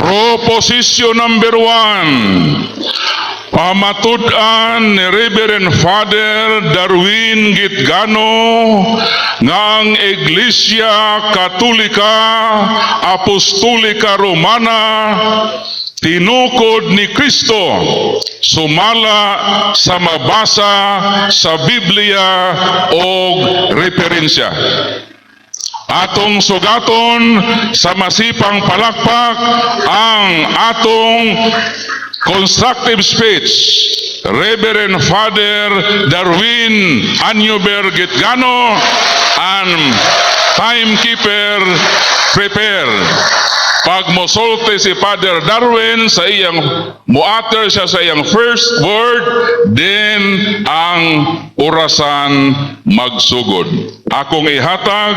Proposition number 1. Pamatud-an ni Reverend Father Darwin Gitgano nga ang Iglesia Katolika Apostolika Romana tinukod ni Kristo sumala sa mabasa sa Biblia o referensya. Atong sugaton sa masipang palakpak ang atong constructive speech, Reverend Father Darwin Anyuber Gitgano, and timekeeper prepare. Pag mosulti si Father Darwin sa iyang muater siya sa iyang first word, then ang orasan magsugod. Akong ihatag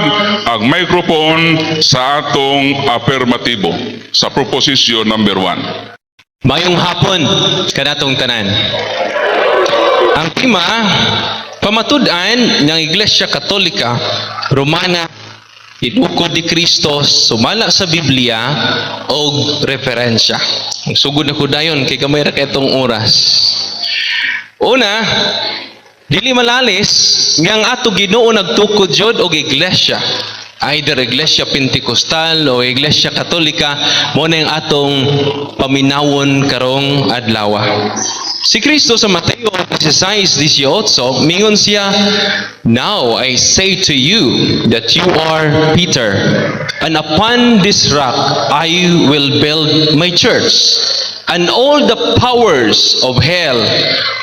ang microphone sa atong affirmatibo sa proposition number 1. Mayong hapon kanatong tanan. Ang tema, pamatud-an ng Iglesia Katolika Romana tinukod ni Kristo sumala sa Biblia o referensya. Sugod na ko dayon kay kamay ra kay itong oras. Una, dili malalis nga ang ato Ginoo nagtukod jud og iglesia. Either Iglesia Pentecostal o Iglesia Katolika, mo na yung atong paminawon karong adlaw. Si Kristo sa Mateo 16:18, mingon siya, "Now I say to you that you are Peter, and upon this rock I will build my church, and all the powers of hell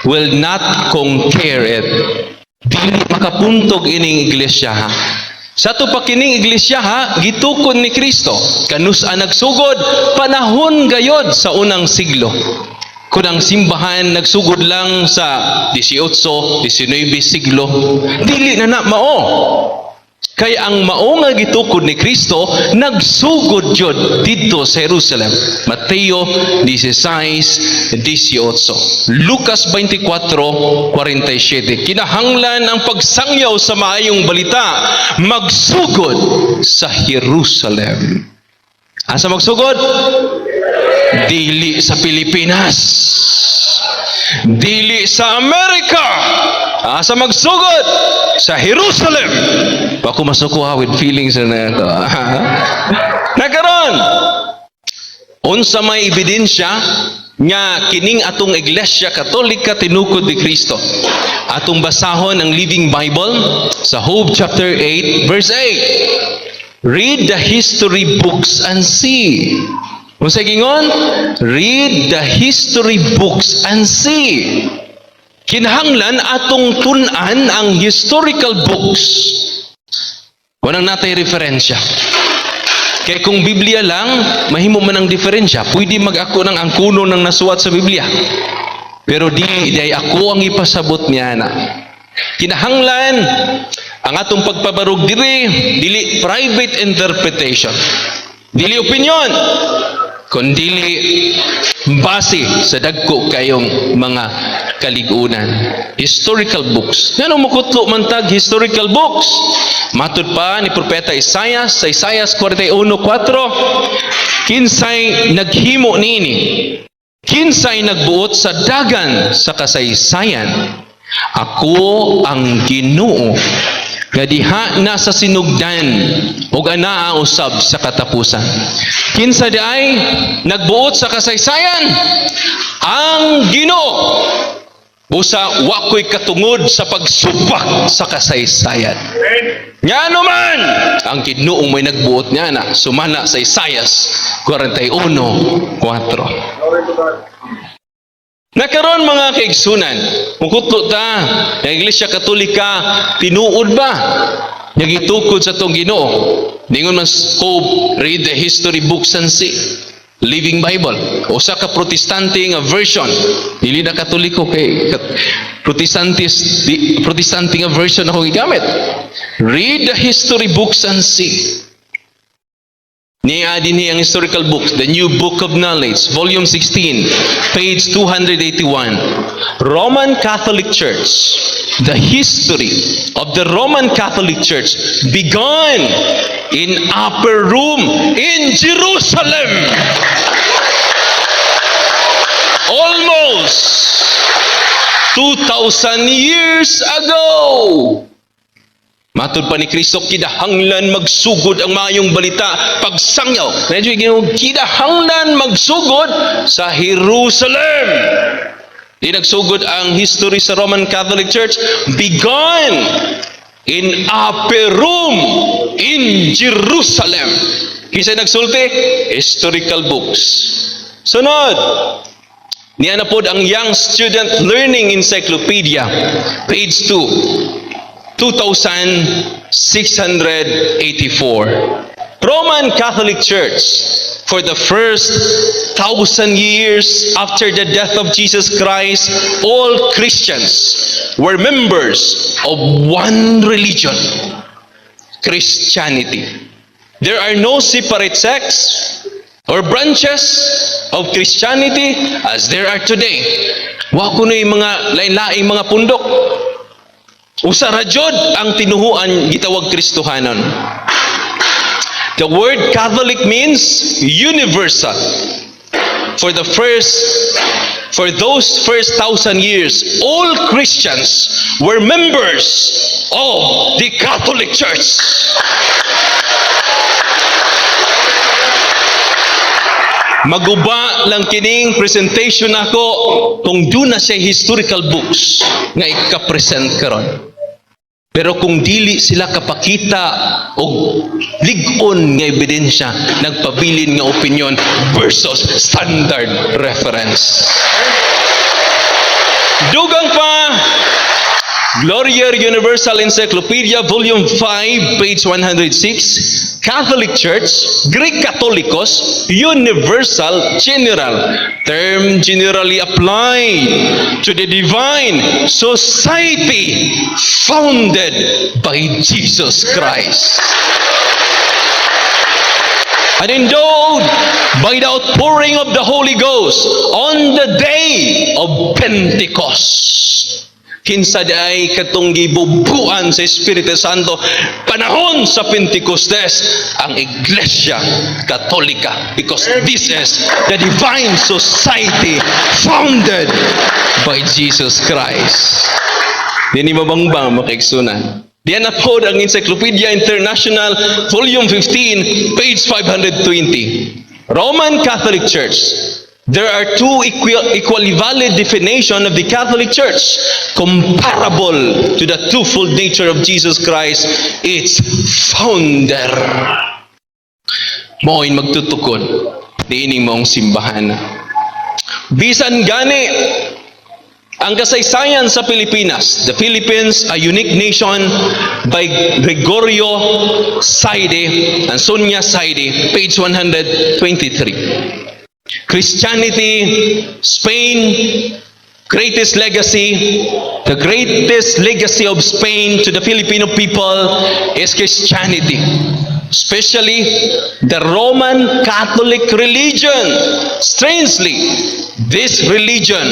will not conquer it." Dili makapuntog ining iglesia ha. Sa ito pa kining iglesia ha, gitukod ni Kristo. Kanus-an nagsugod, panahon gayod sa unang siglo. Kung ang simbahan nagsugod lang sa 18, 19 siglo, dili na mao. Kaya ang mao nga gitukod ni Kristo, nagsugod jud dito sa Jerusalem. Mateo 16:18. Lucas 24:47. Kinahanglan ang pagsangyaw sa maayong balita, magsugod sa Jerusalem. Asa magsugod? Dili sa Pilipinas. Dili sa Amerika. Asa magsugod? Sa Jerusalem. Ako masukuha with feelings na ito. Nagkaroon. Unsa may ebidensya nga kining atong Iglesia Katolika tinukod ni Kristo. Atong basahon ang Living Bible sa Job chapter 8 verse 8. Read the history books and see. Unsa gingon? Read the history books and see. Kinahanglan atong tun-an ang historical books. Walang natay referensya. Kaya kung Biblia lang, mahimo man ang diferensya. Pwede mag-ako ng angkuno ng nasuwat sa Biblia. Pero di ako ang ipasabot niya na. Kinahanglan ang atong pagpabarog dili private interpretation. Dili opinion. Kundili base sa dagko kayong mga kaligunan. Historical books. Ngano makutlo man tag historical books? Matud pa ni Propeta Isaias sa Isaias 41:4, kinsay naghimo niini, kinsay nagbuot sa dagan sa kasaysayan, ako ang Ginoo nga diha na sa sinugdan ug anaa usab sa katapusan. Kinsa diay nagbuot sa kasaysayan? Ang Ginoo. Busa wa ko'y katungod sa pagsubak sa kasaysayan. Ngano man ang Ginoo may nagbuot niya na sumala sa Isaias 41:4. Nakaroon mga kaigsunan, mukutlo ta, ang Iglesia Katolika, tinuod ba? Nagitukod sa itong Ginoo. Ningon man scope, read the history books and see. Living Bible. O sa ka Protestante nga version. Dili na Katoliko kay Protestante nga version ako gigamit. Read the history books and see. Niya din ang historical books, The New Book of Knowledge, Volume 16, page 281. Roman Catholic Church. The history of the Roman Catholic Church began in upper room in Jerusalem. 2,000 years ago. Matod pa ni Kristo, kidahanglan magsugod ang maayong balita pagsangyaw. Medyo kidahanglan magsugod sa Jerusalem. Di nagsugod ang history sa Roman Catholic Church. Begun in upper room in Jerusalem. Kisay nagsulti? Historical books. Sunod. Niya na pod ang Young Student Learning Encyclopedia, page 2. 2,684. Roman Catholic Church, for the first 1,000 years after the death of Jesus Christ, all Christians were members of one religion, Christianity. There are no separate sects or branches of Christianity as there are today. Wa kuno'y mga lain-laing mga pundok. Usa ra jud ang tinuhuan gitawag Kristohanon. The word Catholic means universal. For those first 1,000 years, all Christians were members of the Catholic Church. Maguba lang kining presentation ako kung doon na siya historical books nga ika-present karon. Pero kung dili sila kapakita og lig-on nga ebidensya, nagpabilin nga opinion versus standard reference. Dugang pa, Gloria Universal Encyclopedia, Volume 5, page 106, Catholic Church, Greek Catholicos, Universal, General. Term generally applied to the divine society founded by Jesus Christ. And endowed by the outpouring of the Holy Ghost on the day of Pentecost. Kinsa ay katong gibubuan sa Espiritu Santo panahon sa Pentecostes ang Iglesia Katolika, because this is the divine society founded by Jesus Christ. Dini mabangbang makaigsunan. Diyan na po ang Encyclopedia International, Volume 15, page 520. Roman Catholic Church. There are two equally valid definitions of the Catholic Church, comparable to the twofold nature of Jesus Christ, its founder. Mo'y magtutukod, diining mong simbahan. Bisan gani, ang kasaysayan sa Pilipinas, the Philippines, a unique nation by Gregorio Saide and Sonia Saide, page 123. Christianity, Spain, greatest legacy. The greatest legacy of Spain to the Filipino people is Christianity, especially the Roman Catholic religion. Strangely, this religion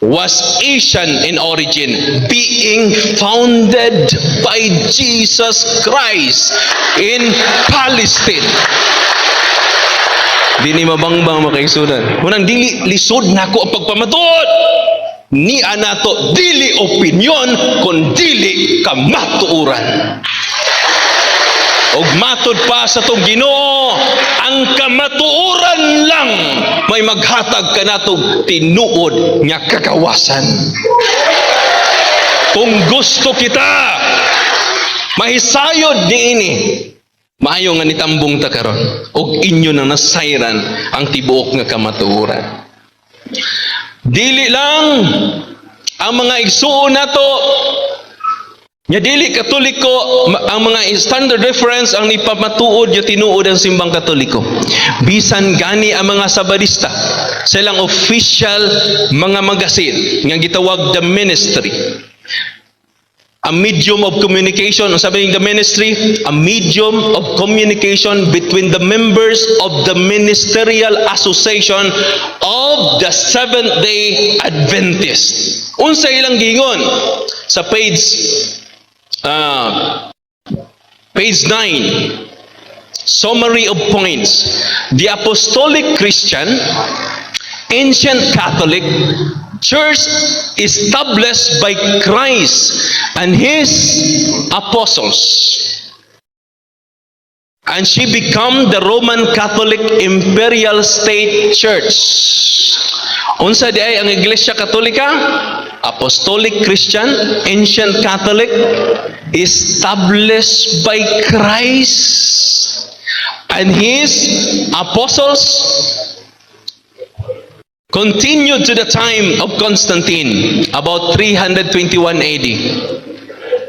was Asian in origin, being founded by Jesus Christ in Palestine. Dini mabangbang makaigsunan. Munang dili lisod nako ang pagpamatuod. Ni anato dili opinyon kun dili kamatuoran. Og matud pa sa tong Ginoo, ang kamatuoran lang may maghatag kanatog tinuod nga kagawasan. Kung gusto kita mahisayod niini, maayo nga nitambong ta karon og inyo nang nasayran ang tibuok nga kamatuoran. Dili lang ang mga igsuon nato nya dili Katoliko, ang mga standard reference ang ipamatuod nya tinuod ang simbang Katoliko. Bisan gani ang mga Sabadista, silang official mga magazine nga gitawag the ministry. A medium of communication, sabi ng the ministry, a medium of communication between the members of the Ministerial Association of the Seventh-day Adventist. Unsa ilang gingon sa page 9, summary of points. The Apostolic Christian, Ancient Catholic, church established by Christ and His apostles. And she became the Roman Catholic Imperial State Church. Unsa di ay ang Iglesia Katolika? Apostolic Christian, Ancient Catholic, established by Christ and His apostles, continued to the time of Constantine, about 321 AD.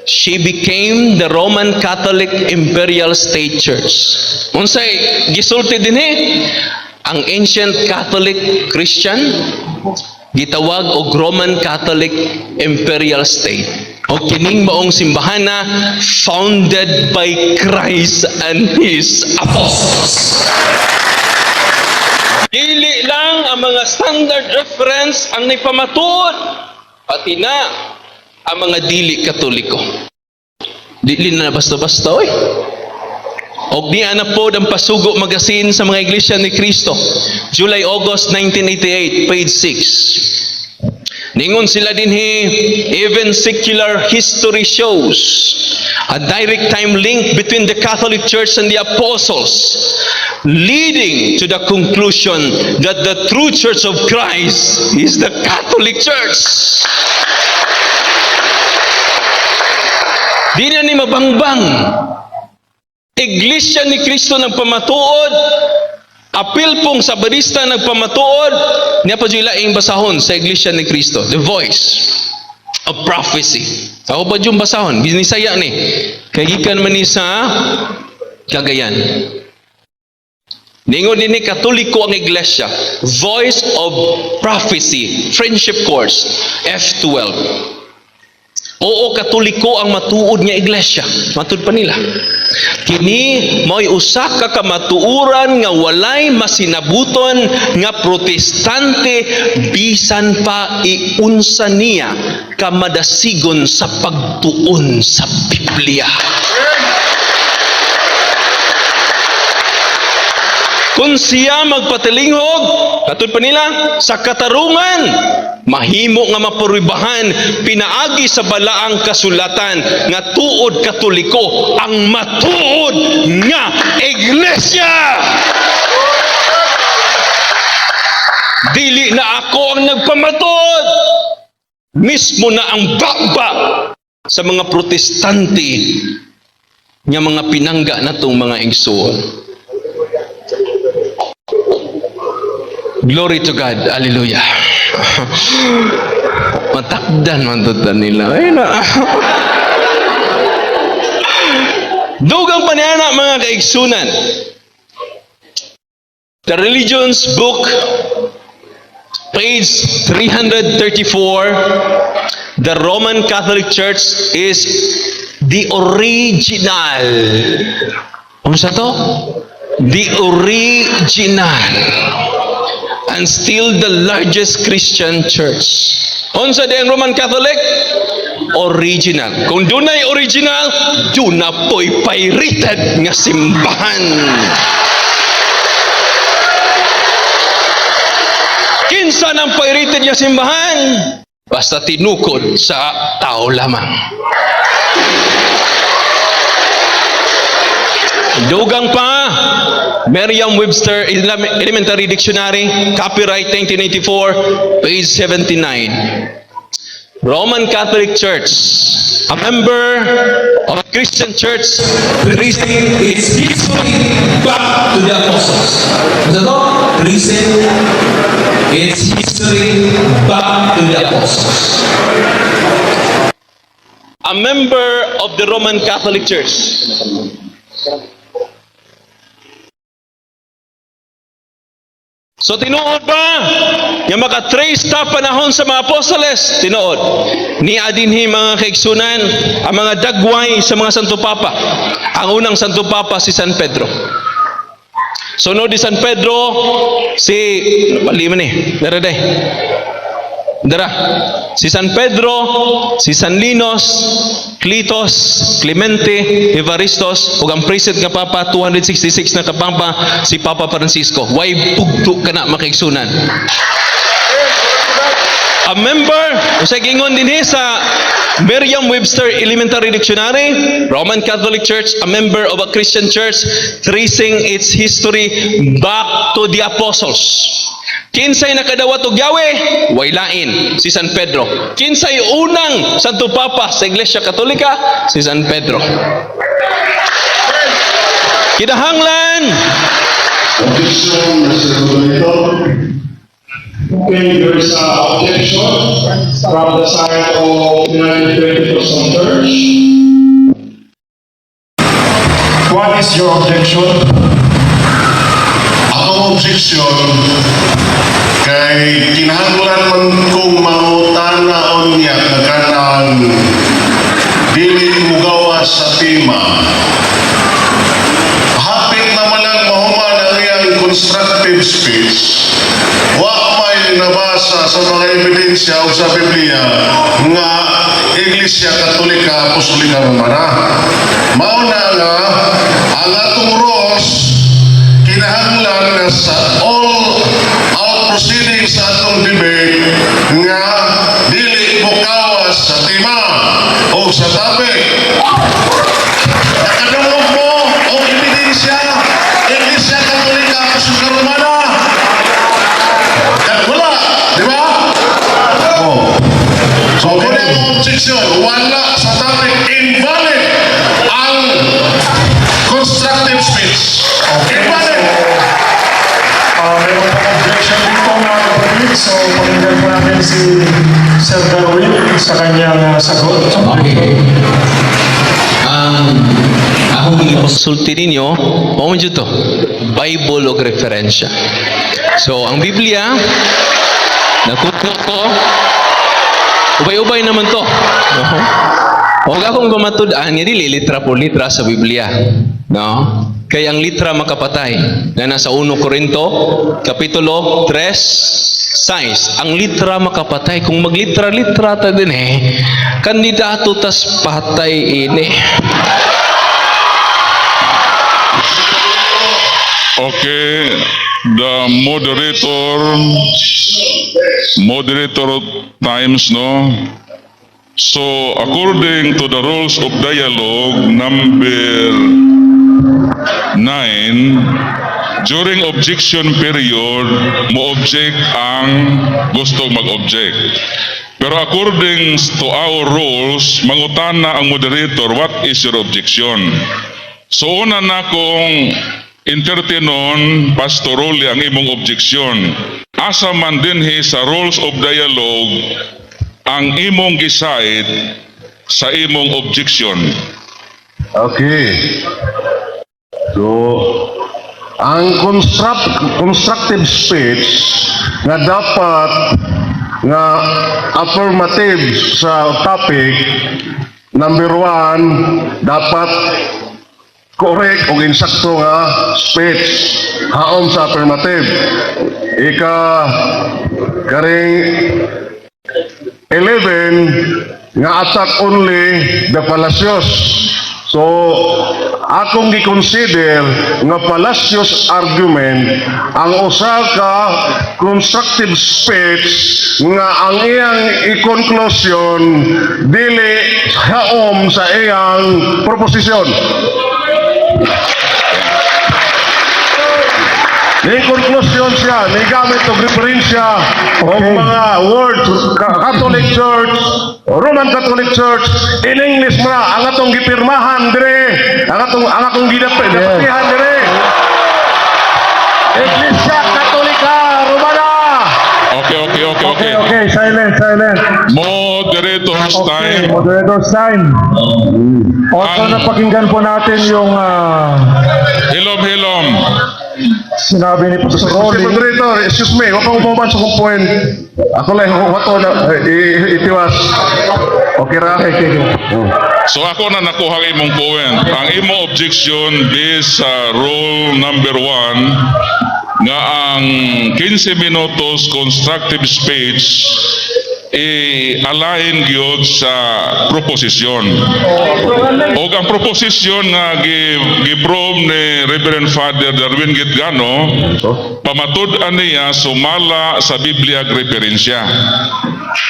She became the Roman Catholic Imperial State Church. Unsay gisulti dinhi? Ang Ancient Catholic Christian gitawag og Roman Catholic Imperial State. O kining maong simbahana founded by Christ and His apostles. Dili lang ang mga standard reference ang nipamatud, pati na ang mga dili Katoliko. Dili na basta-basta oy. Og niya na po ang Pasugo Magazine sa mga Iglesia ni Cristo, July-August 1988, page 6. Ningon sila dinhi, even secular history shows a direct time link between the Catholic Church and the Apostles, leading to the conclusion that the true Church of Christ is the Catholic Church. Di na ni mabangbang. Iglesia ni Cristo nagpamatuod, apil pong Sabadista nagpamatuod, niya pa ilaing basahon sa Iglesia ni Cristo, the voice of prophecy. Ako ba yung basahon? Binisaya ni. Kagikan man ni sa Cagayan. Ningon din ni Katoliko ang Iglesia, voice of prophecy, friendship course, F12. Oo, Katoliko ang matuod nga iglesia. Matud pa nila. Kini mo'y usa ka kamatuuran nga walay masinabuton nga protestante bisan pa iunsa niya kamadasigon sa pagtuon sa Biblia. Kung siya magpatilingog, katulad pa nila, sa katarungan, mahimo nga mapuribahan, pinaagi sa balaang kasulatan, nga tuod Katoliko, ang matuod nga iglesia. Dili na ako ang nagpamatuod. Mismo na ang baba sa mga protestante nga mga pinangga natong mga igsoon. Glory to God. Hallelujah. Matakdan man tutan nila. Ay na. Dugang panana mga kaigsunan. The Religion's Book, page 334, the Roman Catholic Church is the original. Ano sa to? The original. And still the largest Christian church. Unsa di ang Roman Catholic? Original. Kung dunay original, duna po'y pirated nga simbahan. Kinsa ng pirated nga simbahan? Basta tinukod sa tao lamang. Dugang pa, Merriam-Webster Elementary Dictionary, copyright 1984, page 79. Roman Catholic Church, a member of a Christian church, tracing its history back to the apostles. Ano? Tracing its history back to the apostles. a member of the Roman Catholic Church. So tinuod ba nga makatrace ta panahon sa mga apostoles? Tinuod. Ni adinhi mga kaigsunan ang mga dagway sa mga Santo Papa. Ang unang Santo Papa si San Pedro. Sunod di San Pedro si paliman Dara. Si San Pedro, si San Linos, Clitos, Clemente, Evaristos, ug ang present nga Papa 266 na kapapa si Papa Francisco. Way pugto kana makaigsunan. A member, sa gingon din sa Merriam-Webster Elementary Dictionary, Roman Catholic Church, a member of a Christian church, tracing its history back to the apostles. Kinsay nakadawat og Yahweh, way lain, si San Pedro. Kinsay unang Santo Papa sa Iglesia Katolika, si San Pedro. Kinahanglan, Objection, Mr. Moderator. Okay, there is an objection from the side of United Pentecostal Church. What is your objection? Akong objection kay kinahanglan man kong mangutanaon niya kaganang dili mugawas sa tema. Hapit naman lang mahuman ang iyang constructive speech. Wa may nabasa sa mga ebidensya o sa Biblia nga Iglesia Katolika Apostolika Romana. Mauna nga ang atong rules kinahanglan nga sa all out proceedings sa atong debate nga dili mukawas sa tema o sa topic. Nakadungog mo o ebidensya Iglesia Katolika Apostolika Romana. Wala, di ba? Oh. So, kung ang objection, wala sa topic, invalid ang constructive speech. Invalid. Meron pang objection dito mga kapatid. So, pakinggan po natin si Sir Darwin sa kanyang sagot. okay. Akong gipasulti ninyo, mao man jud to, Bible og referensya. So, ang Biblia, nakutno ko, ubay-ubay naman to. No? Huwag akong pamatud-an, nga dili litra por litra sa Biblia. No? Kaya ang litra makapatay, na nasa 1 Corinto, Kapitulo 3:6. Ang litra makapatay. Kung maglitra-litra ta din kandidato tas patay ini. Okay, the moderator times, no? So, according to the rules of dialogue, number 9, during objection period, mo-object ang gusto mag-object. Pero according to our rules, mangutana ang moderator, what is your objection? So, una na kung entertainon pastorally ang imong objection. Asa man dinhi sa rules of dialogue ang imong giside sa imong objection. Okay. So, ang constructive speech nga dapat nga affirmative sa topic, number 1, dapat correct o insakto nga speech haom sa affirmative. Karing 11 nga attack only the fallacious. So, akong gi-consider nga fallacious argument ang usa ka constructive speech nga ang iyang i-conclusion dili haom sa iyang proposition. May conclusion siya, may gamit o referensya o mga words, Catholic Church, Roman Catholic Church, in English na, ang atong gipirmahan dire, ang atong gidapatihan dire. Iglesia Katolika Romana. Okay. Silent. Moderator's time. Moderator's time. Also, napakinggan po natin yung Hilom. sinabi ni Pastor Mr. Rolly. Moderator, excuse me, wapang umaman sa kong point. Ako lang, wato na, itiwas. Okay ra? Okay. So ako na nakuha ang imong point. Ang imong objection based sa rule number 1 nga ang 15 minutos constructive speech i-align gyud sa proposisyon. O ang proposisyon nga gi-prove ni Reverend Father Darwin Gitgano, pamatud-an niya sumala sa Biblia referensya.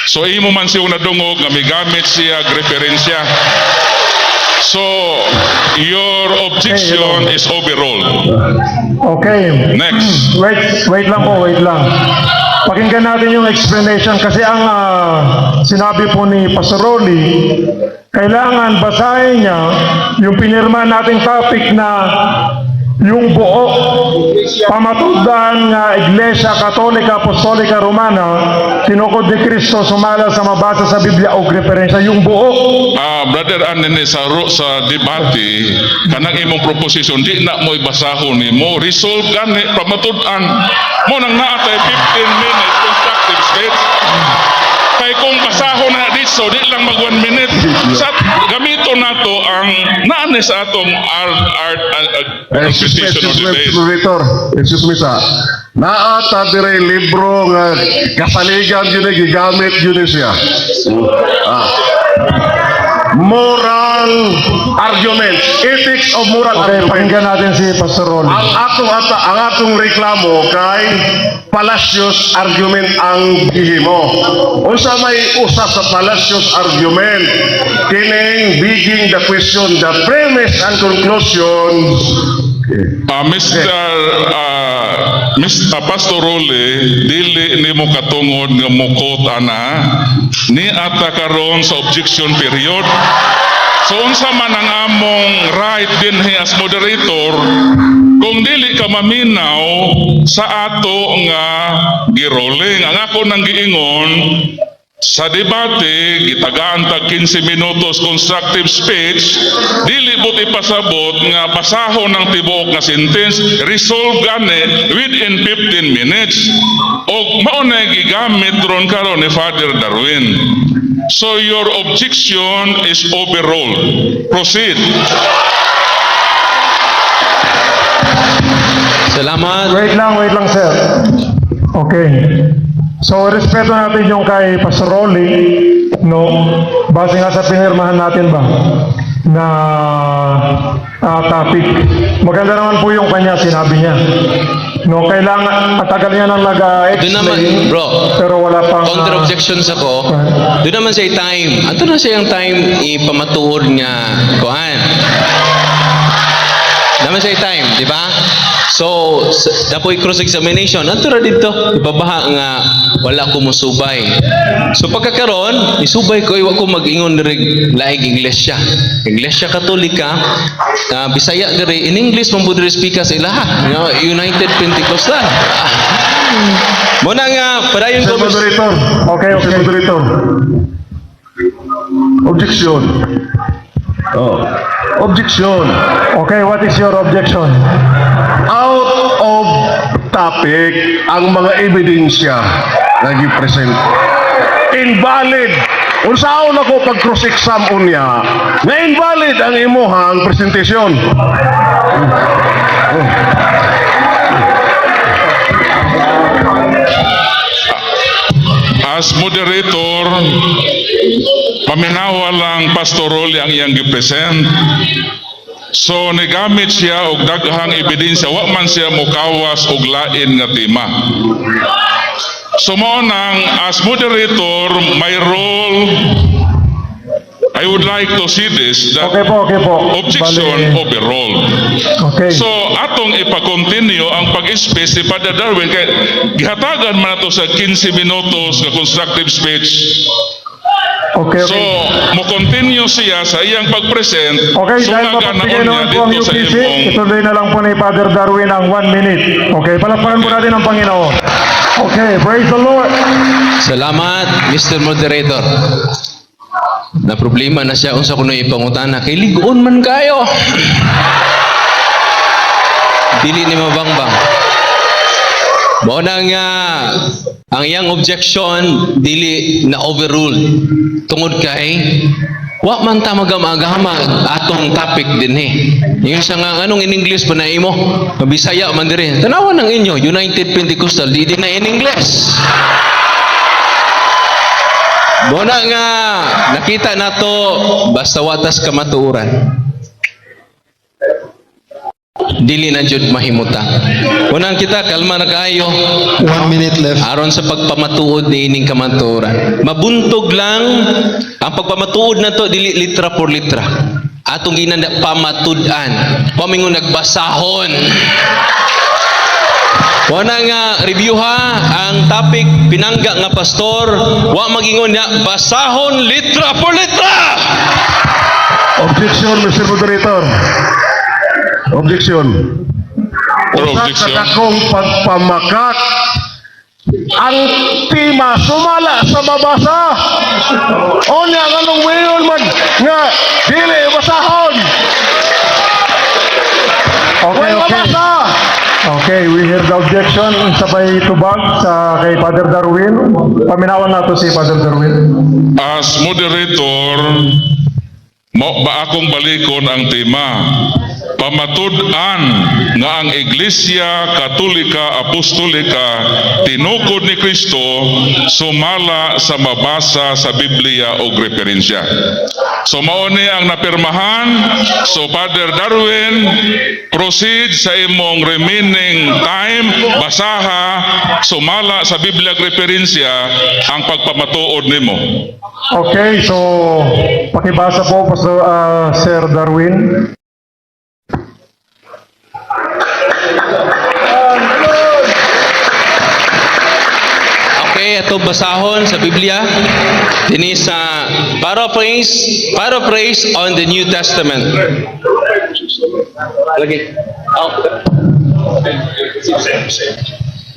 So imo man siya nadungog nga migamit siya referensya. So your objection is overruled. Okay. Next. Wait lang po, wait lang. Pakinggan natin yung explanation kasi ang sinabi po ni Pastor Rolly, kailangan basahin niya yung pinirma nating topic na yung buo pamatudan nga Iglesia Katolika Apostolika Romana tinukod ni Kristo sumala sa mabasa sa Biblia o referensya yung buo. Brother Anene, sa debate, kanang imong proposition, di na mo ibasahon ni mo, resolve gani, pamatudan. Mo nang naatay 15 minutes constructive speech. Kay kung basahon na dito, di lang mag 1 minute. Sa gamito na to ang naani sa atong presentation of the day. Excuse me, sa. Naata dire libro nga kasaligan yun gigamit yun siya. Moral arguments, ethics of moral Okay, arguments. pakinggan natin si Pastor Rolly. Ang atong reklamo kay fallacious argument ang gihimo. Unsa may usa sa fallacious argument? Kining begging the question, the premise and conclusions. Mr. Pastor Rolly, dili ni mo katungod nga mukot ana ni ata karon sa objection period. So unsa man ang among right dinhi as moderator kung dili ka maminaw sa ato nga giroling. Ang ako nang giingon sa debate, gitagaan tag 15 minutos constructive speech, dili bot ipasabot nga basahon ng tibuok nga sentence, resolve gani within 15 minutes. O mauna gigamit ron karon ni Father Darwin. So your objection is overruled. Proceed. Salamat. Wait lang, sir. Okay. So, respeto natin yung kay Pastor Rolly, no? Base nga sa pinirmahan natin ba na topic. Maganda naman po yung kanya, sinabi niya. No, kailangan, tagal niya nang Doon naman, nag-explain, bro, pero wala pang... counter objections ako. Doon naman sa time. Ato na siyang time ipamatuod nga kuan. Naman sa time, di ba? So, dapoy cross-examination. Ato ra dito. Ibabaha nga wala ko musubay. So, pagkakaroon, isubay ko, iwa ko mag-ingon diri laing iglesia. Iglesia Katolika, Bisaya diri, in English, mambudiri speak sa ilaha. United Pentecostal. Muna nga, padayon ko. Moderator. Okay. Moderator. Objection. Objection. Okay, what is your objection? Out of topic ang mga ebidensya na gi-present. Invalid. Unsaon ako pag cross-exam unya nga invalid ang imuhang presentation. As moderator, paminawa lang Pastor Rolly ang iyang gipresent. So nagamit siya og daghang ebidensya wa man siya mukawas og lain nga tema. So mao nang as moderator my role, I would like to see this that Okay po. objection Bali- overruled. Okay. So atong ipa-continue ang pag-speech si Father Darwin kay gihatagan man nato sa 15 minutos nga constructive speech. Okay. So mo continue siya sa iyang pag-present. Okay, so dahil mapagbigay naman po ang dito sa UPC, imong ituloy na lang po ni Father Darwin ang 1 minute. Okay, palakpakan po natin ang Panginoon. Okay, praise the Lord. Salamat, Mr. Moderator. Na problema na siya unsa kuno ipangutana kay ligon man kayo. Dili ni mabangbang. Mao na nga ang iyang objection dili na overruled tungod kay wa man ta magamagama atong topic dinhi. Yung sa nga anong in English pa na imo? Bisaya man diri. Tanawan ng inyo United Pentecostal di na in English. Muna nga, nakita na to basta watas kamatuuran. dili na jud mahimuta. Unang kita kalma na kaayo. 1 minute left. Aron sa pagpamatuod ni ining kamanturan. Mabuntog lang ang pagpamatuod na to dili litra por litra. Atong ginanda pamatud-an. Pamingon nagbasahon. Wana nga review ha ang topic pinangga nga pastor wa magingon niya basahon litra por litra. Objection, Mr. Moderator. Objection. Or Usa objection. ka dakong pagpamakat. Ang tima sumala sa mabasa. O niya anong mayon man nga dili basahon. Okay, mabasa. Okay, we hear the objection. Sabay tubag sa kay Father Darwin. Paminawan nato si Father Darwin. As moderator, ba akong balikon ang tema. Pamatud-an nga ang Iglesia Katolika Apostolika tinukod ni Kristo sumala sa mabasa sa Biblia o referensya. So mao ni ang napirmahan. So Father Darwin, proceed sa imong remaining time, basaha sumala sa Biblia ug referensya ang pagpamatuod nimo. Okay, so pakibasa po Pastor Sir Darwin. Okay, ato basahon sa Biblia dinhi sa paraphrase on the New Testament. Lagi.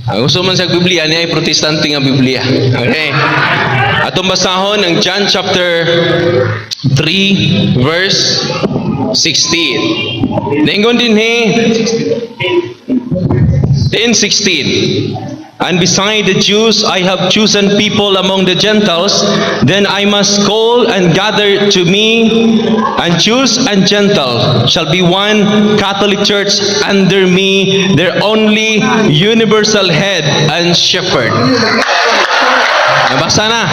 Ang gusto man sa Biblia niya ay protestante nga Biblia. Okay. Atong basahon ang John chapter 3 verse 16. Ningon din 10:16. And beside the Jews, I have chosen people among the Gentiles. Then I must call and gather to me, and Jews and Gentiles shall be one Catholic Church under me, their only universal head and shepherd. Nabasa na.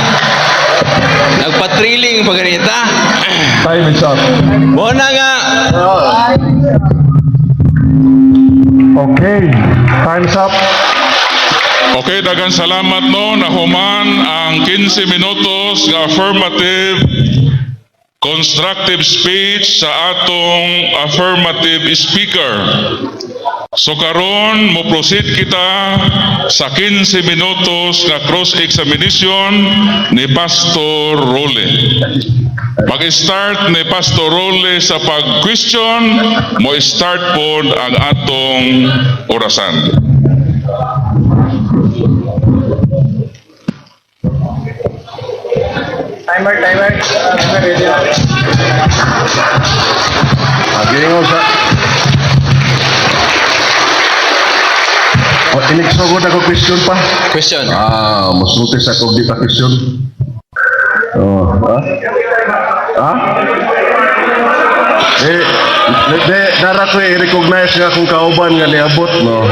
Nagpatriling pa ganita. Time is up. Bona nga. Okay, time's up. Okay, daghang salamat no, nahuman ang 15 minutos nga affirmative constructive speech sa atong affirmative speaker. So karon mo proceed kita sa 15 minutos nga cross-examination ni Pastor Role. Mag-start ni Pastor Role sa pag-question, mo start po ang atong orasan. Timer. Gingon sa inig-sugod ako question pa. Question. Musulti sa kong di pa question. Dara ko i-recognize nga akong kauban nga niabot, no?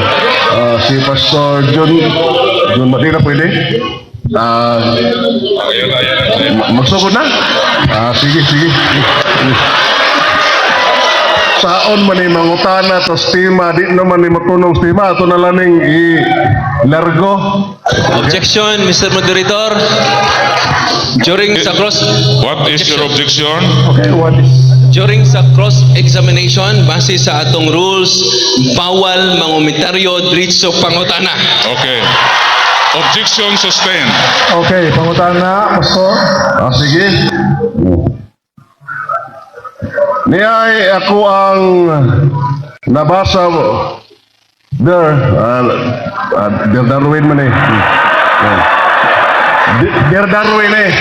Si Pastor John Madina pwede? Magsugod na? Sige. Saon man ni mangutana tos tema, di naman ni matunong tema, ato na laning i-largo. Objection, Mr. Moderator. During sa What is your objection? Okay, what is... During sa cross-examination, base sa atong rules, bawal mangomentaryo diretso pangutana. Okay. Objection sustained. Okay, pangutana, Pastor. Sige. Niyay ako ang nabasa there, Dear Darwin man eh. Dear Darwin eh.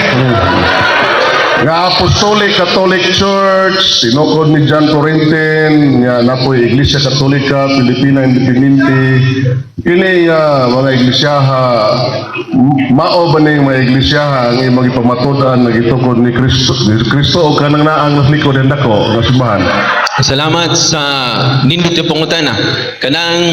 Nga Apostolic Catholic Church, sinukod ni John Corintin, nga napoy Iglesia Katolika, Pilipina Independente, kini mga iglesia mao ba ni mga iglesia ang imong ipamatudan nagitukod ni Kristo o kanang naang likod and dako nga simbahan. Salamat sa nindot yung pangutana. Kanang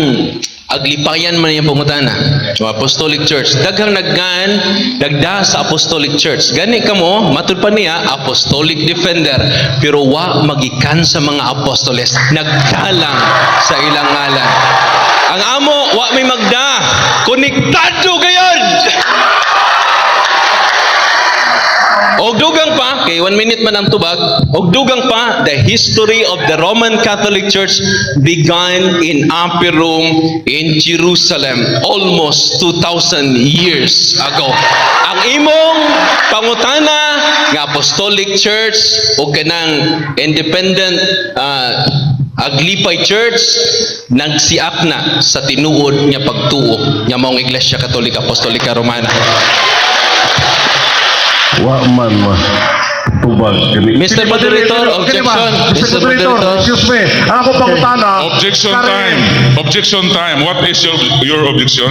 Aglipayan man yung pangutana. So, Apostolic Church. Daghang nagda sa Apostolic Church. Gani ka mo, matud pa niya, Apostolic Defender. Pero wa magikan sa mga apostoles. Nagdalang sa ilang ngalan. Ang amo, wa may magda. Konektado gayon! Og dugang pa, kay 1 minute man ang tubag, og dugang pa, the history of the Roman Catholic Church began in Upper Rome in Jerusalem almost 2,000 years ago. Ang imong pangutana nga Apostolic Church o kanang independent Aglipay Church nagsiak na sa tinuod nga pagtuo nga maong Iglesia Katolika Apostolika Romana. Wa man tubag kini. Mr. Moderator, objection. Mr. Moderator. Excuse me. Ako pangutana. Objection time. Objection time. What is your objection?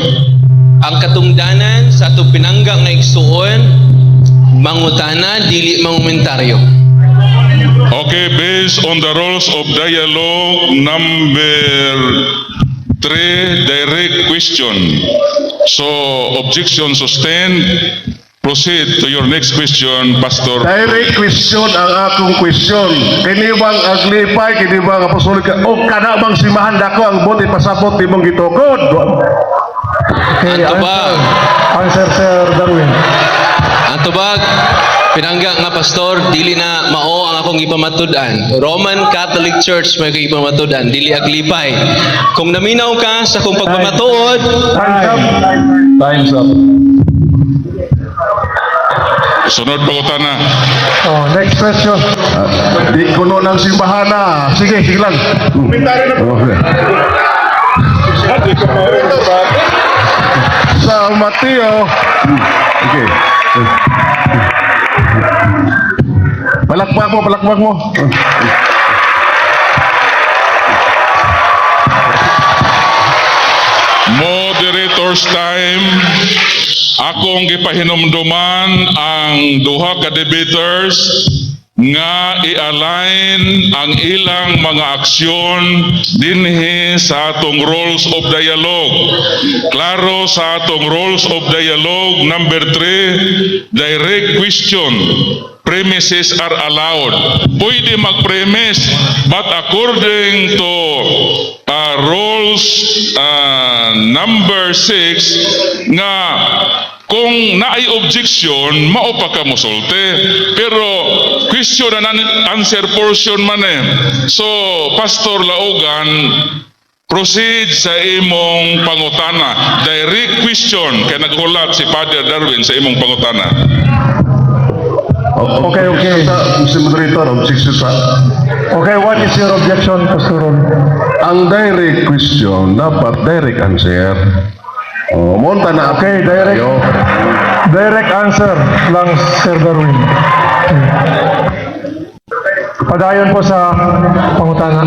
Ang katungdanan sa atong pinangga nga igsuon, mangutana, dili mangumentaryo. Okay, based on the rules of dialogue number 3, direct question. So, objection sustained. Proceed to your next question, Pastor. Direct question ang akong question. Kini bang aglipay, kini bang apostolic, o kana bang simahan dako ang buti pasabot imong gitukod? Okay, Ang tubag. answer, Sir Darwin. Ang tubag, pinangga nga pastor, dili na mao ang akong ipamatud-an. Roman Catholic Church may ipamatud-an, dili aglipay. Kung naminaw ka sa kung pagpamatuod, Time's up. Sunod pangutana. Oh, next question. Di kuno ng simbahan na. Sige, sige lang. Okay. Sa Mateo. Okay. Palakpak mo, palakpak mo. Moderator's time. Akong gipahinumduman ang duha ka debaters nga i-align ang ilang mga aksyon dinhi sa atong rules of dialogue. Klaro sa atong rules of dialogue number 3, direct question. Premises are allowed. Pwede mag-premise, but according to rules number 6, nga kung naay objection, mao pa ka mosulte. Pero question and answer portion man eh. So, Pastor Laugan, proceed sa imong pangutana. Direct question, kaya naghulat si Father Darwin sa imong pangutana. Okay, okay. Mr. Moderator, objection sa... Okay, what is your objection, Pastor Ron? Ang direct question, dapat direct answer. Oh, monta na. Okay, direct. Ayo. Direct answer lang, Sir Darwin. Okay. Padayon po sa pangutana.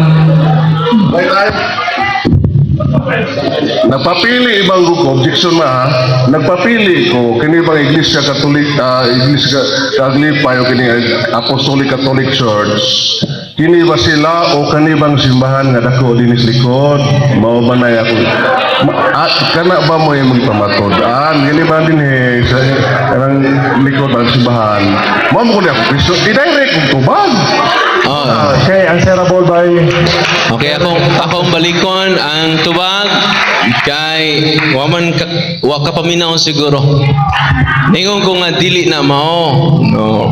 Nagpapili ibang grupo, objection na ha. Nagpapili ko, kini bang Iglesia Katolik, Iglesia Aglipay o kini Apostolic Catholic Church. Kini ba sila o kani bang simbahan nga dako dinis likod? Mao ba na ako? Kana ba mo yung magpamatod? Gini ba din sa kanang likod ang simbahan? Mao mo ko ako Kristo. I-direct kong tubag. oh, Okay, answerable by... okay, akong balikon ang tubag kay wa ka paminaw siguro. Ningon ko nga dili na mao. No.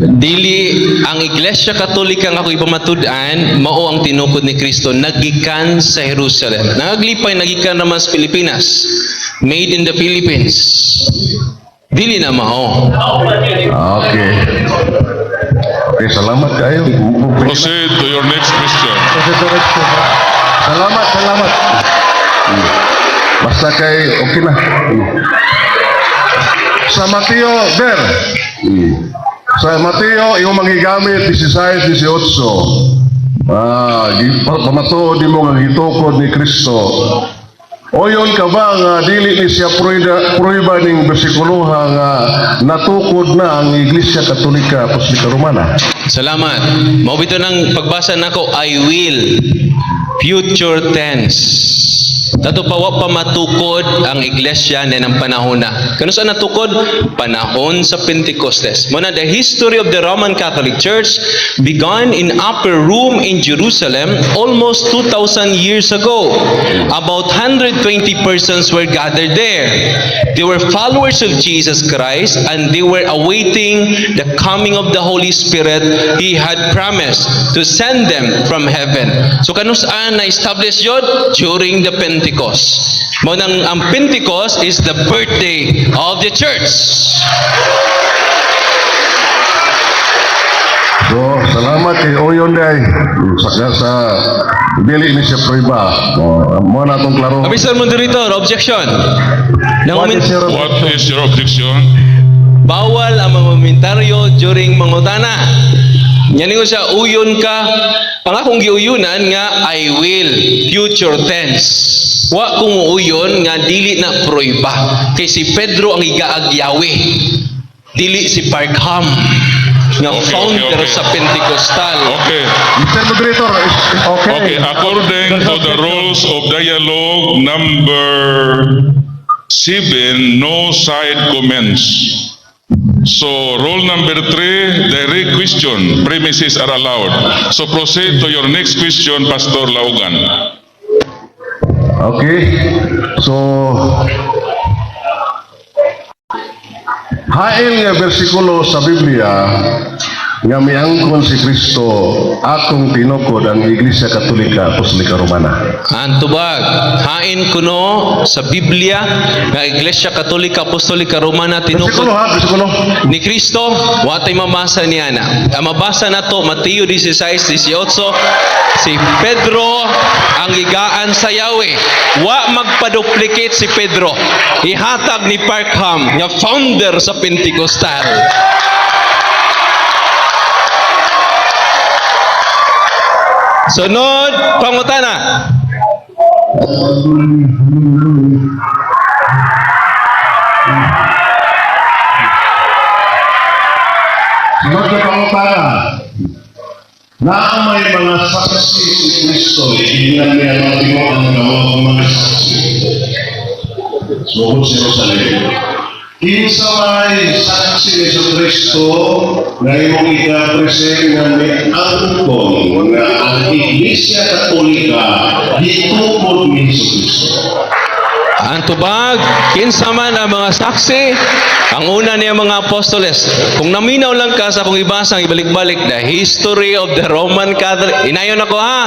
Dili ang Iglesia Katolika nga ako ipamatud-an, mao ang tinukod ni Kristo nagikan sa Jerusalem. Naglipay nagikan naman sa Pilipinas. Made in the Philippines. Dili na mao. Okay. Okay, salamat kayo. Proceed to your next question. Salamat, salamat. Basta kay, okay na. Sa Mateo, Ber. Sa Mateo, yung manghigamit 16, 18. Pamatuod mo nga gitukod ni Kristo. O yun ka ba nga dili ni siya proiba ning bersikuloha nga natukod na ang Iglesia Katolika Apostolika Romana? Salamat. Mao bito nang pagbasa nako, I will. Future tense. Dato pa wa pa matukod ang iglesia na ng panahon na. Kano saan natukod? Panahon sa Pentecostes. Muna, the history of the Roman Catholic Church began in upper room in Jerusalem almost 2,000 years ago. About 120 persons were gathered there. They were followers of Jesus Christ and they were awaiting the coming of the Holy Spirit He had promised to send them from heaven. So kano saan na-establish yun? During the Pentecost. Munang ang Pentecost is the birthday of the church. So, salamat kay Oyon day. Sa dili ni siya prueba. Mo na tong klaro. Mr. Moderator, objection. What is your What is your objection? Bawal ang mga komentaryo during mangutana. Yan ko siya, uyon ka. Ang akong giuyunan nga, I will, future tense. Wa kung uyon nga, dili na proiba. Kay si Pedro ang igaagyawi. Dili si Parkham. Nga Okay, founder okay. sa Pentecostal. Okay. Mr. Moderator, okay. Okay, according to the rules of dialogue number 7, no side comments. So, rule number 3, direct question. Premises are allowed. So, proceed to your next question, Pastor Laugan. Okay. So, hail nga bersikulo sa Biblia nga miangkon si Kristo akong tinukod ang Iglesia Katolika Apostolika Romana. Ang tubag, hain kuno sa Biblia nga Iglesia Katolika Apostolika Romana Bersikulo tinukod ha, bersikulo. ni Kristo, watay mabasa niya na. Ang mabasa na to, Mateo 16:18, si Pedro ang igaan sa Yahweh. Wa magpaduplicate si Pedro. Ihatag ni Parkham, nga founder sa Pentecostal. Sunod, pangutana. Sunod na pangutana. Na may mga saksi si Kristo, tingnan niya ang tinukod ang gawa ng mga saksi. Sugod si Jerusalem. Kinsa may saksi ni sa Kristo na imong ika-present nga may angkon nga ang Iglesia Katolika gitukod ni Kristo. Ang tubag, kinsa man ang mga saksi, ang una niya mga apostoles. Kung naminaw lang ka sa akong ibasa, ibalik-balik, the history of the Roman Catholic, inayon ako ha,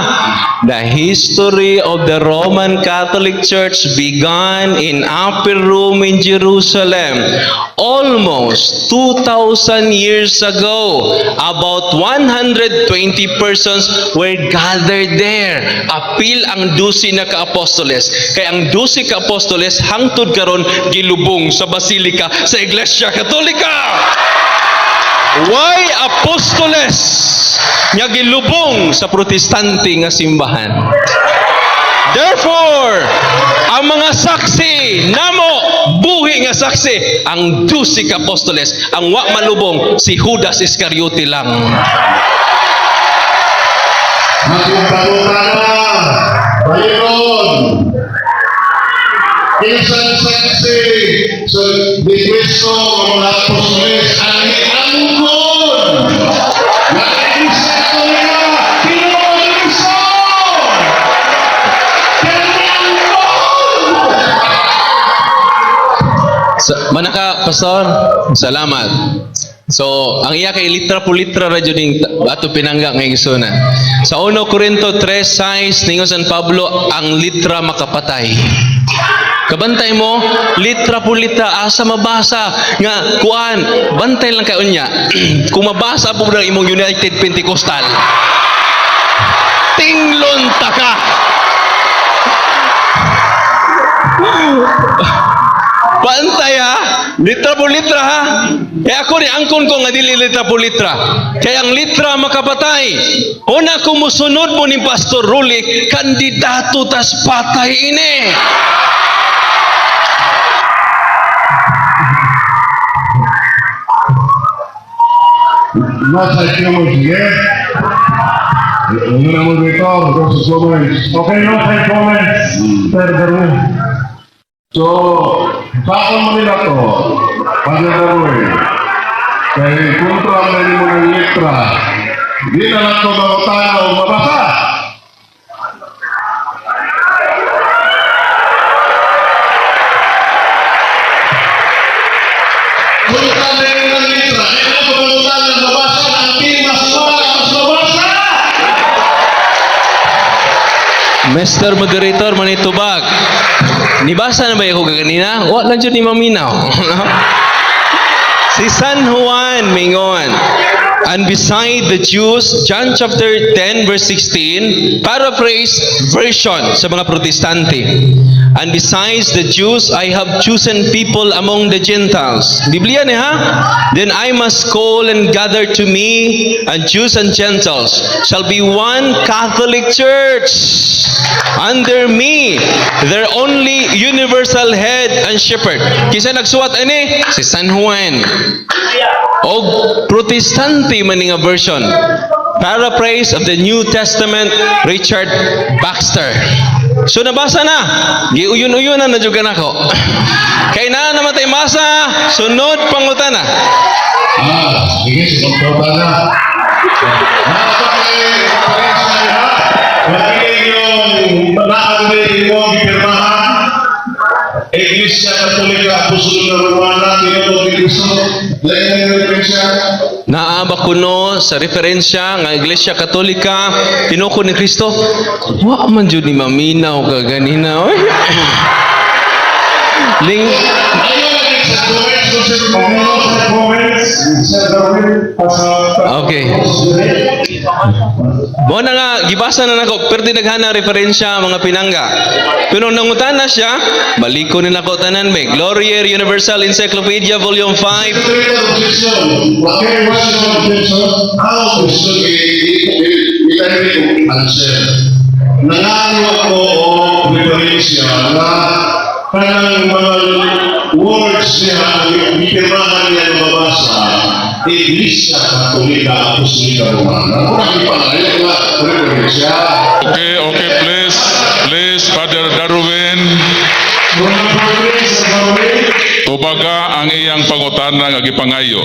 the history of the Roman Catholic Church began in upper room in Jerusalem almost 2,000 years ago. About 120 persons were gathered there. Apil ang 12 na ka-apostoles. Kaya ang 12 ka-apostoles hangtod karon gilubong sa basilika sa Iglesia Katolika. Why apostoles nga gilubong sa protestante nga simbahan? Therefore, ang mga saksi namo buhi nga saksi ang 12 ka apostoles, ang wa malubong si Judas Iscariote lang. Magpapalutana, Panginoon, isang saksi sa ni Kristo ng mga apostoles ang iangkon na Iglesia Katolika tinukod ni Kristo. Manaka, Pastor, salamat. So, ang iya kay litra po litra radyo ning ato pinangga nga igsoon. Sa 1 Corinto 3:6 ningon San Pablo, ang litra makapatay. Kabantay mo, litra po litra asa mabasa nga kuan, bantay lang kayo niya. Kung mabasa po ng imong United Pentecostal, tinglon ta ka. Bantay ha, litra po litra ha. Kaya ako ni angkon ko nga dili litra po litra. Kaya ang litra makapatay. Una kung musunod mo ni Pastor Rulik, kandidato tas patay ini. Nasa Timothy, Ano na mo dito? Okay, no side comments. Sir Darwin. So, saan mo nila to? Father Darwin. Kaya kontra na mo ng letra. Di na lang ito makutana o mabasa. Kontra na rin ng litra. Kaya ako palutan ng mabasa ng mas mabasa. Mr. Moderator, manitubag. Nibasa na ba ako kanina? Wa lang dyan ni Maminaw. Si San Juan, mingon. And beside the Jews, John chapter 10 verse 16, paraphrase version sa mga protestante. And besides the Jews, I have chosen people among the Gentiles. Biblia niya ha? Then I must call and gather to me, and Jews and Gentiles shall be one Catholic church. Under me, their only universal head and shepherd. Kisa nagsuwat ani? Si San Juan. O protestante man nga version. Paraphrase of the New Testament, Richard Baxter. So nabasa na. Giuyon-uyon na juga nako. Kay na namatay masa, sunod pangutana. Sige, sunod pa na. Nakakabay mo, gipirmahan. Iglesia Katolika, Apostol na Romana, Tinutog ni Cristo. Lain ang referensya. Naaba kuno sa referensya nga Iglesia Katolika, tinukod ni Kristo. Wa man jud ni maminaw ka ganina oy. Ling Ayaw lagi sa comments kung sino Comments. Sir Darwin. okay. Mo na nga gibasa na nako pero dinaghana referensya mga pinangga. Pero nangutan na siya, baliko nila ko tanan me. Glorier Universal Encyclopedia Volume 5. Okay, what's your objection? How gusto itanong ko answer. Nangano ako o referensya na kanang mga words niya ang ipirmahan niya ng mabasa. Iglesia Katolika Apostolika Romana. Kung ang ipanayon na referensya. Okay, please, Father Darwin. Tubaga ang iyang pangutana nga gipangayo.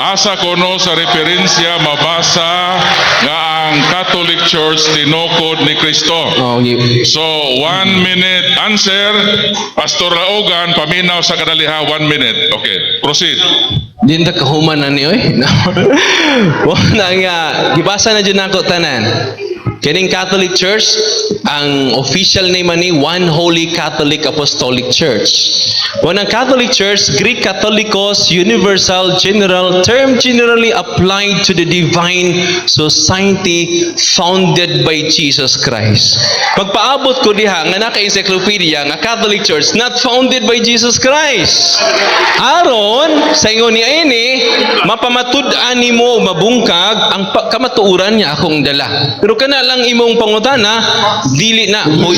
Asa kono sa referensya mabasa nga ang Catholic Church tinukod ni Kristo. Oh, So, 1 minute answer. Pastor Laogan, paminaw sa kadaliha, 1 minute. Okay, proceed. din ta kahuman na ni oy. Wala nga gibasa na jud nako tanan. Kining Catholic Church, ang official name ani One Holy Catholic Apostolic Church. When ang Catholic Church, Greek Catholicos, universal, general, term generally applied to the divine society founded by Jesus Christ. Pagpaabot ko diha nga naka-encyclopedia nga Catholic Church not founded by Jesus Christ. Aron sa ingon niya ini, mapamatud-an nimo mabungkag ang kamatuoran niya akong dala. Pero kana lang imong pangutana, dili na. Hoy,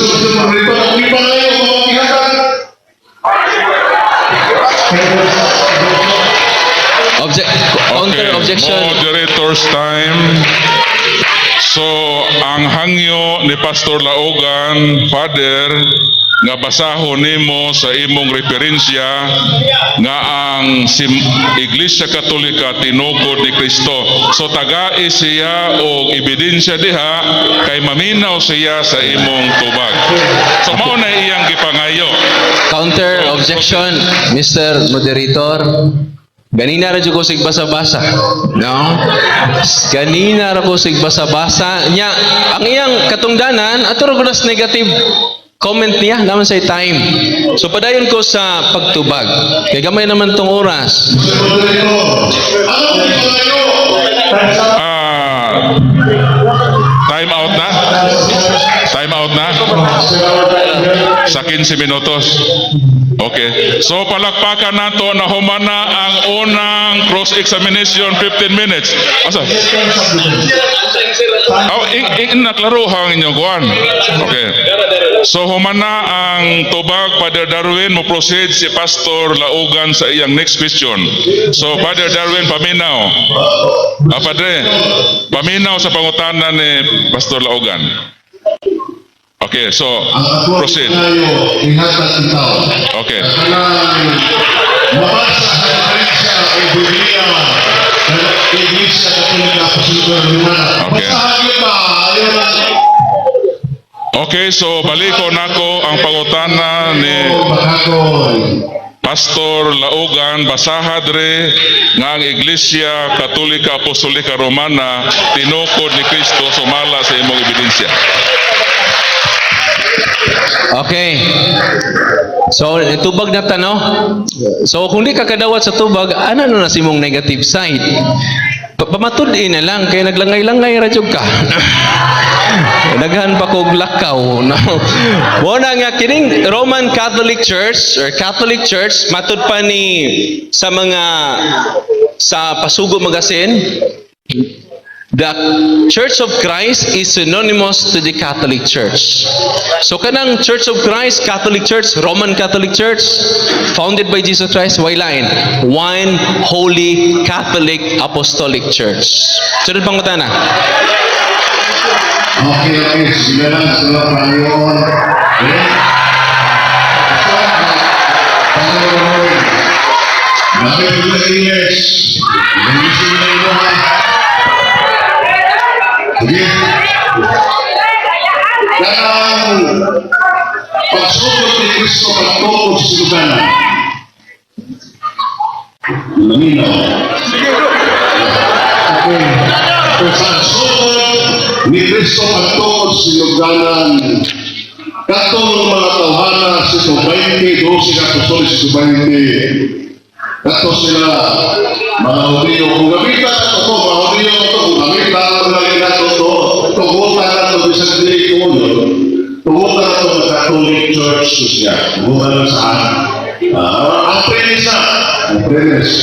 counter objection. Moderator's time. So, ang hangyo ni Pastor Laogan, Father, nga basahon nimo sa imong referensya nga ang Iglesia Katolika tinukod ni Kristo. So tagai siya og ebidensya diha kay maminaw siya sa imong tubag. So mao na iyang gipangayo. Counter objection, Mr. Moderator. Ganina ra jud ko sig basa-basa. No? Ganina ra ko sig basa-basa. Nya, ang iyang katungdanan ato ra gunas negative comment niya naman sa time. So padayon ko sa pagtubag. Kay gamay naman tong oras. Time out na? Time out na? Sa 15 minutos. Okay. So palakpakan nato na humana ang unang cross-examination 15 minutes. Asa? Oh, naklaro ang inyong kuwan. Okay. So humana ang tubag, Father Darwin, mo proceed si Pastor Laugan sa iyang next question. So Father Darwin, paminaw. Padre, paminaw sa pangutana ni Pastor Laugan. Okay, so proceed. Ingatan itaw. Okay. Kanang mabasa sa diferensya o Biblia sa Iglesia Katolika Apostolika Romana. Okay. Basahan niyo ba? Okay, so baliko nako ang pangutana ni Bahagol. Pastor Laugan, basaha dre nga ang Iglesia Katolika Apostolika Romana tinukod ni Kristo sumala sa imong ebidensya. Okay. So, tubag na tanong. So, kung di ka kadawat sa tubag, ano na si mong negative side? Pamatudin na lang, kaya naglangay-langay radyog ka. Daghan pa kog lakaw. No? Muna nga, kining Roman Catholic Church, or Catholic Church, matud pa ni sa Pasugo Magasin, the Church of Christ is synonymous to the Catholic Church. So kanang Church of Christ, Catholic Church, Roman Catholic Church, founded by Jesus Christ, waylain, one holy Catholic Apostolic Church. Sunod pangutana. Okay. Sige lang. Sunod pa yun. Bakit ito na years? Namisin na ito ha? Sige. Kanang pagsugod ni Kristo pagtukod sa sinuganan. Laminaw. Okay. Pagsugod ni Kristo pagtukod sa sinuganan. Katong mga tawhana sa 20, 12 apostol sa 20. Kato sila mga Hudiyo. Kung gamitan na ito, mga Hudiyo ito, kung gamitan na ito, tugutan na ito, bisang dili ko yun. Tugutan na ito ng Catholic Church siya. Tugutan na saan? Ang premise.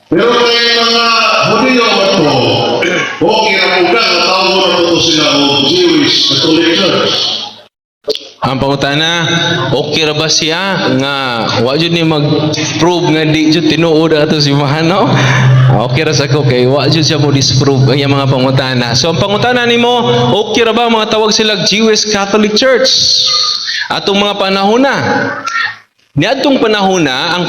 Pero kaya mga Hudiyo ito, okay na po ka, natawag na ito sila o Jewish Catholic Church. Ang pangutana, okay ra ba siya nga wa jud ni mag-prove nga di jud tinuod ato si Mahano? Okay ra sa ko kay wa jud siya mo disprove ang mga pangutana. So ang pangutana nimo, okay ra ba mga tawag sila Jewish Catholic Church? Atong mga panahon na. Niadtong panahon na, ang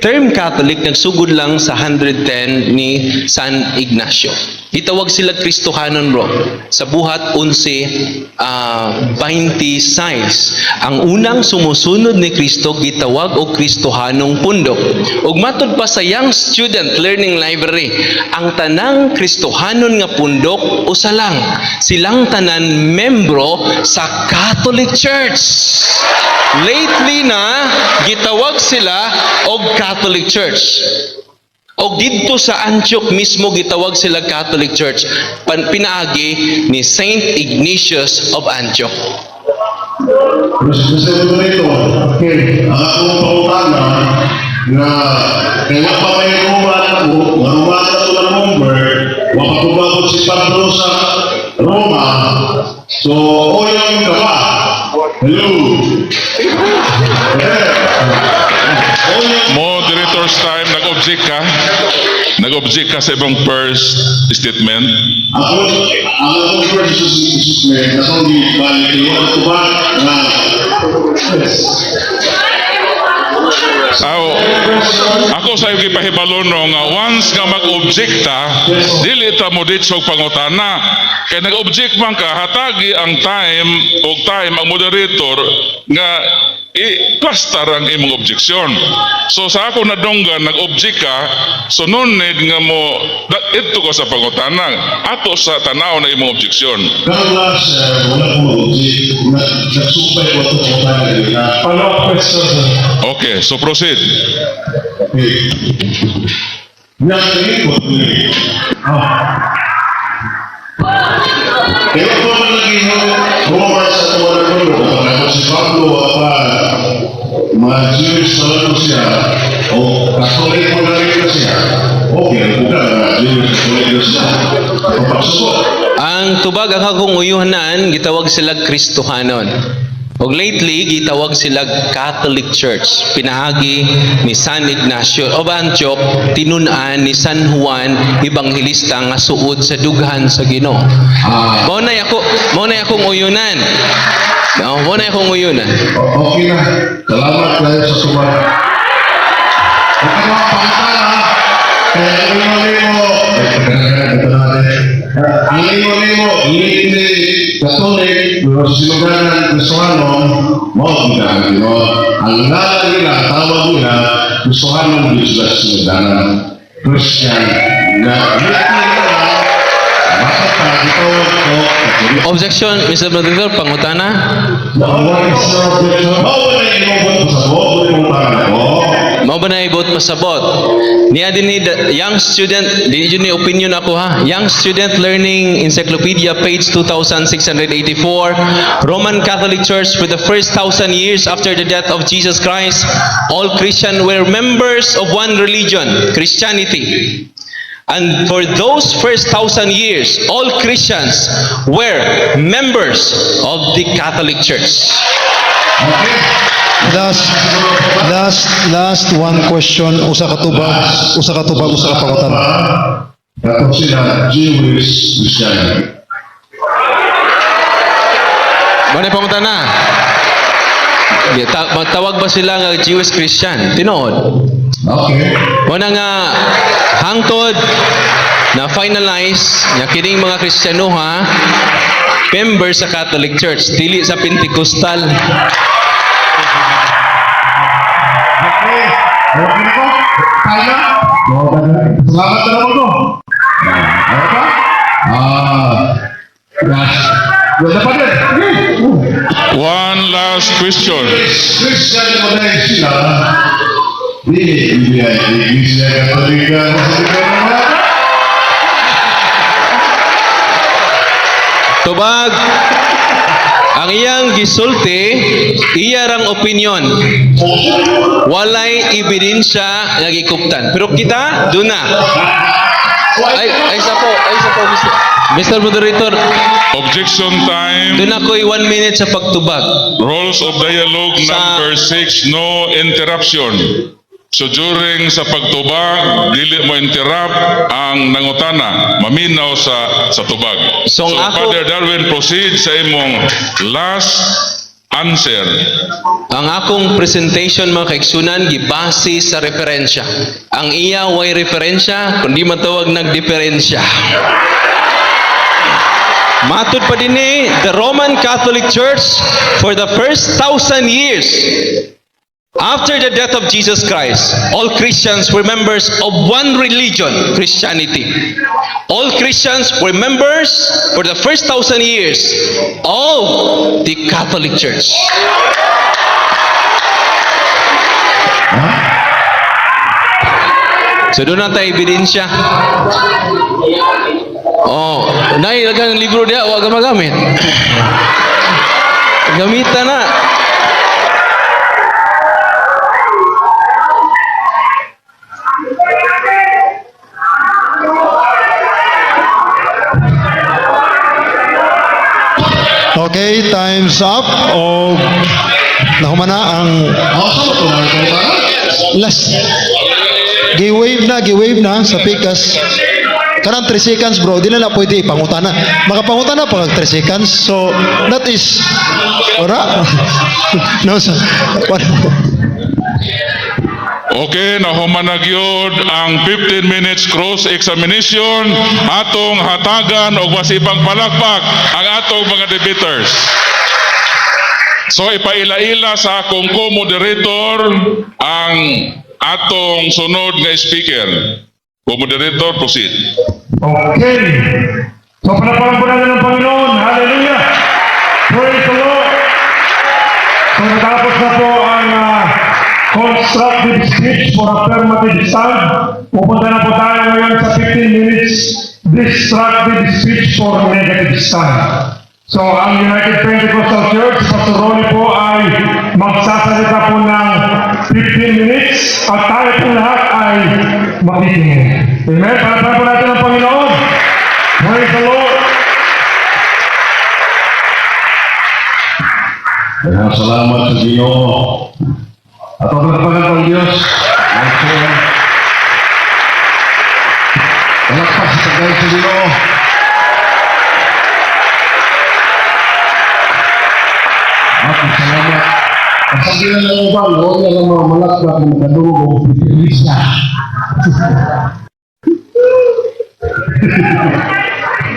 term Catholic nagsugod lang sa 110 ni San Ignacio. Itawag sila Kristohanon bro. Sa buhat 11, 26. Ang unang sumusunod ni Kristo gitawag og Kristohanong pundok. Ug matud pa sa Young Student Learning Library, ang tanang Kristohanon nga pundok usa lang. Silang tanan membro sa Catholic Church. Lately na gitawag sila og Catholic Church. Og didto sa Antioch mismo gitawag sila Catholic Church. Pinaagi ni Saint Ignatius of Antioch. Gusto ko nito, okay, ang akong pautana na kaya pa may ruman ako, maruman na ito ng number, wakapagabot si Pablo sa Roma, so, oyang ka ba? Hello? Moderator's time, nag-object ka? Nag-object ka sa ibang first statement? Ang akong first assessment, akong balik ko, ito ba na, Ako sa iyo gipahibalo no nga once nga mag-objecta, dili ta mo dito pangutana. Kaya nag-object man ka, hatagi ang time ang moderator nga i-cluster ang imong objection. So sa ako nadonggan, nag-object ka, so nun need nga mo, ito ko sa pangutana, ato sa tanaw na imong objection. kang last, wala ko mag-object, nagsumpay ko ito sa tayo na, Follow-up question, sir. Okay, so proceed. okay, nakalikot ko rin. Kaya po na naging Roman sa tuwa na gulo, kapag si Pablo apa mga Jewish talaga siya, o Catholic mo na rin siya, okay, buka mga Jewish Catholic na siya, o pagsuko. Ang tubag ang akong uyuhanan gitawag sila Kristohanon. Og lately, gitawag sila Catholic Church. Pinaagi ni San Ignacio of Antioch, tinun-an ni San Juan Evangelista nga suod sa dughan sa Ginoo. Mao na akong uyunan. Mao na akong uyunan. Okay na. Salamat kayo sa sumat. Ito mga pangkala. Kaya limo-limo. Ang limo-limo, hindi Katolik, pero sinuganan Kristohanon, mo ginagawa mo. Ang ngalan nila, tawag nila, Kristohanon Diyos na sinuganan. Christian, na makapag itawag ko. Objection, Mr. Moderator, pangutana. What is your objection? Bawal na inubot sa buong pangutana ko. Mao ba na ibot pasabot? Niya din ni young student, di yun ni opinion ako ha. Young Student Learning Encyclopedia, page 2684. Roman Catholic Church, for the first 1,000 years after the death of Jesus Christ, all Christians were members of one religion, Christianity. And for those first 1,000 years, all Christians were members of the Catholic Church. Last one question, usa ka tubag, usa ka pangutan. Dapat sila Jewish Christian. Muna pangutan na. Magtawag ba sila nga Jewish Christian? Tinood. Okay. Muna nga hangtod na finalize nga kining mga Kristiyano ha, member sa Catholic Church, dili sa Pentecostal. Okay. Okay ko. Kaya. Salamat na naman ko. Ano ba? Wala pa din. One last question. Christian mo na yung sila. Di, Iglesia Katolika. Tubag, ang iyang gisulti, iyarang opinion. Walay ebidensya nga gikuptan. Pero kita, doon na. Ay sa po, Mr. Moderator, Objection time. doon ako'y 1 minute sa pagtubag. Rules of Dialogue number 6, no interruption. So during sa pagtubag, dili mo interrupt ang nangutana, maminaw sa tubag. So, ako- Father Darwin, proceed sa imong last answer. Ang akong presentation mga kaigsunan gibase sa referensya. Ang iya way referensya kundi matawag nagdiferensya. Matud pa din the Roman Catholic Church for the first 1,000 years after the death of Jesus Christ, all Christians were members of one religion, Christianity. All Christians were members for the first 1,000 years of the Catholic Church. So doon na tayo ebidensya. Oh, nailagan ng libro dia, huwag ka magamit. Gamitan na. Okay, time's up. O nahumana ang last. Giwave na sa pikas. Kanang 3 seconds bro, di na pwede pangutana. Makapangutana pa kag 3 seconds. So that is ora. No sir. Okay, nahuman na gyud ang 15 minutes cross-examination. Atong hatagan og masipang palakpak ang atong mga debaters. So ipaila-ila sa akong co-moderator ang atong sunod nga speaker. Co-moderator, proceed. Okay. So, palapalan po natin ng Panginoon. Hallelujah. Praise the Lord. So, natapos na po ang constructive speech for affirmative stand. Pupunta na po tayo ngayon sa 15 minutes destructive speech for negative stand. So, ang United Pentecostal Church, Pastor Ronnie po ay magsasalita po ng 15 minutes at tayo po lahat ay makikinig. Amen? Palapalan po natin ang Panginoon. Praise the Lord. Kaya salamat sa Ginoo. At ang pagpapagal ng Diyos. Palakpas sa tagay sa Ginoo. At salamat. Ang sabihan ng ubang, huwag na lang mga malakpak ng kadungog o pipilisa.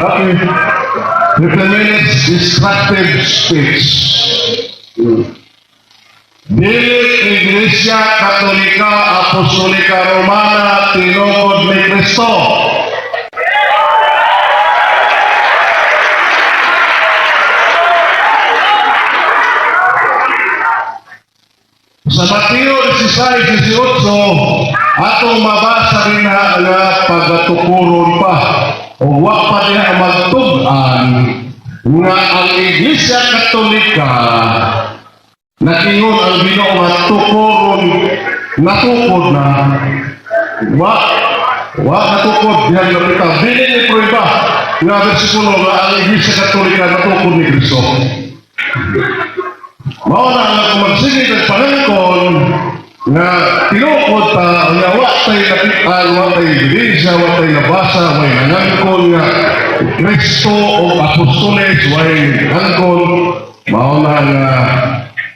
Okay. Replements destructive speech. Dili Iglesia Katolika Apostolika Romana tinukod ni Kristo. Sa Mateo 16:18, atong mabasa rin nga pagatukuron pa o wa pa niya magtug-an nga ang Iglesia Katolika nakingon ang Ginoo nga tukuron natukod na wa natukod dihan na kita dili ni prueba nga bersikulo nga ang Iglesia Katolika natukod ni Kristo. Mao na nga magsigit ang panangkon nga tinukod ta nga wa tay nakitaan, wa tay ebidensya, wa tay nabasa, way nanangkon nga Kristo o apostoles, way nanangkon, mao na nga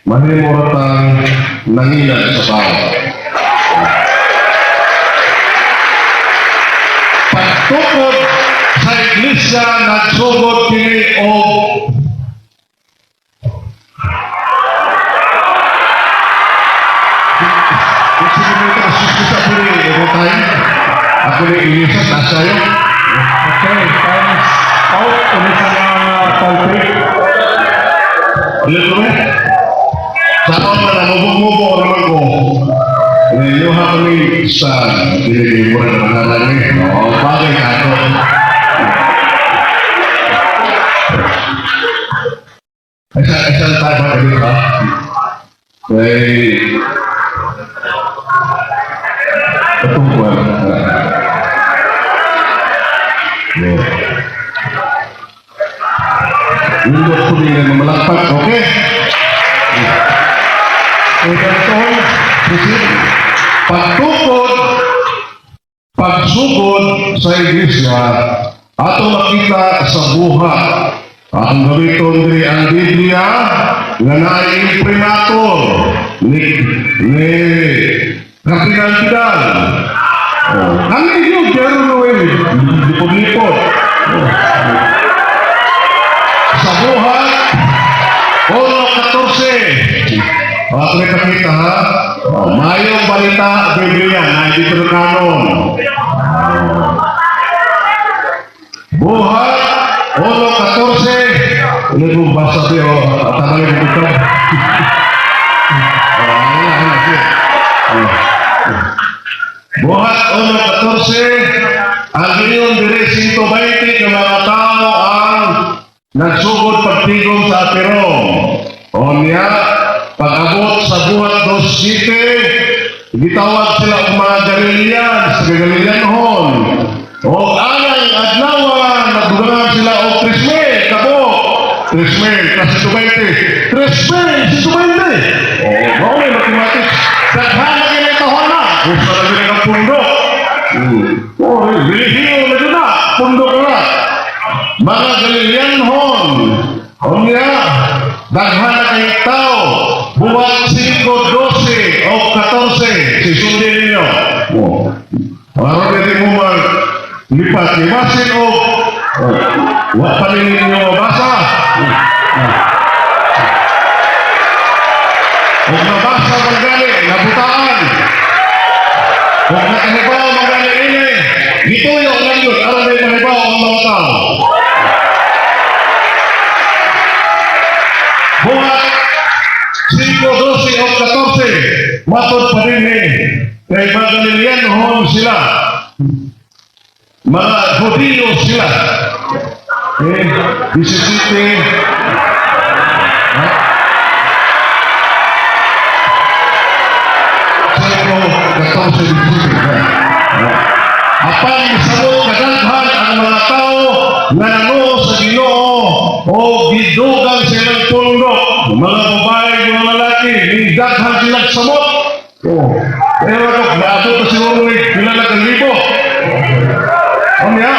mahimoratan nanginan sa tao. Pagtukod sa Iglesia nagsugod kini og ako na inisip, nasa yun. Okay, times out. Ulit sa mga country. Ulit ko eh. Sa ako na namubog-mubog naman ko. Inyuha kami sa pinili mo na naman namin. Oo, bagay ka ito. Isang tayo ba kayo ka? Itong buwan. Nindot ko din na malakpak, okay? Pagtukod, pagsugod sa Iglesia, atong makita sa buhat. Ang gamiton diri ang Biblia nga naay imprimatur ni Kardinal Vidal. Ang inyong Jero Noel, lipod-lipod. Sa buhat, 1:14. Ako na pakita ha. Mayong balita, Biblia, na dito na kanon. Buhat, 1:14. Ulit mo basa tayo, tabalin mo ito. Buhat 1:14, ang iyon diri 120 ng mga tao ang nagsugod pagtigong sa Aperong. O niya, pag-abot sa buhat 2:7, gitawag sila ang mga Galilean, sa Galileanhon. O anang adlawan, nagdugangan sila o 3,000, kabo. 3,000, kasi 20. 3,000, si 20. O, maulay, mathematics. Daghana kinitahon na. Gusto na rin ang pundok. O, bilihiyo na doon na. Pundok na. Mga Galileanhon. O niya, daghana kay tao. Buwat 5, 12 o 14. Sisundin ninyo. O, parang hindi mo lipat. Limasin o wak pa rin ninyo mabasa. Kung nabasa magali, nabutaan. Kung nakahibaw magali ini, gituyok lang yun. Alam na yung mahibaw ang mga tao. Buhat 5, 12 o 14, matod pa rin eh. Kay mga Galileanhon sila. Mga Hudiyo sila. 17. Apang isabot kadaghan ang mga tao nga nanuo sa Ginoo o gidugang silang pundok. mga babae, mga lalaki, daghan silang samot. Oh, pero naabot na siguro kilala kang libo. Niya,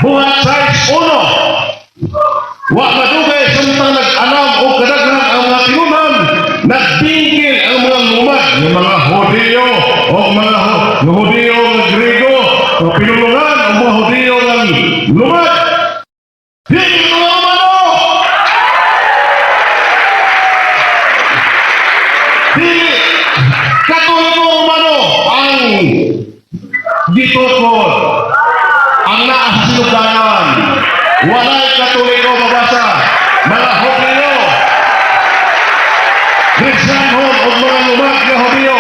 buhat size 1. Wa madugay samtang nag-anam o kadaghan ang mga tinunan, nagbingkil ang mga lumad, yung mga Hudyo o mga Hudyo ng Grego, o pinulungan ang mga Hudyo ng lumad. Hindi mga umano! Hindi Katoliko umano ang gitukod, ang naasinuganan. Walay Katoliko mabasa, mga Hudyo, Kristiyanhon o mga lumad na Hudyo,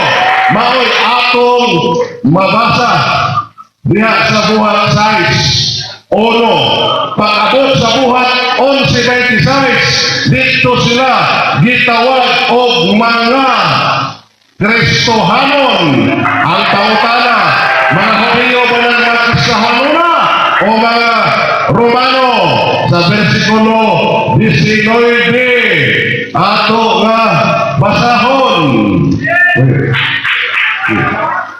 mao'y atong mabasa diha sa buhat size 1. Pag-abot sa buhat 11:26, dito sila gitawag og mga Kristohanon. Ang pangutana, mga Hudyo ba ng mga Kristohanona o mga Romano? Sa versikulo 19 ato nga basahon.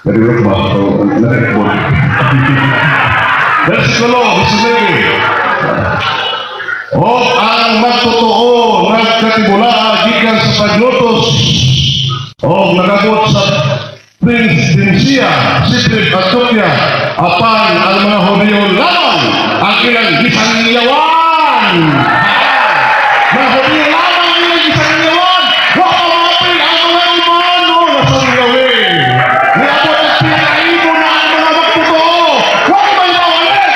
Pero ba? Versikulo 19. O ang magtotoo nagkatibula gikan sa paglutos o nagabot sa Prinsiya, Sitrip at Tokya, apan ang mga Hudyo lamang ang ilang gisangyawan. Mga Hudyo lamang ang ilang gisangyawan. Wakamapin ang mga imano na sangyawin. Niabot at pinakaibo na ang mga magtotoo. Huwag may mawalik.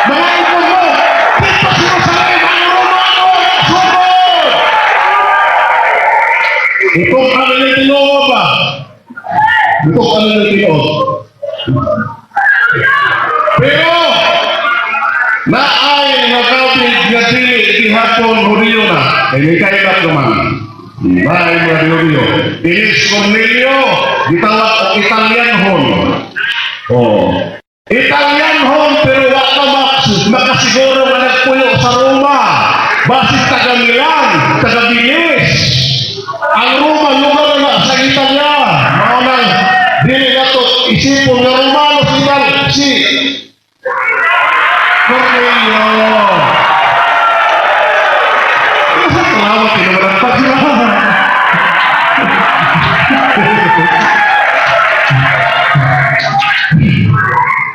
Mga ipon mo, dito sinusalim ang Romano at sumod. Itong kanilang tinood ba? Itong kanilang tinood. Pero, naay nakapig na dili ihapon Hudyo na. Hindi kayo na naman. Naay mga Hudyo. Inis Cornelio, gitawag o Italianhon. Italianhon, pero wala makasiguro na nagpuyo sa Roma. Basit taga Milan, taga Bilis. Ang Roma, lugar na sa Italia. Maunang, dili na to isipon na Romano si Cornelio. Masa salamat, tinawaran pa sila.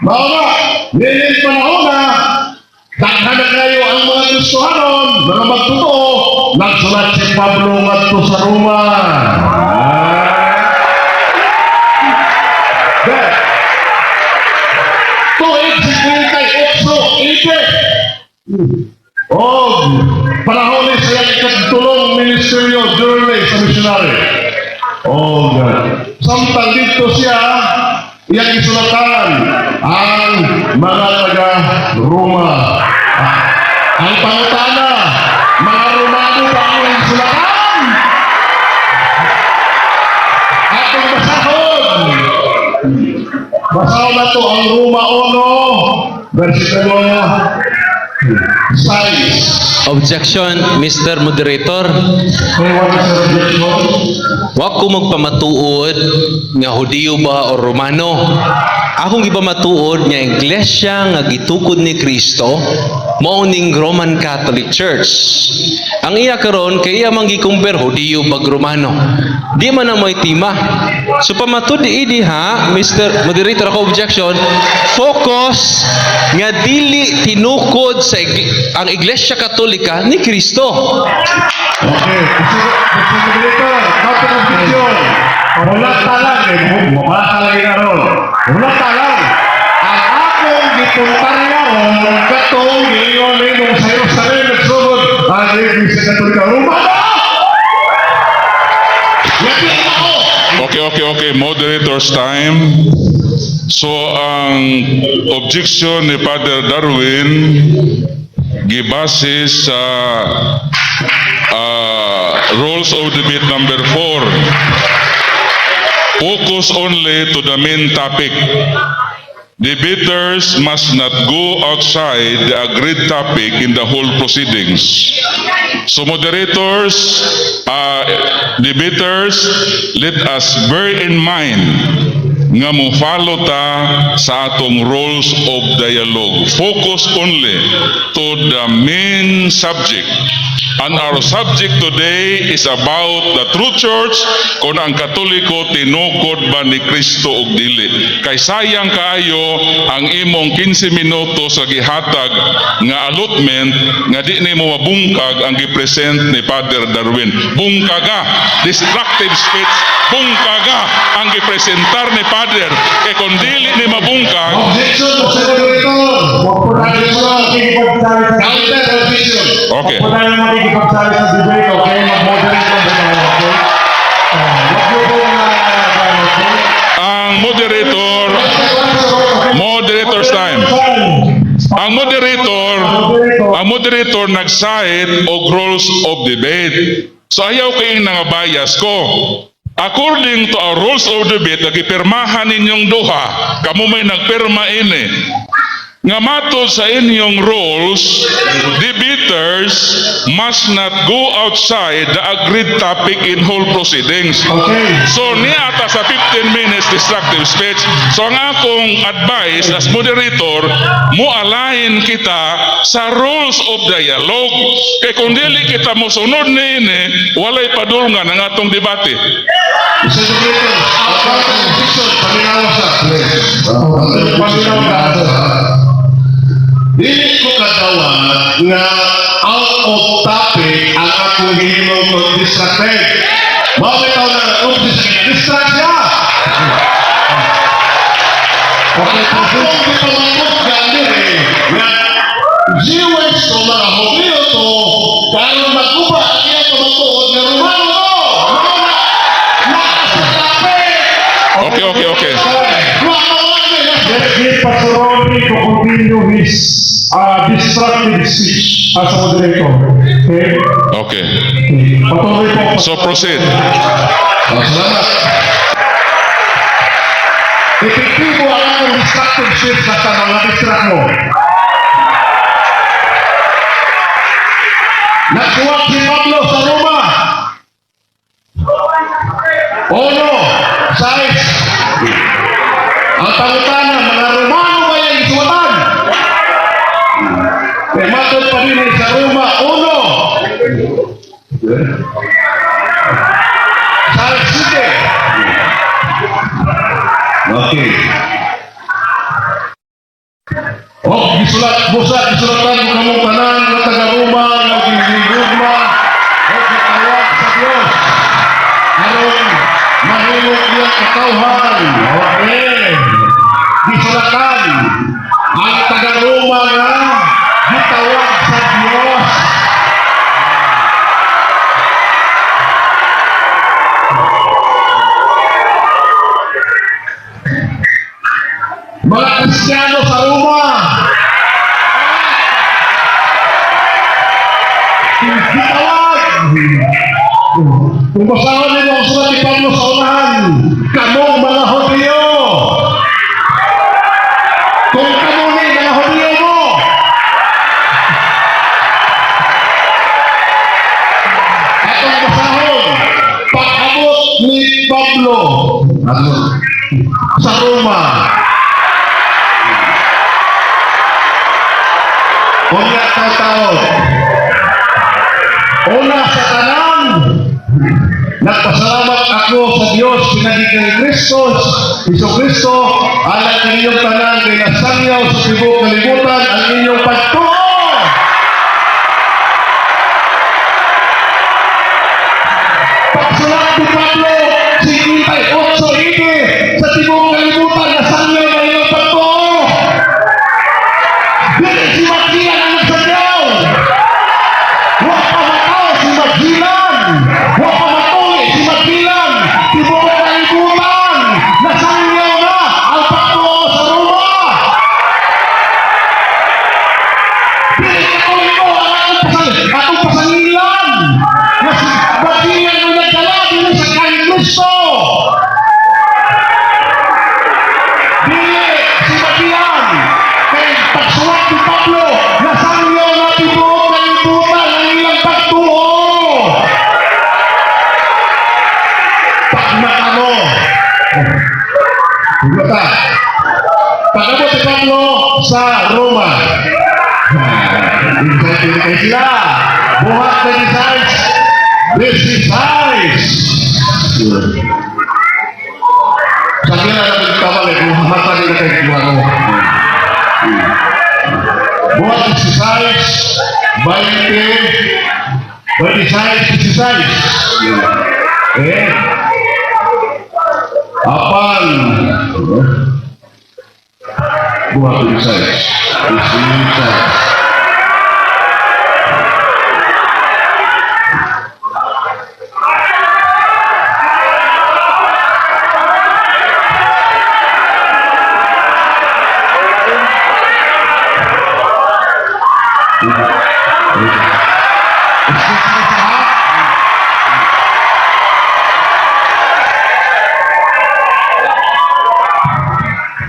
Mauna, nilin panahon na, daghan na kayo ang mga Kristohanon, mga magtotoo, nagsulat si Pablo ngadto sa Roma. Tuig 58, panahon ni siya ikatulong ministeryo journey sa missionary. Samtang dito siya, iyang isulatan ang mga taga Roma. Ang pangutana, mga Romano ba ang isulatan? Atong basahon. Basahon na to ang Roma 1, versikulo 6. Objection, Mr. Moderator. May what is your objection? Wa ko magpamatuod nga Hudyo ba o Romano. Akong ipamatuod nga iglesia nga gitukod ni Kristo mao ning Roman Catholic Church. Ang iya karon kay iya man gikumpir Hudyo bag Romano. Di man na mo'y tima. So pamatud di ha, Mr. Moderator, ako objection. Focus nga dili tinukod sa ang Iglesia Katolika ni Kristo. Okay, Mr. Moderator, kapit ang video. Ulat talang, mukha talang na ron. Ulat talang. Ang akong gipuntarya ron, katong giyon nung sa Jerusalem nagsugod, ang Iglesia Katolika Romana! Yati ako! Okay. Moderator's time. So, ang objection ni Father Darwin gibase sa rules of debate number 4. Focus only to the main topic. debaters must not go outside the agreed topic in the whole proceedings. So moderators, debaters, let us bear in mind nga mo follow ta sa atong rules of dialogue. Focus only to the main subject. And our subject today is about the true church, kung ang Katoliko tinukod ba ni Kristo og dili. Kay sayang kaayo ang imong 15 minutos sa gihatag nga allotment nga di nimo mabungkag ang gipresent ni Father Darwin. Bungkaga, destructive speech, bungkaga ang gipresentar ni Father. Kay kung dili ni mabungkag, Objection, Mr. Moderator. Counter objection. okay. Huwag po tayo makikipagsali sa debate, okay? Mag-moderate lang ba tayo, okay? Huwag niyo po okay? Ang moderator's time. Ang moderator nag-cite og rules of debate. So ayaw kayong nangabayas ko. According to our rules of debate, nagipirmahan ninyong duha, kamo may nagpirma ini. Nga matod sa inyong rules, debaters must not go outside the agreed topic in whole proceedings. Okay. So niata sa 15 minutes destructive speech. So ang akong advice as moderator, mo align kita sa rules of dialogue. Kaya kung dili kita mo sunod ni ini, walay padulngan ang atong debate. Mr. Moderator, counter objection. Paminawa sa. Paminawa sa. Dili ko katawag nga out of topic ang akong hinimong pag-distracted. Mabitaw na distract siya. Okay, akong ipamagod gani nga Jewish to mga Hobyo to karon magkuba niya pamatuod nga Romano to. Nasa topic. Okay. Let's give Pastor Ronnie to continue his destructive speech as a moderator. Okay? Okay. Patuloy po. So proceed. Salamat. Epektibo ang akong destructive speech sa mga distract mo. Nagsuwag si Pablo sa Roma. Ono, size. Ang pangutanan, mga Romano ba yung isuwatan? Kaya matod pa rin sa Roma, uno. Size, sige. Okay. Gisulatan mo kamong tanan, nga taga-Roma, nga ginigugma, o katawag sa Diyos. Aron, mahimok niyang katawhan. Okay. Gisulatan, ang taga-Roma nga, gitawag sa Diyos. Mga Kristiyano sa Roma, gitawag. Kung basahan nila ang sulat ni Pablo sa unahan, kamong mga Hudyo. Kung kamo ni mga Hudyo mo, atong basahon, pag-abot ni Pablo sa Roma, unya taon, una sa tanan, nagpasalamat ako sa Diyos pinagiging ni Kristo, Iso Kristo, alam ninyong tanan kay nasangyaw sa tibok kalibutan ang inyong pagtuo. Pagsulat ni Pablo, 58 ini, sa tibok kalibutan nasangyaw ang inyong pagtuo. Dili si Magdilan ang nagsangyaw. Huwag pa matao si Magdilan. Huwag pa matuli si Magdilan. Tibok kalibutan. Nasangyaw na ang pagtuo sa Roma. Dili Katoliko ang atong pasangilan. Na si Magdilan ang nagdala din sa kain Kristo. Bigota. Pagkabot si Pablo sa Roma. Ingat sila. Buhat na designs. Designs. Sa kila na nagtawag eh, kung hamatan nila kayo kiwano. Buhat designs. 26. Apan. Buhat designs.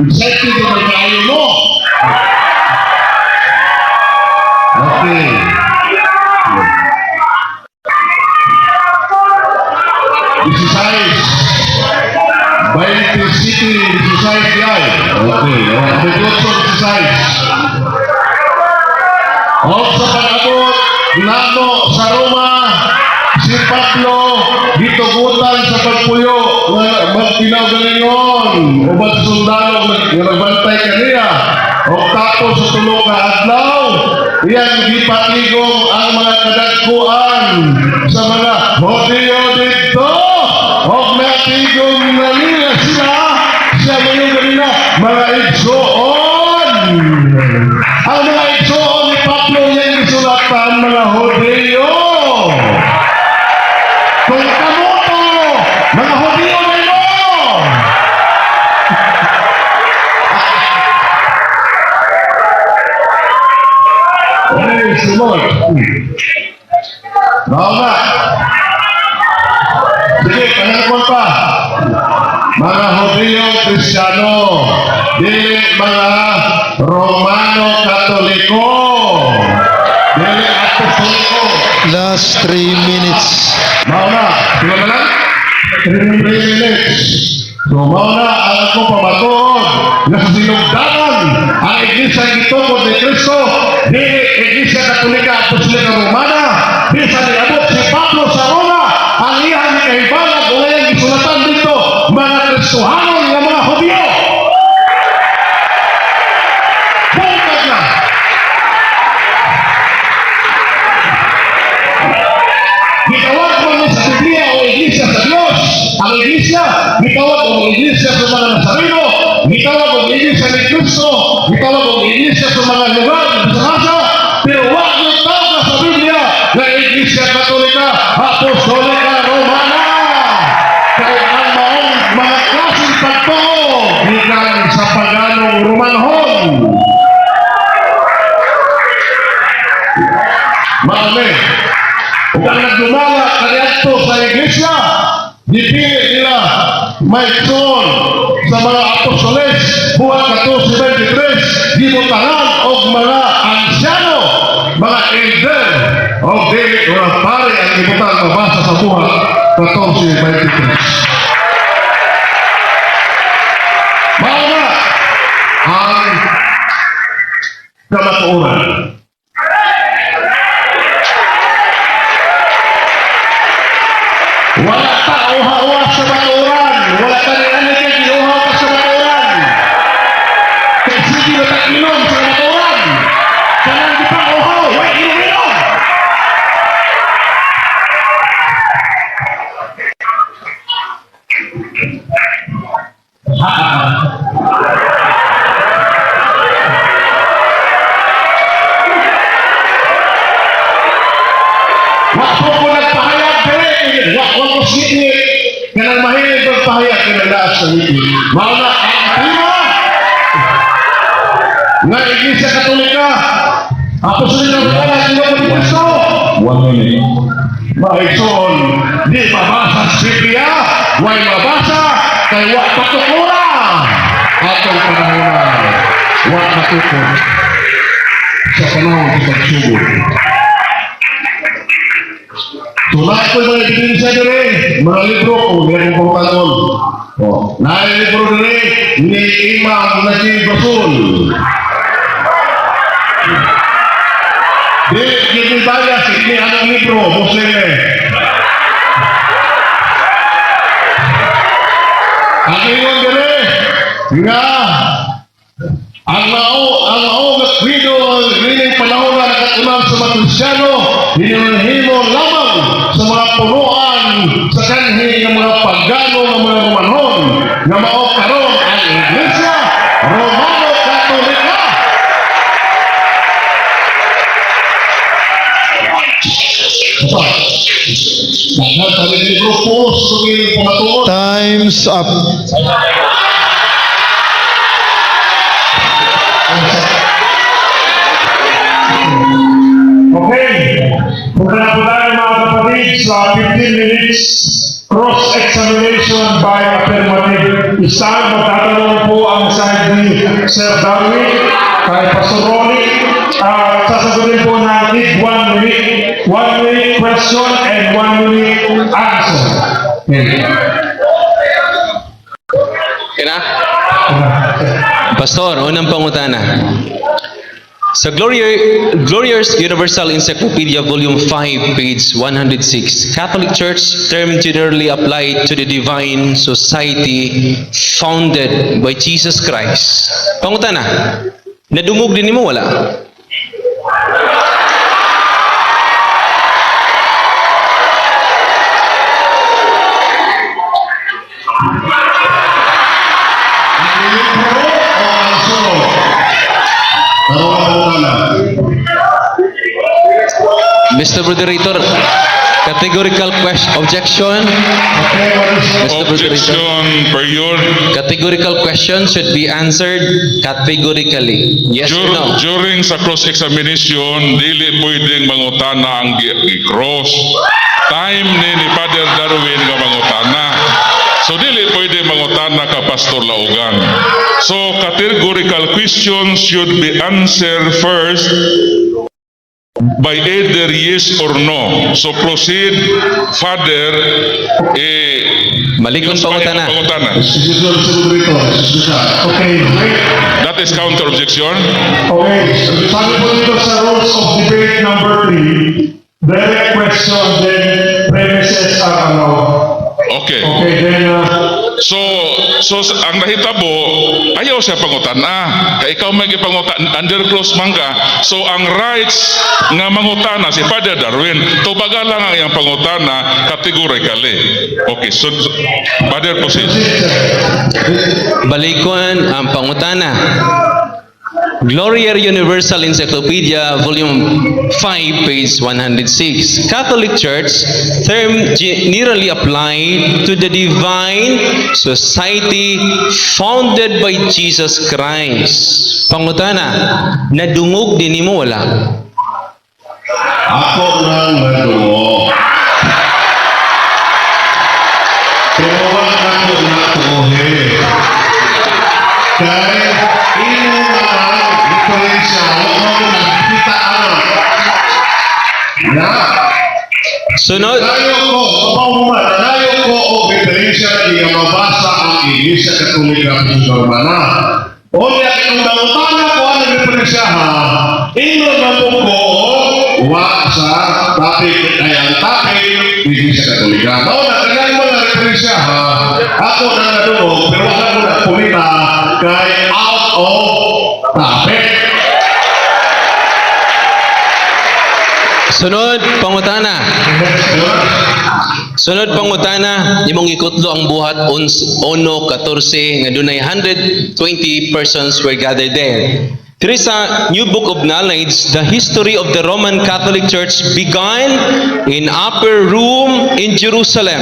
Excited na tayo mo. Okay. This is size. 20 city, this is size guy. Okay. Betul this is size. Sa pag-abot, nano sa Roma, si Pablo, gitugutan sa pagpuyo, magpinaw galingon, o ba't sundalo, nagbantay kaniya, o tapos sa tulong na adlaw, iyan gipatigong ang mga kadagkuan sa mga Hodyo dito, o natigong na nila sila, sa mga ganina, mga igsoon. Ang mga igsoon ni Pablo yan isulatan mga Hodyo. Kung kamoto, mga Hodyo na ino. Praise the Lord. Bawa. Sige, panagpon pa. Mga Hodyo Kristiyano, dili mga Romano Katoliko, dili Apostoliko. Last 3 minutes. Mauna, sila na lang? 3 minutes. So mauna, ang akong pamatuon na sa sinugdanan ang Iglesia Gitungod ni Cristo, di Iglesia Katolika Apostolika Romana, di sa niabot si Pablo sa Roma, ang iyang kaibalag o ngayong gisulatan dito, mga Kristohanon ng mga Hudyo. Bungkag na! Gitawag mo sa Biblia o Iglesia sa Diyos. Ang Iglesia, gitawag o Iglesia sa mga Nazareno, gitawag o Iglesia ni Cristo, gitawag o Iglesia sa mga lugar sa masa, pero wag yung tawag sa Biblia na Iglesia Katolika, Apostolika, Romana. Kaya ang maong mga klaseng pagtuo, gikan sa paganong Romanhon. Mami, kung ang nagdumala kaniyadto sa Iglesia, dipili nila maigsoon sa mga apostoles, buhat 14:23, gibutangan og mga ansyano, mga elder, o dili o pare ang gibutang mabasa sa buhat 14:23. Mao na ang kamatuoran. Wala ta uha-uha sa baturan. Wala ta ni kay giuha ka sa baturan. Kay sige na takinom sa baturan. Kanang di pa uhaw, way inom. Waktu ko nagpahayag dire, waktu ko sige, kanang mahilig magpahayag kanang laas sa wiki. Mauna ang prima nga Iglesia Katolika, Apostolika Romana, sila ko dito so. 1 minute. Maigsoon, di mabasa sa Biblia, way mabasa, kay wak patukura. Atong panahonan, wak patukura sa panahon sa pagsugod. Tulad ko yung mga ebidensya dire, mga libro, kung meron kong kanon. Oh, libro ni Imam Najib Rasul. Di kita bayar ini anak libro Muslim eh. Ang ingon dire nga ang mao nagkrido ning panahon na nakatunang sa mga Kristiyano hinihimo lamang sa mga punuan sa kanhi ng mga pagano ng mga Romanon nga mao karon ang Iglesia Romano Katolika. Dahil kami ni grupos ng pamatuon. Time's up. Okay. Punta na po tayo mga kapatid sa 15 minutes cross-examination by affirmative. Isang magtatanong po ang side ni Sir Darwin kay Pastor Ronnie. At sasagutin po natin 1 minute. 1 minute question and 1 minute answer. Kina? Pastor, unang pangutana. Sa Glorious Universal Encyclopedia Volume 5, page 106, Catholic Church term generally applied to the divine society founded by Jesus Christ. Pangutana, nadungog din mo wala? Mr. Moderator, categorical objection. Mr. Moderator, Objection, period. categorical question should be answered categorically. Yes or no? During sa cross-examination, dili pwedeng mangutana ang i-cross. Time ni Father Darwin nga mangutana. So dili pwede mangutana ka Pastor Laugan. So categorical questions should be answered first by either yes or no. So proceed, Father. Malikon pangutana. Okay. That is counter objection. Okay. Sabi po dito sa rules of debate number 3, direct question, then premises are allowed. Okay. Okay, then So ang nahitabo, ayaw siya pangutana. Kaya ikaw may gipangutan, under close man ka. So ang rights nga mangutana si Father Darwin, tubaga lang ang iyang pangutana categorically. Okay, so Father, proceed. Balikon ang pangutana. Glorious Universal Encyclopedia Volume 5, page 106. Catholic Church term generally applied to the divine society founded by Jesus Christ. Pangutana, nadungog din mo wala? Ako nang nadungo. Pero wag ako natuhe. Kaya ino naman diferensya. Wag ako nagkita anak. Na. Sunod. Nanayo ko o diferensya na mabasa ang Iglesia Katolika sa Romana. O niya itong nangutana ko ang diferensya ha. Ino naman ko wa sa topic ay ang topic Iglesia Katolika. Mao na kanyang mga referensya ha. Ako na nadungog pero ako na pumita kay out of topic. Sunod pangutana. Sunod pangutana, imong ikutlo ang buhat 1:14 nga dunay 120 persons were gathered there. There is a new book of knowledge. The history of the Roman Catholic Church began in upper room in Jerusalem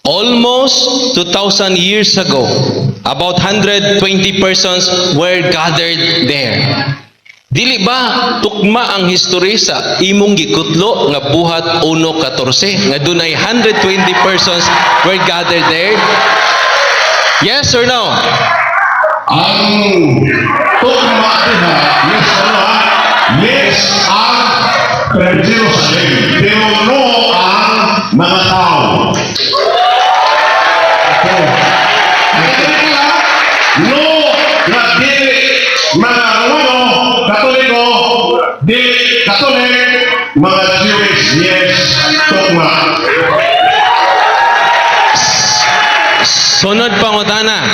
almost 2,000 years ago. About 120 persons were gathered there. Dili ba tukma ang history sa imong gikutlo nga buhat 1:14 nga dunay 120 persons were gathered there? Yes or no? Ang tukma diha, yes ano ha? Yes ang Jerusalem. Pero no ang mga tao. Okay. Mga Jewish, yes, tugma. Sunod pangutana.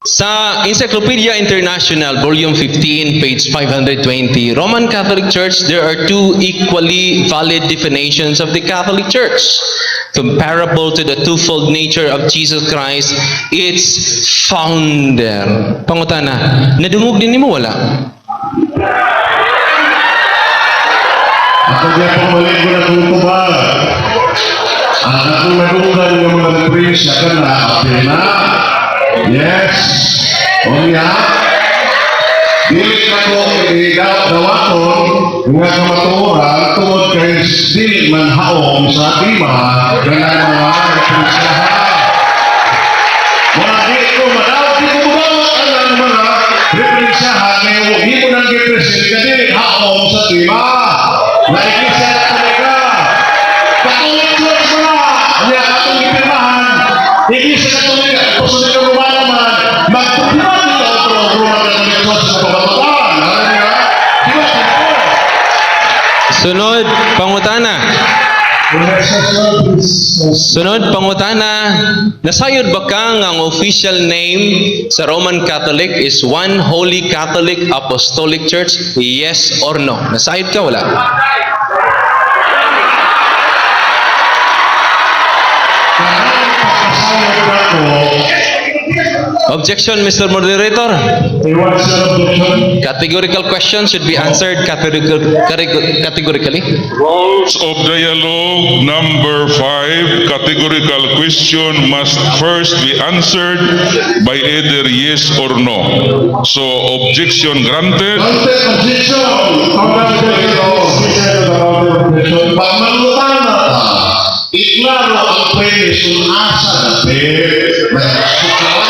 Sa Encyclopedia International, Volume 15, page 520, Roman Catholic Church, there are two equally valid definitions of the Catholic Church. Comparable to the twofold nature of Jesus Christ, its founder. Pangutana, nadungog din mo wala? Ako niya pumalik ko na tutubag. Ang akong nadunggan ng mga diferensya ka na, apil na. Yes. O niya, dili ka ko dawaton nga kamaturan tungod kay dili man haom sa tima ganang mga diferensyahan. Mga di ko madawat, di ko mabawat ang mga diferensyahan kaya hindi mo nang gipresent ka dili haom sa tima. Naikisa na talaga. Katulik church mo na. Kaya atong ipirmahan. Igisa na talaga. Puso na Roma naman. Magpapirmahan nito ang Roma Catholic Church sa pamatuan. Alam niya? Di ba? Sunod pangutana. Sunod pangutana. Nasayod ba ka nga ang official name sa Roman Catholic is One Holy Catholic Apostolic Church? Yes or no? Nasayod ka wala? Objection, Mr. Moderator. What's your objection? Categorical questions should be answered categorically. Rules of Dialogue number 5, categorical question must first be answered by either yes or no. So, objection granted. Content objection. Pag malutan na ta, iklaro ang premisyon asa na may suklawan.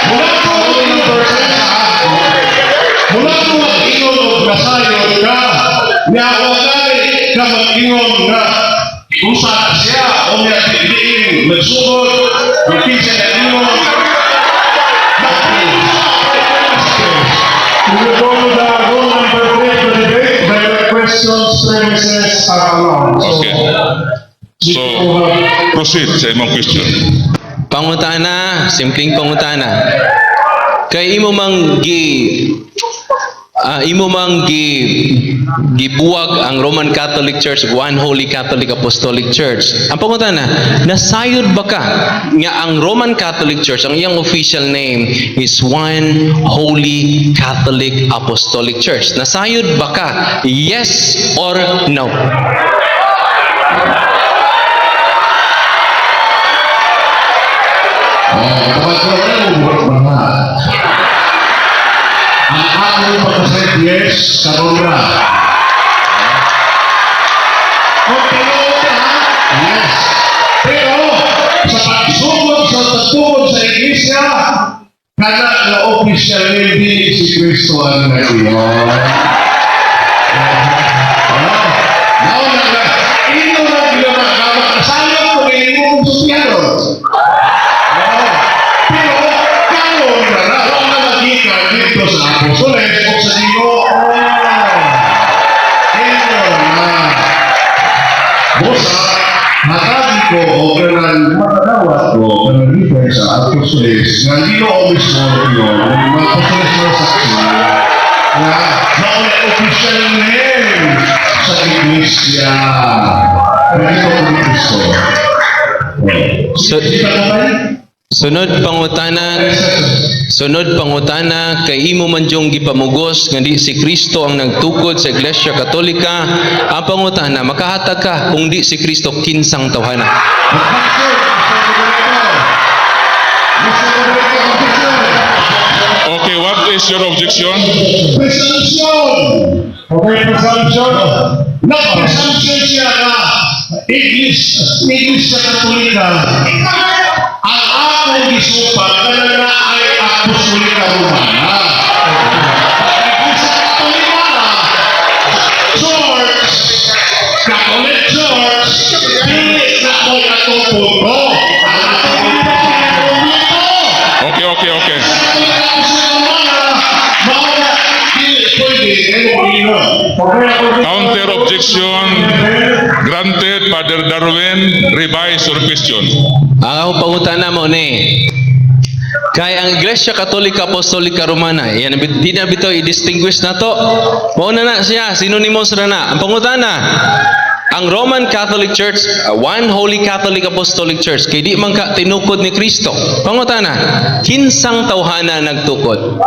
Mula ko ang persensa mula ko ang ingon o nasayon ka, niyawagan ka mag-ingon na kung saan siya o niya didiin, nagsugod, kung kinsa na ingon. We will go to the rule number 3 of the debate. The questions, premises are allowed. Okay. So, proceed sa imong question. Pangutana, simpleng pangutana. Kay imo mang gibuwag ang Roman Catholic Church, One Holy Catholic Apostolic Church. Ang pangutana, nasayod ba ka nga ang Roman Catholic Church, ang iyang official name is One Holy Catholic Apostolic Church? Nasayod ba ka? Yes or no? Kapag ko na ubuhat mga. Ang aking pagkasayad, yes, karoon na. Okay, yes. Pero, sa pagsugod sa tatungod sa iglesia, kana na official name di si Kristo ang nag-iyon. Nauna na, ino na ginamagawa, kasayang ko na yung susyado. Pero, karon na na, wala na magiging dito sa apostoles o sa Ginoo. Ino na. Busa, hatagi ko o kanang matadawat ko kanang dito sa apostoles nga Ginoo mismo yun, ang mga apostoles na saksi na nauna official name sa iglesia. Ganito ko ni Kristo. So, Sunod pangutana kay imo man jong gipamugos nga di si Kristo ang nagtukod sa Iglesia Katolika. Ang pangutana, makahatag ka kung di si Kristo kinsang tawhana? Okay, what is your objection? Presumption! Okay, presumption. Nag-presumption siya na Iglesia Katolika. Ang akong gisupa na ay Apostolika Romana. Iglesia Katolika Church, Catholic Church, dili na ko atong punto. Ang atong punto. Okay. Katolika Romana, mga dili pwede Father Darwin, revise your question. Ang akong pangutana mo ni, kay ang Iglesia Katolika Apostolika Romana, yan, di na bitaw i-distinguish na to. Mauna na siya, synonymous na na. Ang pangutana, ang Roman Catholic Church, one Holy Catholic Apostolic Church, kay di man ka tinukod ni Kristo. Pangutana, kinsang tawhana nagtukod?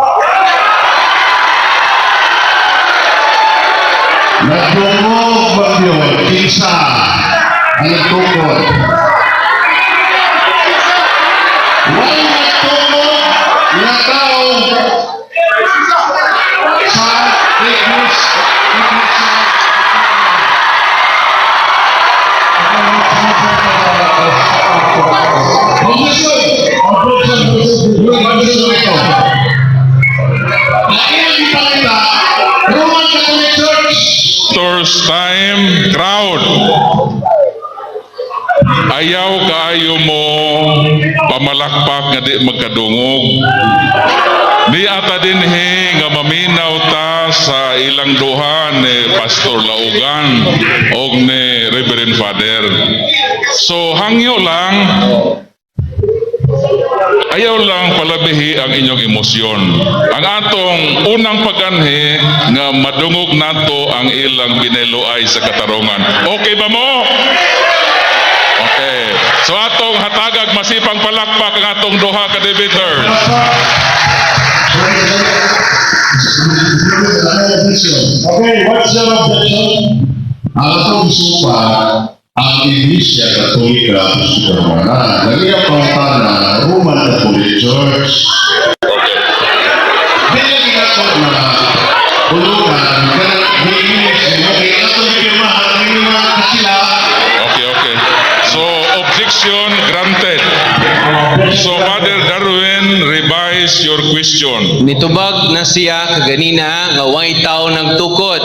Nagdungog bagyo, kinsa ang nagtukod. Wala nagtukod na tao sa Iglesia. Roman Catholic Church. First time, crowd. Ayaw kaayo mo pamalakpak nga di magkadungog. Di ata dinhi nga maminaw ta sa ilang duha ni Pastor Laugan o ni Reverend Father. So hangyo lang, ayaw lang palabihi ang inyong emosyon. Ang atong unang pag-anhi nga madungog nato ang ilang bineloay sa katarungan. Okay ba mo? Okay. So atong hatagag masipang palakpak ang atong duha ka debaters. Okay, what's your objection? Ang atong supa, ang Iglesia Katolika Apostolika Romana, naging pangutana, Roman Catholic Church. Dili ginako na ulugan, kaya atong pirmahan, hindi naman sila. Okay. So objection granted. So Father Darwin, revise your question. Nitubag na siya kaganina nga way tao nagtukod.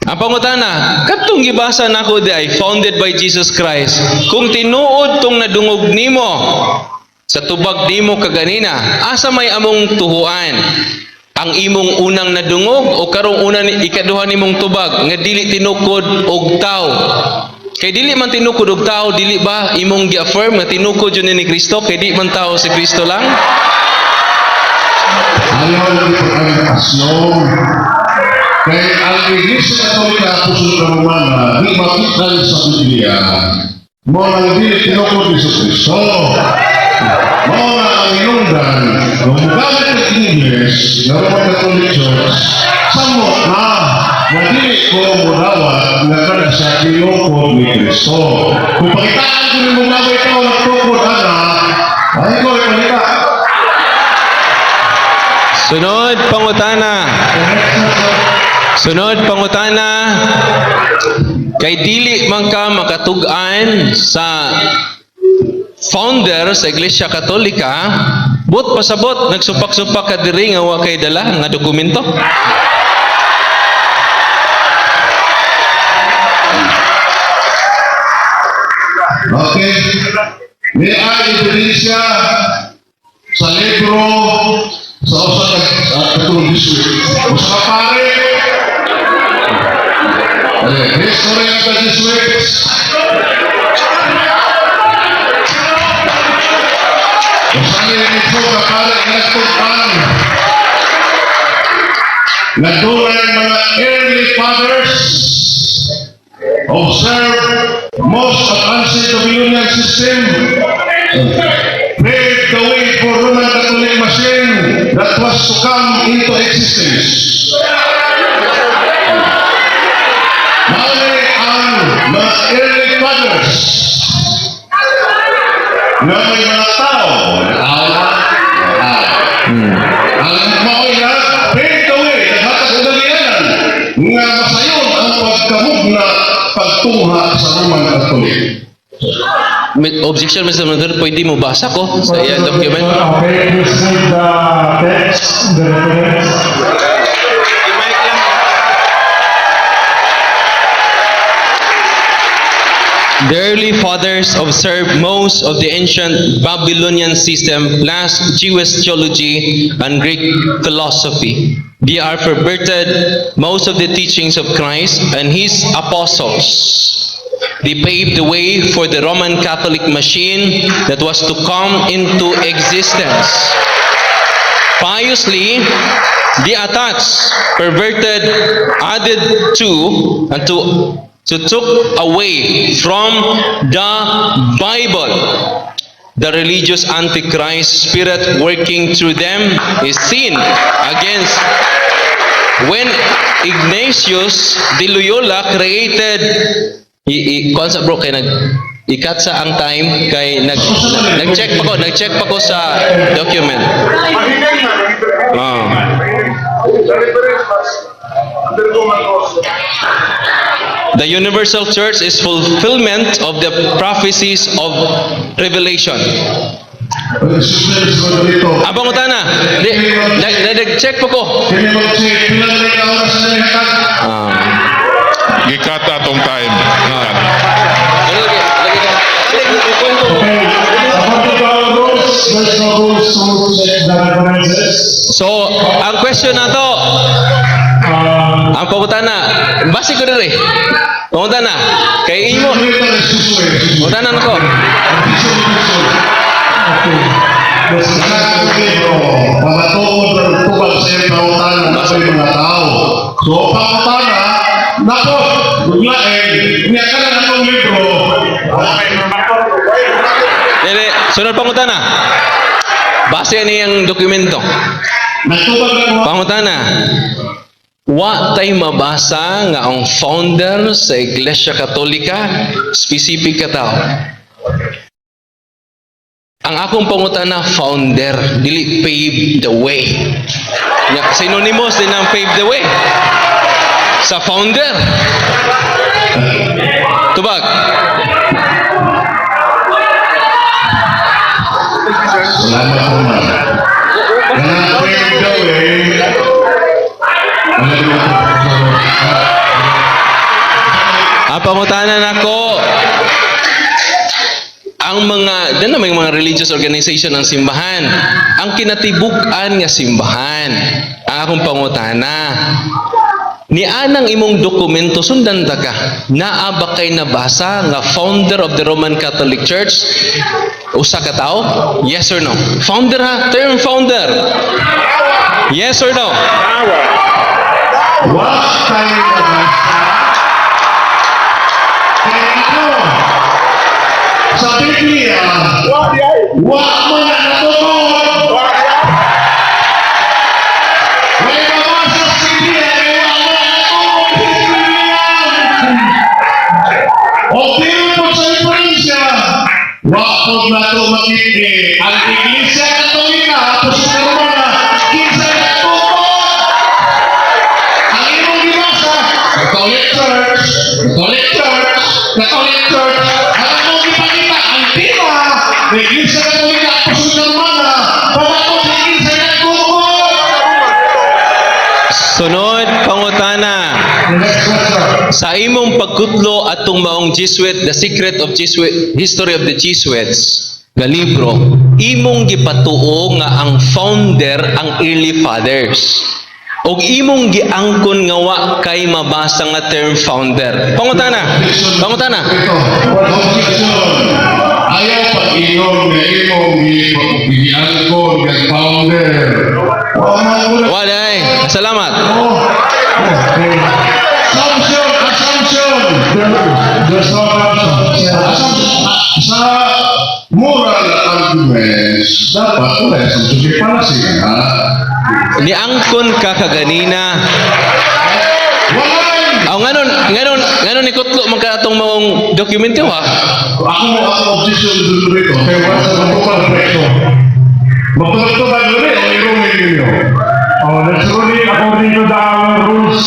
Ang pangutana, katong gibasa nako di ay founded by Jesus Christ. Kung tinuod tong nadungog nimo sa tubag nimo kaganina, asa may among tuhuan? Ang imong unang nadungog o karong una ni ikaduha nimong tubag nga dili tinukod og tao? Kay dili man tinukod og tao, dili ba imong gi-affirm nga tinukod yun ni Kristo kay di man tao si Kristo lang? Ayaw lang ito ang pasyon. Kaya ang Iglesia Katolika Apostolika Romana, di makita sa Biblia, mo nang dili tinukod ni Kristo. Mo na ang inundan, kung gamit ng English, na Roman Catholic Church, samot na, dili ko mudawat na kada sa tinukod ni Kristo. Kung pakitaan ko ni mga ikaw nagtukod, ay ko ipalita. Sunod pangutana. Kay dili man ka makatug-an sa founder sa Iglesia Katolika, but pasabot nagsupak-supak ka diri nga wa kay dala nga dokumento. Okay. May ebidensya sa libro sa usa ka katulong Jesuit. Usa ka pare. History of the Jesuits. Usa ni ito ka pare nagtukan. Nagdulay mga early fathers. Observe most advanced communion system. Paved the way for Roman Catholic machine that was to come into existence. Mali ang mga early fathers na may mga tao ang maoy na paved the way hatag udalianan nga masayon ang pagkamog na pagtungha sa Roman Catholic. Objection, Mr. Manager, pwede mo basa ko sa iyang document? Okay, please read the text, the reference. The early fathers observed most of the ancient Babylonian system plus Jewish theology and Greek philosophy. They are perverted most of the teachings of Christ and his apostles. They paved the way for the Roman Catholic machine that was to come into existence. Piously, they attached, perverted, added to, and to took away from the Bible. The religious antichrist spirit working through them is seen against when Ignatius de Loyola created concept bro kay ikat sa ang time kay nag-check pa ko sa document. The universal church is fulfillment of the prophecies of Revelation. Abang utana, nag-check pa ko. Gikata tong time. So, ang question na to, ang pangutana, basi ko diri. Pangutana, kay imo. Pangutana nako. Pagkatungod ng tubag sa iyong pautan ng mga tao. So, pautan na, nako, biglain, niya ka na itong libro. Dili, sunod pangutana. Base niyang dokumento. Nagtubag na mo. Pangutana, wa tay mabasa nga ang founder sa Iglesia Katolika, specific ka tao. Ang akong pangutana, founder, dili pave the way. Synonymous din ang pave the way. Sa founder. Tubag. Salamat po, ma'am. Nang-pave the way. Ang pangutanan ako, ang mga, dyan na may mga religious organization ng simbahan, ang kinatibuk-an nga simbahan, ang akong pangutana, ni anang imong dokumento sundan ta ka, naa ba kay nabasa nga founder of the Roman Catholic Church, usa ka tao? Yes or no? Founder ha? Term founder. Yes or no? Wag tayo nabasa. Kaya ito, sa Biblia, wag mo na natutunan. May nabasa sa Biblia, kaya wag mo na natutunan. O tiro po sa diferensya, wag po na ito makiti. Ang Iglesia Katolika, Apostol Romana, kinsa natutunan. Ang imong gibasa, Catholic Church, Catholic Church, Catholic Church, ang imong gipakita, ang tema, ng Iglesia Katolika, Apostol Romana, pagkatapos sa Iglesia Katolika. Sunod, pangutana. Sa imong pagkutlo atong maong Jesuit, The Secret of Jesuit, History of the Jesuits, nga libro, imong gipatuo nga ang founder ang early fathers. Og imong giangkon nga wa kay mabasa nga term founder. Pangutana. Pangutana. Ito, objection. Ayaw pag-inom na imong bigyan ko ng founder. Walay. Salamat. Assumption, assumption. There's no assumption. Sa moral arguments, dapat wala assumption para siya. Niangkon ka kaganina. Wala! Aw nganon ikutlo man ka atong maong dokumento ha. Ako objection dito rito. Kaya wala sa magpapal preso. Magpapal rin o i-ruling ninyo. Let's ruling according to the rules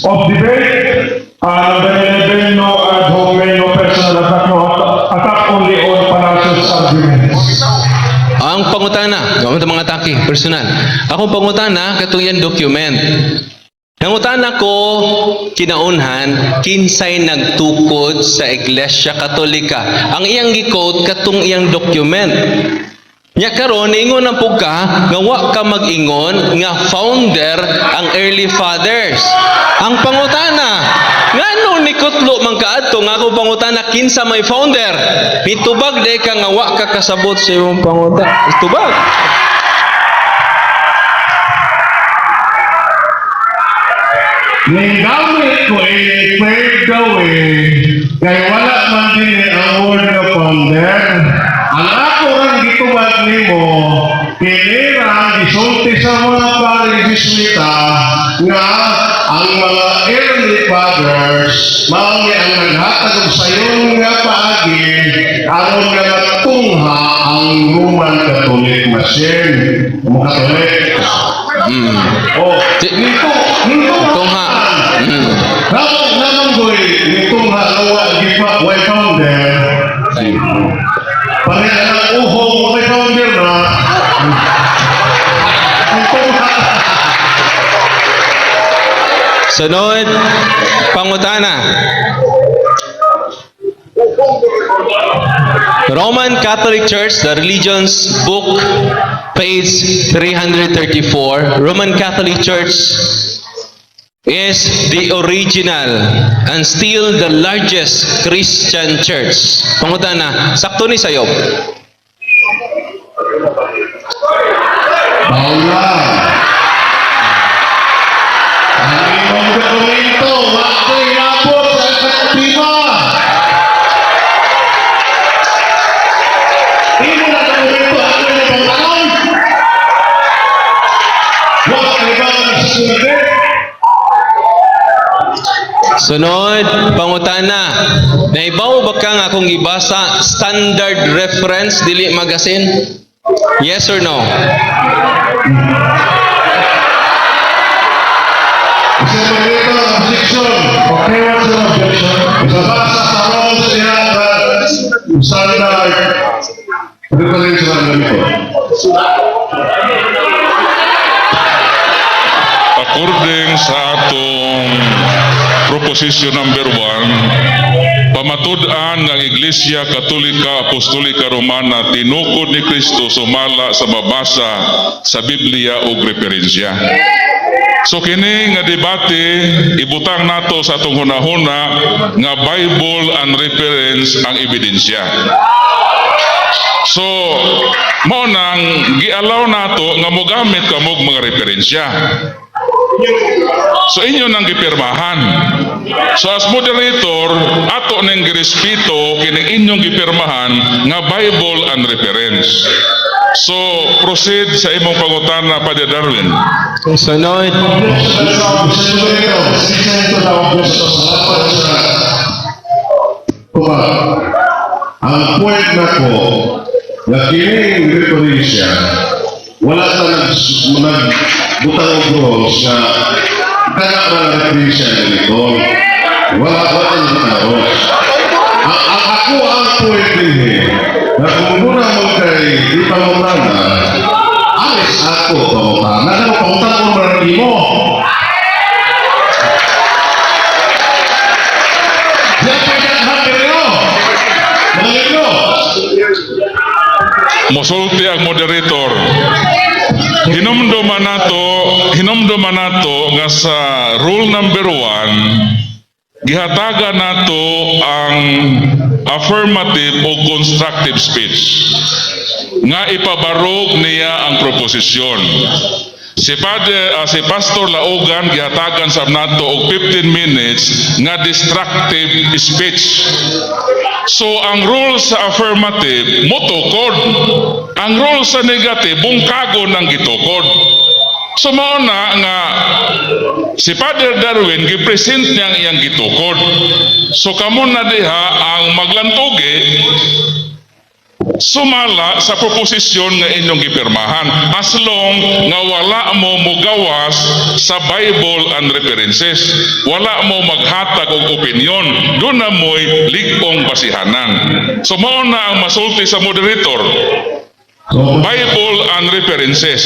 of debate. Number 11, no ad hominem, no personal attack, no attack only on fallacious arguments. Ang pangutana, mga atake, personal. Ako pangutana, katong yan document. Nangutana ko, kinaunhan, kinsay nagtukod sa Iglesia Katolika. Ang iyang gi-quote, katong iyang document. Nya karon ingon ang pugka nga wa ka mag-ingon nga founder ang early fathers. Ang pangutana, ngano ni kutlo man kaadto nga ako pangutana kinsa may founder? Pitubag day ka nga wa ka kasabot sa imong pangutana. Tubag. Ninggamit ko pwede gawin kaya wala man din ang word na founder. Ang ako ang gitubag nimo kinirang gisulti sa mga parisita nga ang mga early fathers mao ni ang naghatag sa iyong nga paagi aron nga natungha ang Roman Catholic machine. Mga Catholic. Oh, nito Tungha. naman boy, nitong halawa di pa way founder. Pareha ng uhong way founder na. Sunod, pangutana. Roman Catholic Church, the Religion's Book, page 334. Roman Catholic Church is the original and still the largest Christian church. Pangutana, sakto ni sayo. Paula. Ang imong dokumento, wako'y labot sa efektiba. Imo na dokumento, ako na bang tanong? Wala ka ba ang susunod? Sunod, pangutana. Naibaw ba ka nga akong ibasa standard reference dili magazine? Yes or no? Isa pa dito ang objection. Okay, what's your objection? Isabasa sa rules niya standard. Ano pa rin sa ganito? According sa atong proposition number 1, pamatud-an ng Iglesia Katolika Apostolika Romana tinukod ni Kristo sumala sa mabasa sa Biblia ug referensya. So kini nga debate ibutang nato sa atong hunahuna nga Bible and reference ang ebidensya. So mao nang gialaw nato nga mogamit kamog mga referensya. So inyo nang gipirmahan. So as moderator, ato ning girespeto kining inyong gipirmahan nga Bible and reference. So proceed sa imong pangutana, Padre Darwin. Sunod. Ang point na ko na kining referensya wala sa nagbutang og rules na kana ba ang referensya nito wala ang rules ako ang point din na kung muna mo kay di pa mo na alis ako pamutan na ano pamutan ko marami mo diyan pa dyan hanggang nyo mga nyo Mosulti ang moderator. Hinumduman nato nga sa rule number 1, gihatagan nato ang affirmative o constructive speech nga ipabarog niya ang proposisyon. Si Pastor Laugan gihatagan sa nato og 15 minutes nga destructive speech. So ang rule sa affirmative motukod. Ang rule sa negative bungkago ng gitukod. So mao na nga si Father Darwin gipresent niya ang iyang gitukod. So kamo na diha ang maglantugi sumala sa proposisyon nga inyong gipirmahan as long nga wala mo mugawas sa Bible and references, wala mo maghatag og opinion, doon na mo'y ligpong basihanan. So mao na ang masulti sa moderator, Bible and references.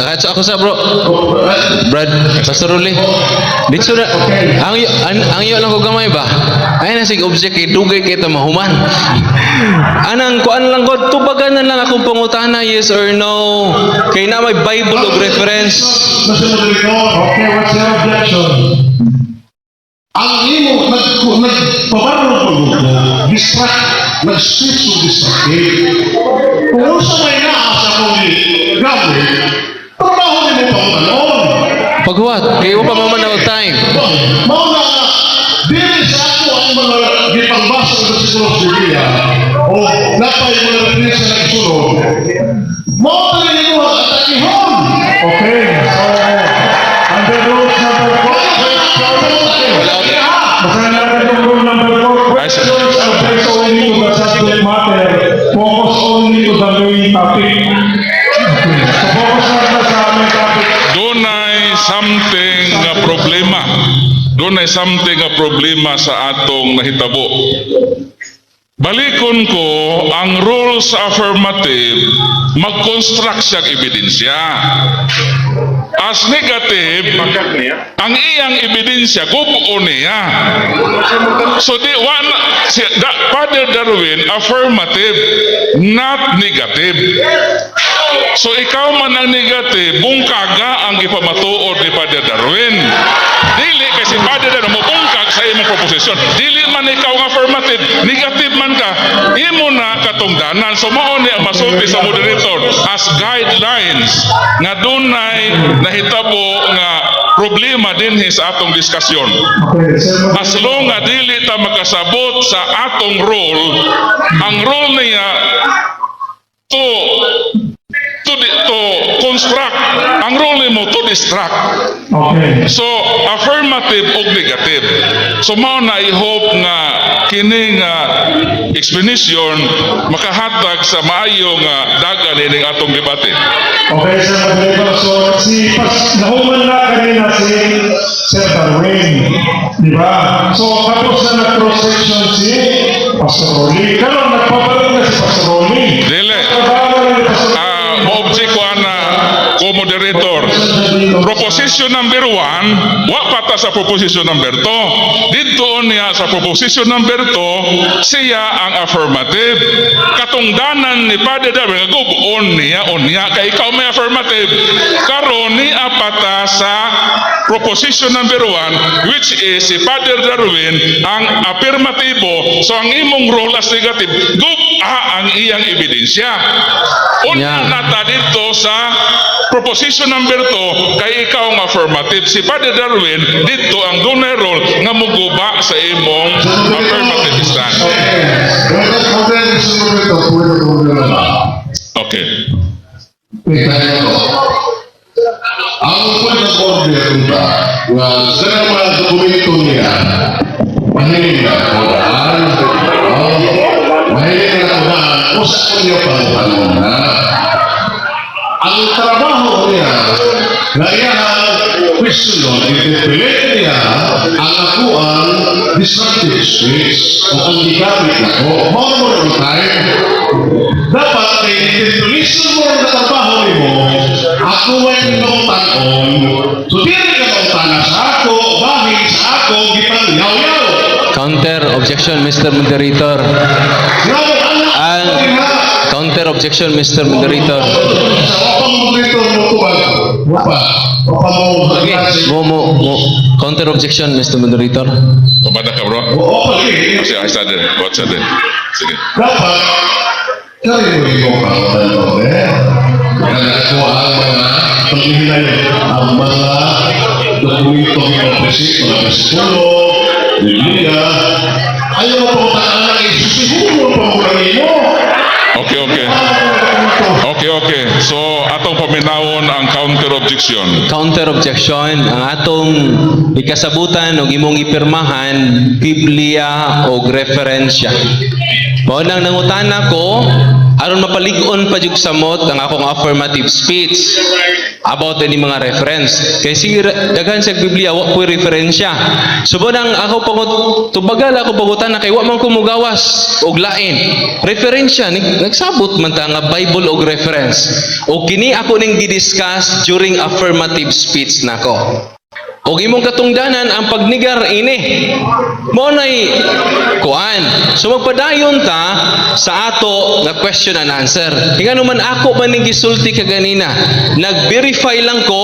At ako sa bro, Brad, Pastor Uli. Dito na, ang iyo lang ko gamay ba? Ay na sig object kay dugay kita mahuman. Anang kuan lang god tubagan na lang akong pangutana yes or no. Kay na may Bible og reference. Mr. Moderator, okay, what's your objection? Ang imo nagpabarong pagbuko, nag-switch to distracted. Kung sa may naasa mo ni gamit, trabaho ni mo pa manon. Paghuwat, kay wa pa mamanaw time. Mauna nga, dili sa ako ang mga gipangbasa sa siguro sa Biblia, o napay mo na rin sa nagsunod, mauna rin mo ang atakihon. Okay, so, under rules number 4, basahin natin yung rule number 4. Questions are based only to the subject matter. Focus only to the main topic. Okay, so focus natin sa main topic. Dunay something nga problema sa atong nahitabo. Balikon ko, ang rule sa affirmative, mag-construct siya ebidensya. As negative, ang iyang ebidensya, gubuo niya. So, Father Darwin, affirmative, not negative. So, ikaw man ang negative, bungkaga ang ipamatuod ni Father Darwin. Dili, kasi Father Darwin, mabungkag sa imong proposition. Dili man ikaw ang affirmative, negative man ka, imo na katungdanan. So, mao ni ang masulti sa moderator as guidelines nga dunay nahitabo nga problema din sa atong diskusyon. Okay, sir. As long nga dili ta makasabot sa atong role, ang role niya to construct, ang role mo to distract. Okay. So affirmative o negative. So mao na i-hope nga kini nga explanation makahatag sa maayo nga dagan ining atong debate. Okay, Sir Moderator. So, nahuman na kanina si Sir Darwin. Di ba? So, tapos na nag-cross-section si Pastor Rolly. Karon, nagpapalik na si Pastor Rolly. Dili. Trabaho na ni Pastor Mo-object ko na co-moderator. Proposition number 1, wa pata sa proposition number 2. Dito niya sa proposition number 2, siya ang affirmative. Katungdanan ni Padre Darwin, gubuon niya, kay ikaw may affirmative. Karon ni apata sa proposition number 1, which is si Padre Darwin ang affirmatibo. So ang imong role as negative, ang iyang ebidensya. Una nata dito sa proposition number 2, kay ikaw ang affirmative. Si Padre Darwin, dito ang dunay role nga muguba sa imong affirmative stand. Okay. Ang pag-order ba nga sa mga dokumento niya, mahiling na Quran, mahiling na Quran, usa niya pang na. Ang trabaho niya, na iyang question, itipilit niya ang akuan destructive speech o ang gigamit na ko. More on time, dapat i-definition mo ang trabaho ni mo, ako ay nautan-on, so dili ka nautan sa ako, bahin sa ako, gipang-yaw-yaw. Counter objection, Mr. Moderator. Counter objection, Mr. Moderator. Okay, counter objection, Mr. Moderator. Pabada ka, bro? Sige, I started. What started? Sige. Dapat, kari mo yung kaya ako ang mga paghihinay ang mga dokumento ng presik, mga presikulo, Biblia, ayaw mo pang takaan ay susiguro pang kurangin mo. Okay. So, atong paminawon ang counter objection. Counter objection, ang atong ikasabutan o imong ipirmahan, Biblia o referensya. Mao nang nangutana ko, aron mapalig-on pa jud samot ang akong affirmative speech about any mga reference. Kay sige daghan sa Biblia wa ko'y referensya. Subod ang ako tubagal ako pangutana kay wa man ko mugawas og lain. Referensya nagsabot man ta nga Bible og reference. O kini ako ning gidiscuss during affirmative speech nako. Og imong katungdanan ang pagnigar ini. Mo nay So magpadayon ta sa ato nga question and answer. Nga naman ako man ning gisulti kaganina, nag-verify lang ko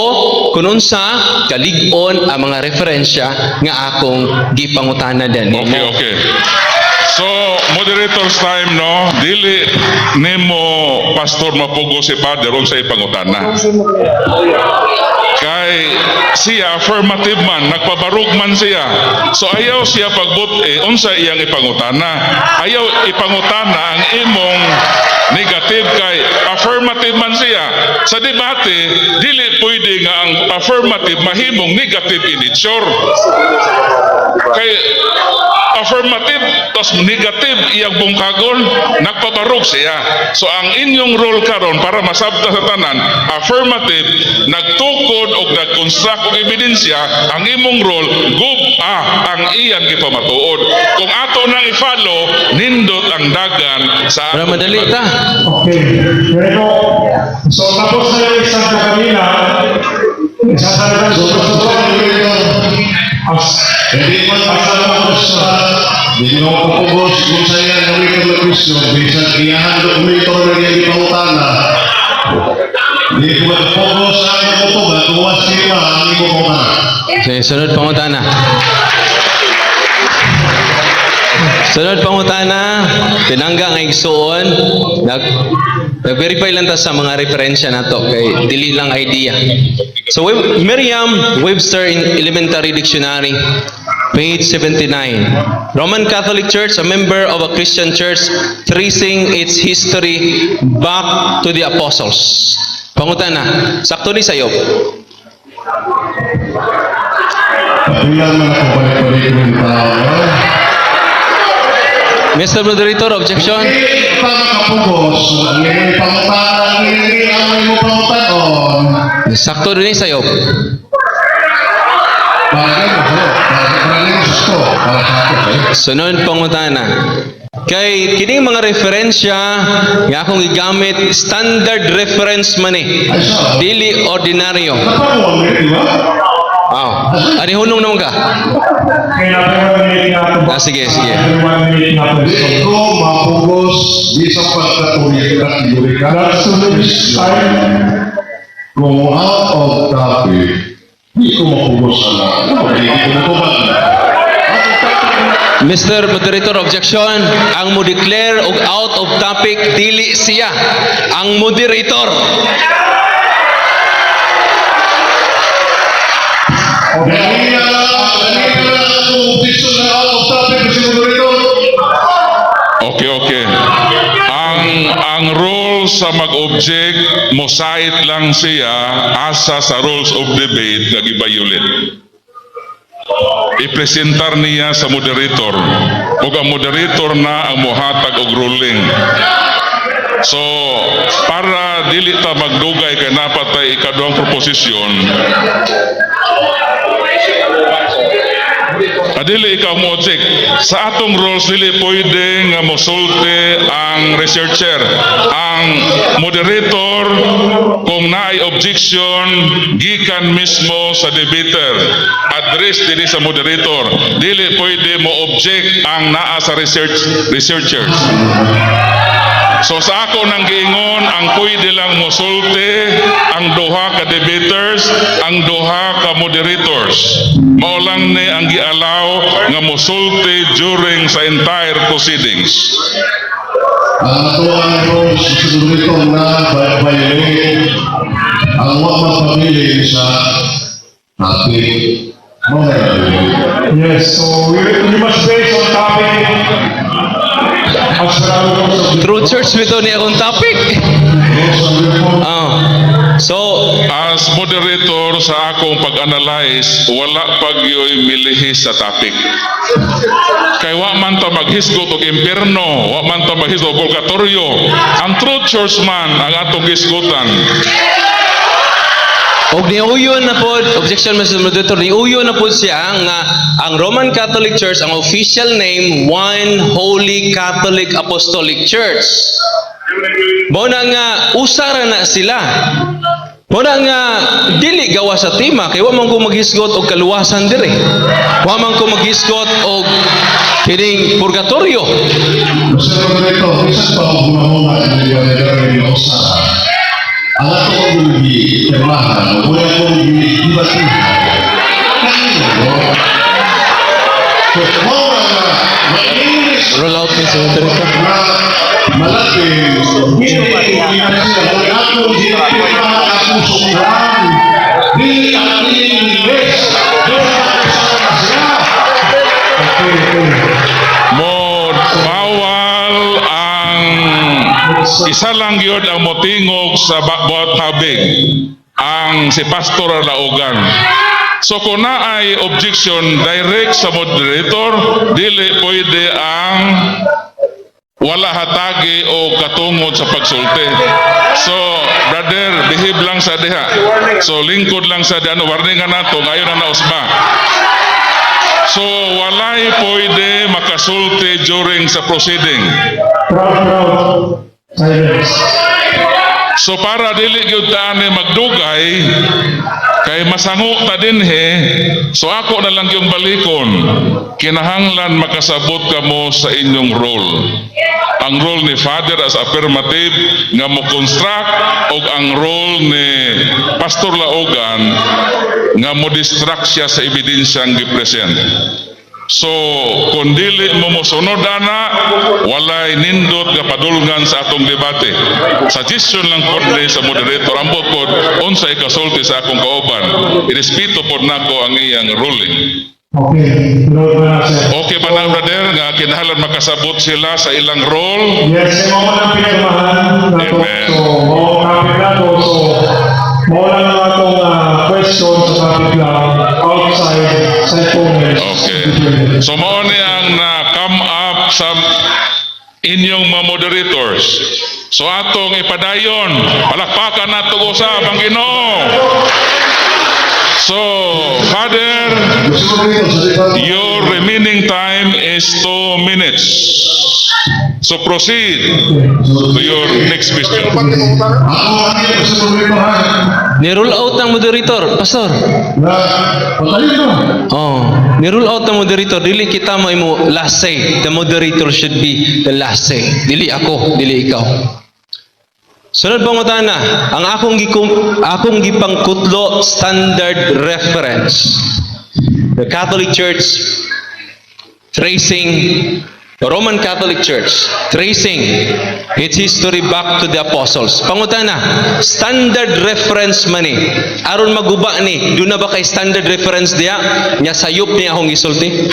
kung unsa kalig-on ang mga referensya nga akong gipangutana din. Okay. So, moderator's time, no? Dili nimo pastor mapugo si Father sa ipangutana. Kay siya affirmative man, nagpabarog man siya. So ayaw siya pagbuti unsa iyang ipangutana. Ayaw ipangutana ang imong negative kay affirmative man siya. Sa debate, dili pwede nga ang affirmative mahimong negative in nature. Kay affirmative tos negative iyang bungkagon, nagpabarog siya. So ang inyong role karon para masabta sa tanan, affirmative, nagtukod o nag-construct og ebidensya, ang imong role, ang iyang gipamatuod. Kung ato nang i-follow, nindot ang dagan sa Para madali ta. Okay. Pero, so tapos na yung isang kanina, isasalitan Hindi man pasalamat sa hindi mo kapugos kung sa iyan gawin ko na Kristo bisan iyahan dokumento na rin yung pangutana. Hindi ko magpugos sa aking kutuba kung wasima ang imo pangutana. Okay, sunod pangutana. Sunod pangutana, tinangga nga igsuon, nag-verify lang ta sa mga referensya nato kay dili lang idea. So Merriam-Webster Elementary Dictionary, page 79. Roman Catholic Church, a member of a Christian church, tracing its history back to the apostles. Pangutana, sakto ni sayo. Ilan man ako balik-balik ng tao. Mr. Moderator, objection? Hindi pa makapugos ang iyong pangutana, hindi ang iyong pangutanon. Sakto rin sayo. Bagay mo sa'yo. Bagay mo sa para sa akin. Sunod pangutana. Kay kining mga referensya nga akong gigamit, standard reference man eh. Dili ordinaryo. Napakuha mo, di ba? Ani hunong naman ka? kaya na Sige. Hindi ko mapugos di sa pagkatuloy at ka. That's the next time. Kung out of topic, di ko mapugos sa lahat. Hindi ko mapugos. Mr. Moderator, objection. Ang mo declare og out of topic dili siya. Ang moderator. Kanina ang objection na out of topic kasi moderator. Okay. Ang rule sa mag-object, mosait lang siya asa sa rules of debate nga gibayulit. Ipresentar niya sa moderator. Ug ang moderator na ang mohatag og ruling. So, para dili ta magdugay kay napatay ikaduhang proposisyon, adili ikaw mo check. Sa atong rules, dili pwede nga mosulti ang researcher. Ang moderator, kung naay objection, gikan mismo sa debater. Address dili sa moderator. Dili pwede mo object ang naa sa researchers. So sa ako nang giingon, ang pwede lang mosulti ang duha ka debaters, ang duha ka moderators. Mao lang ni ang gialaw nga mosulti during sa entire proceedings. Ang atuan rules sa moderator na violate ang wag magpamili sa topic. Yes, so you must base on topic. As per our rules of True church bitaw ni akong topic. So, As moderator sa akong pag-analyze, wala pagyoy milihis sa topic. Kay wa man ta maghisgot og impierno, wa man ta maghisgot og purgatorio. Ang true church man ang atong gisgotan. og niuyo na po, objection Mr. Moderator, niuyo na po siya nga ang Roman Catholic Church, ang official name, One Holy Catholic Apostolic Church. Mao na nga usara na sila. Muna nga dili gawa sa tima kay wa man ko maghisgot og kaluwasan dire. Wa man ko maghisgot og kining purgatorio. Mr. Roberto, isa pa ang gumamuna ng liwanag ng sa ang ato kong guligi-temahan, wala kong guligi-dibatihan. So, mga ma-English Roll out ni sa Rodrigo. na malaki, hindi akong ginagawa akong sukran. Hindi ang English. Doon ako sa sila. Mo bawal ang isa lang yun ang motingog sa bawat habig ang si Pastor Laugan. So kung na ay objection direct sa moderator, dili pwede ang wala hatagi o katungod sa pagsulti. So, brother, behave lang sa diha. So, lingkod lang sa diha. Warningan nato, ngayon na nausba. So, walay pwede makasulti during sa proceeding. Proud. Silence. So, para dili gyud ta ani magdugay, kay masango ta dinhi, so ako na lang yung balikon. Kinahanglan makasabot kamo sa inyong role. Ang role ni Father as affirmative nga mo construct og ang role ni Pastor Laugan nga mo distract siya sa ebidensyang gipresent. So, kung dili mo mosunod ana, walay nindot nga padulngan sa atong debate. Suggestion lang po ni sa moderator, ambot po, unsa ikasulti sa akong kauban. Irespeto po nako ang iyang ruling. Okay. Lord na sir. Okay ba na, brother, nga kinahanglan makasabot sila sa ilang role? Yes, mo man ang pinagmahan nato. Amen. So, mo kapit nato. So, mo lang ang atong question sa kapit lang outside sa comments. Okay. So, mao ni ang na-come up sa inyong mga moderators. So, atong ipadayon, palakpakan nato usab ang Ginoo. So, Father, your remaining time is 2 minutes. So proceed to your next question. Ako ang iyo sa problemahan Ni-roll out ng moderator, pastor. na patayin mo. Oh, ni-roll out ng moderator. Dili kita mo imo last say. The moderator should be the last say. Dili ako, dili ikaw. Sunod pang matana, ang akong gipangkutlo standard reference. The Catholic Church tracing the Roman Catholic Church tracing its history back to the apostles. Pangutana, standard reference man ni. Aron maguba ni, doon na ba kay standard reference diya? Nya sayop niya akong gisulti.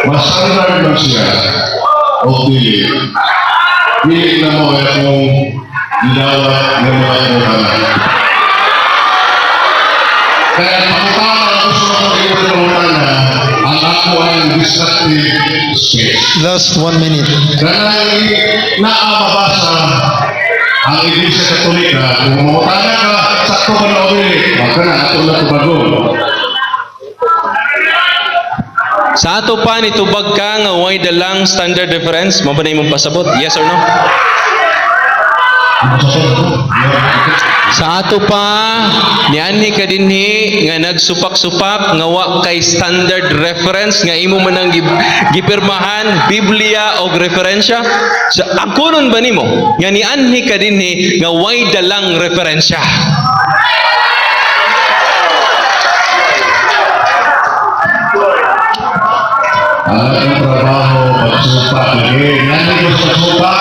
Masanag lang siya o dili. Dili na mo akong gilawat ng mga inuhanan. Kaya pangutana ako sa mga inuhanan, ang ako ay destructive space. Last 1 minute. Kanang naamabasa ang Iglesia Katolika, kung mamutana ka, sakto ka na ulit, wag ka na, ato na tubago. Sa ato pa nitubag ka nga way dalang standard reference, mo ba na imong pasabot? Yes or no? Sa ato pa niani ka dinhi nga nagsupak-supak nga wa kay standard reference nga imo man ang gipirmahan Biblia og referensya. Sa angkonon ba nimo nga nianhi ka dinhi nga way dalang referensya? Ang trabaho, pagsupak lagi. Nani ko sa supak.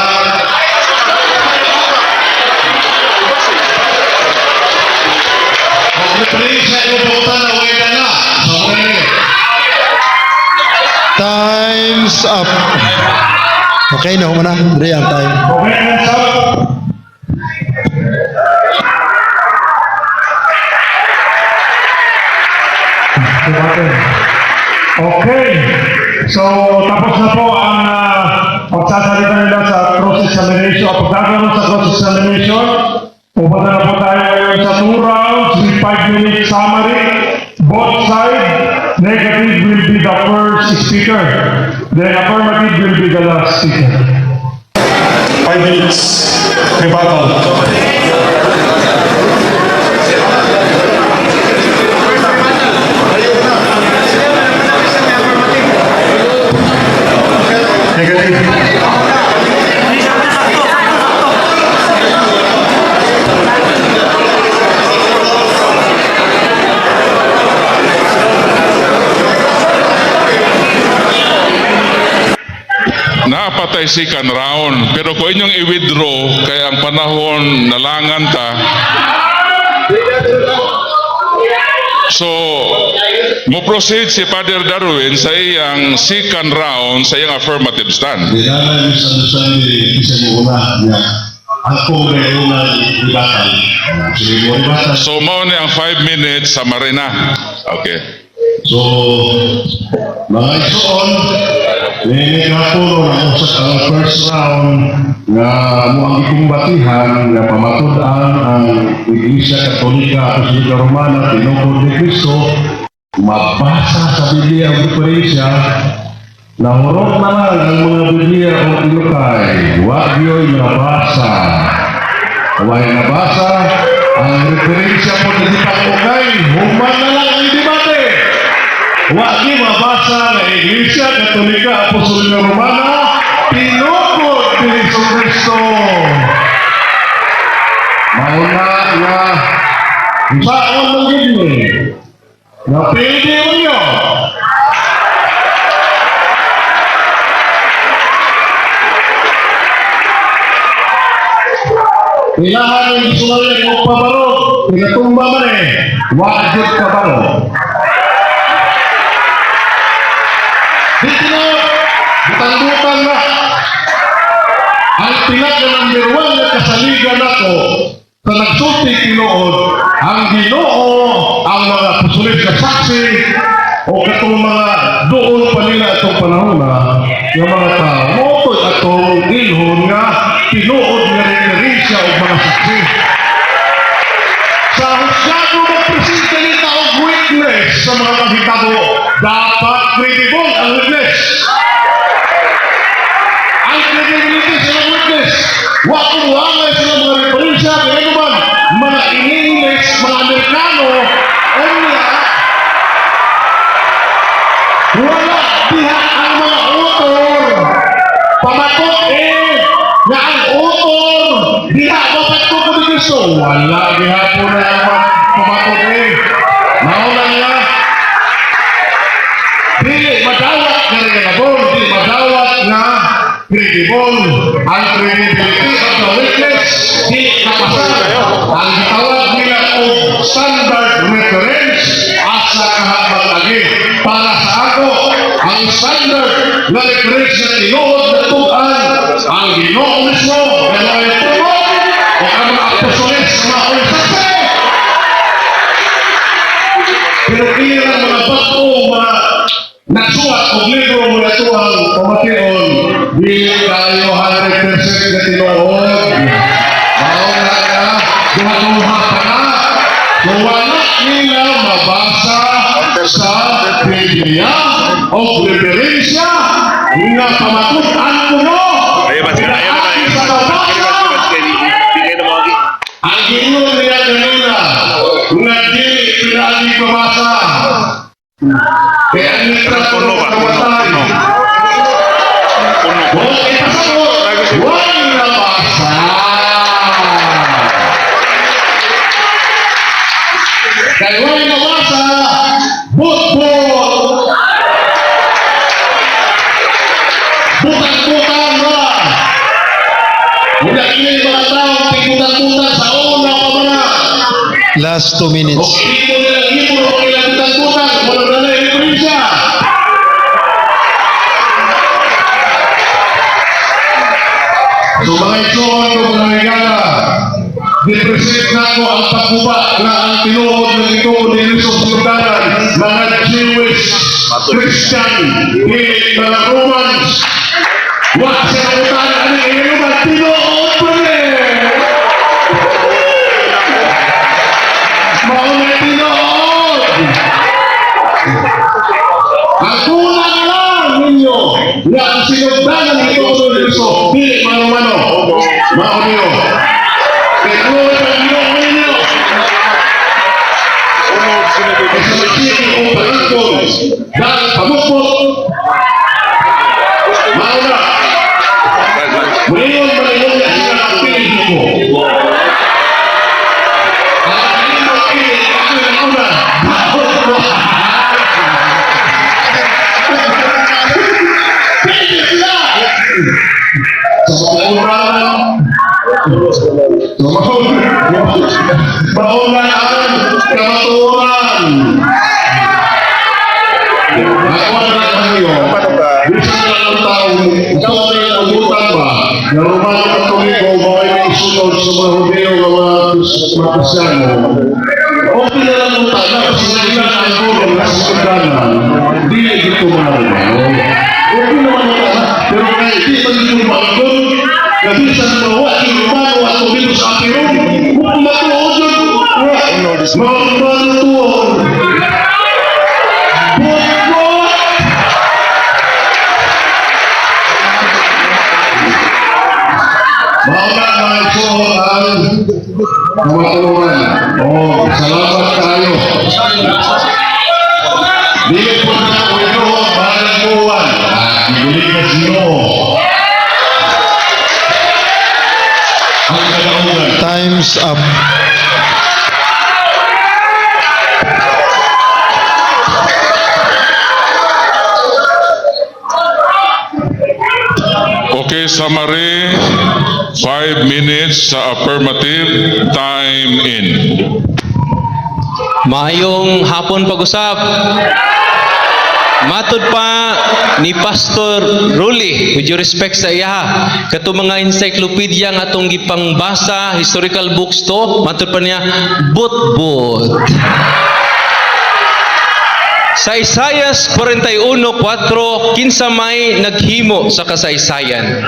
Mag-replace sa iyo po na wala na. Sorry. Time's up. Okay, no muna. Dre ang time. Okay, hands up. Okay. So, tapos na po ang pagsasalita nila sa cross-examination. Pagkakaroon sa cross-examination, pupunta na po tayo ngayon sa 2 rounds with 5-minute summary. Both sides, negative will be the first speaker. Then affirmative will be the last speaker. 5 minutes. Rebuttal. Negative. Napatay second round. Pero kung inyong i-withdraw, kaya ang panahon nalangan ta. So, mo proceed si Father Darwin sa iyang second round sa iyang affirmative stand. Di na misunderstanding bisa mo una niya. Ako may una ibatan. Sige mo ibatan. So, mao ni ang 5 minutes sa Marina. Okay. So, mga igsoon, may kapuro na usap ang first round nga mo ang ikumbatihan nga pamatud-an ang Iglesia Katolika Apostolika Romana Tinukod ni Cristo mabasa sa Biblia ang diferensya na hurot na lang ang mga Biblia o Ilocay wag yo'y nabasa ang diferensya po na di pag-ukay human na lang ang debate. Wagi mabasa na Iglesia Katolika Apostolika Romana Tinukod ni Kristo. Mauna nga saan magiging na pwede mo Ilahan yung gusto ng pabarog, pinatumba man wajud pabarog. Dito na, butang-butang na. Ang pinaka-number 1 na kasaligan ako sa nagsulti tinuod, ang Ginoo, ang mga pusulit na saksi, o katong mga doon pa nila itong panahon na, yung mga tao, motoy atong ilhon nga, tinuod nga referensya o mga saksi. Sa husgado magpresente nila og witness sa mga mahitabo, dapat credible ang witness. Ang credibility sa mga witness, wag-uwangay sila mga referensya, kaya naman, mga in-English, mga Amerikano, wala diha ang mga author. Pamatot nga ang author, diha dapat ko kung gusto. Wala diha po na ang pamatot Naulan nga, dili madawat nga regalabon, dili madawat nga credible. Ang credibility of the witness, di kapasal. Ang gitawag nila o standard reference asa kahabang lagi. Para sa ako, ang standard na reference na tinuod na tugan, ang Ginoo mismo, na may tubod, o ang mga apostoles na mga ulisase. Pinukira ang mga bato, mga nagsulat o libro mula ito ang pamatiyon, dili tayo 100% na tinuod. Mauna ka, duha-duha pa na. So wala nila mabasa sa Biblia o referensya nga pamatutan ko no. Pinaagi sa nabasa. Ang ginoo niya kanina, nga dili pinaagi mabasa. Kaya ang litrato ng kamatay. Kung ipasakot, huwag nabasa. Kaya huwag nabasa, but-but. Butang-butang na. Mula kini mga tao, butang-butang sa una pa mga. Last 2 minutes. Kung ito nilang libro, kung ilang butang-butang, walang nalay diferensya. So mga itsyon ko mga regala, dipresent na ko ang pagkuba na ang tinuod ng ito ni Jesus Lugaran, mga Jewish, Christian, mga Romans, Wa sa utang ani inuman tinuod pa ni. Mao na tinuod. Ang kulang lang ninyo na ang sinugdanan ng Ginoo Kristo dili mano-mano. Mao niyo. Tinuod ang Ginoo ninyo. Sa magsige o palangkong dahil pamukpok. Mao na. Ngayon, malinong na sila ang piling ko. Ang malinong piling, ako yung una. Bakot mo. Piling sila! Sa mauran, mauran ang kamaturan. Ako na kayo, bisa na ang tao, ikaw ay nagutan ba? Na Romano Katoliko, mga isunod sa mga Rubeo, mga Kristyano. Okay na lang ang tao, kasi sila na ang gulong na sa sundana, hindi na dito marunong. Okay naman ang tao, pero kahit di pa dito marunong, kabisan mawa, Romano at dito sa akin, kung matuod yun, mga matuod. Mauna mga ito ang kamatulungan. Salamat tayo. Dili po na ako ito, mahalang buwan. Ibuli ka sino. Ang kalaunan. Time's up. Okay, summary. 5 minutes sa affirmative. Time in. Maayong hapon pag-usap. Matod pa ni Pastor Rolly, with due respect sa iya, kato mga encyclopedia nga atong gipangbasa, historical books to, matod pa niya, but. Sa Isaias 41:4, kinsa may naghimo sa kasaysayan.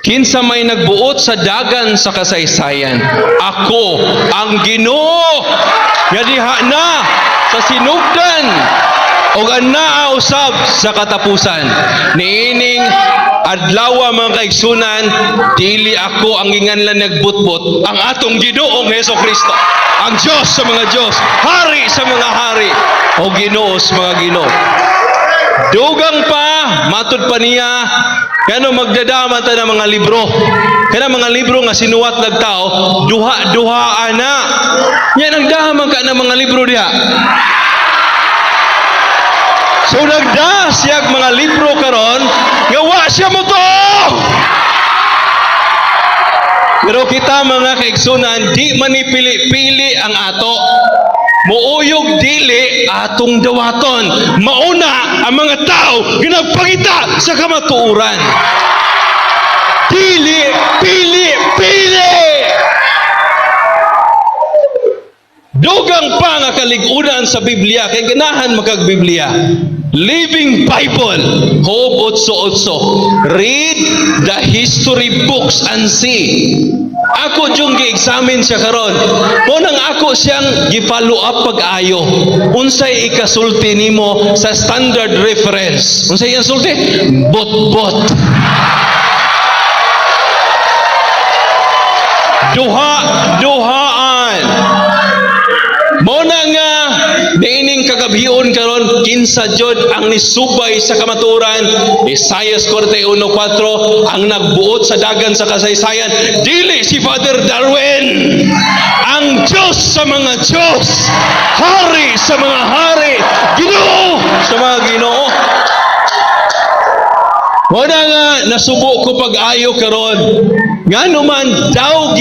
Kinsa may nagbuot sa dagan sa kasaysayan. Ako ang Ginoo. Nga diha na sa sinugdan o anaa usab sa katapusan. Niining adlaw mga kaigsunan, dili ako ang inganlan nagbutbot, ang atong Ginoong Hesukristo. Ang Diyos sa mga Diyos, Hari sa mga hari, o Ginoo sa mga Ginoo. Dugang pa, matud pa niya, kano magdadama ta ng mga libro. Kana mga libro nga sinuwat ng tao, duha-duhaan na. Yan ang dahaman ka ng mga libro diha. So nagdasiyag mga libro karon, nga wa siya mo to. Pero kita mga kaigsunan, di manipili-pili ang ato. Muuyog dili atong dawaton. Mauna ang mga tao ginagpangita sa kamatuoran. Dili, pili. Dugang pa nga kaligunan sa Biblia, kay ganahan magkag-Biblia. Living Bible, Job 8:8. Read the history books and see. Ako yung gi-examine siya karon. Munang ako siyang gi-follow up pag-ayo. Unsay ikasulti nimo sa standard reference? Unsay iyang sulti? Bot. Duhaan. Muna nga niining kagabhion karon kinsa jud ang nisubay sa kamaturan. Isaias 41:4 ang nagbuot sa dagan sa kasaysayan, dili si Father Darwin. Ang Diyos sa mga Diyos, Hari sa mga hari, Ginoo sa mga Ginoo. Muna nga nasubo ko pag-ayo karon. Ngano man daw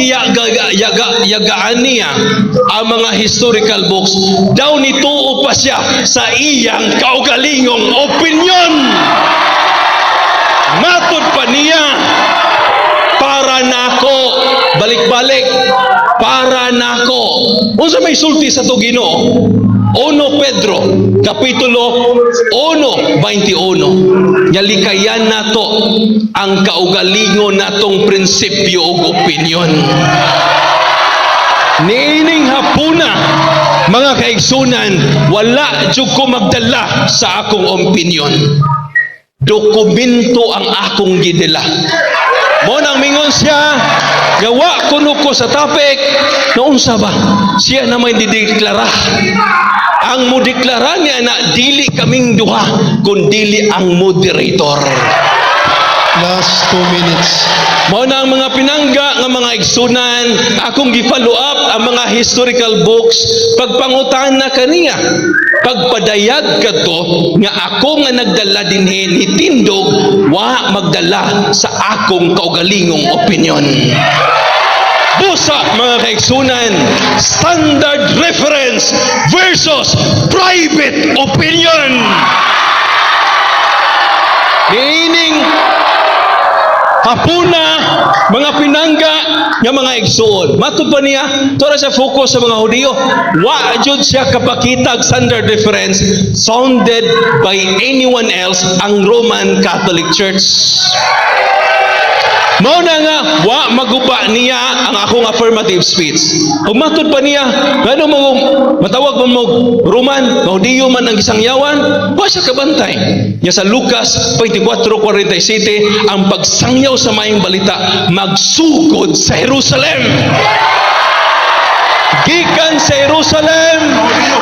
yagaan niya ang mga historical books, daw nituo pa siya sa iyang kaugalingong opinion. Matod pa niya, para nako, balik-balik, para nako. Unsa may sulti sa to Ginoo? Pedro, Kapitulo 1:21. Nyalikayan nato ang kaugalingon natong prinsipyo ug opinyon. Niining hapuna, mga kaigsunan, wala jud ko magdala sa akong opinyon. Dokumento ang akong gidala. Mo nang mingon siya, gawa kuno ko sa topic, naunsa ba? Siya na may dideklara. Ang mo deklara niya na dili kaming duha, kundi ang moderator. Last 2 minutes. Mao na ang mga pinangga nga mga igsunan, akong gi-follow up ang mga historical books, pagpangutan na kaniya. Pagpadayag kadto nga ako nga nagdala dinhi ni tindog wa magdala sa akong kaugalingong opinyon. Busa mga kaigsunan, standard reference versus private opinion. Niining hapuna, mga pinangga nga mga igsuon. Matud pa niya, tora siya focus sa mga Hudiyo. Wa jud siya kapakitag standard reference sounded by anyone else ang Roman Catholic Church. Mao na nga, wa maguba niya ang akong affirmative speech. Kung matud pa niya, ngano mo matawag mo Roman, Hudiyo man ang gisangyawan, wa siya kabantay. Nya sa Lucas 24:47, ang pagsangyaw sa maayong balita magsugod sa Jerusalem. Gikan sa Jerusalem,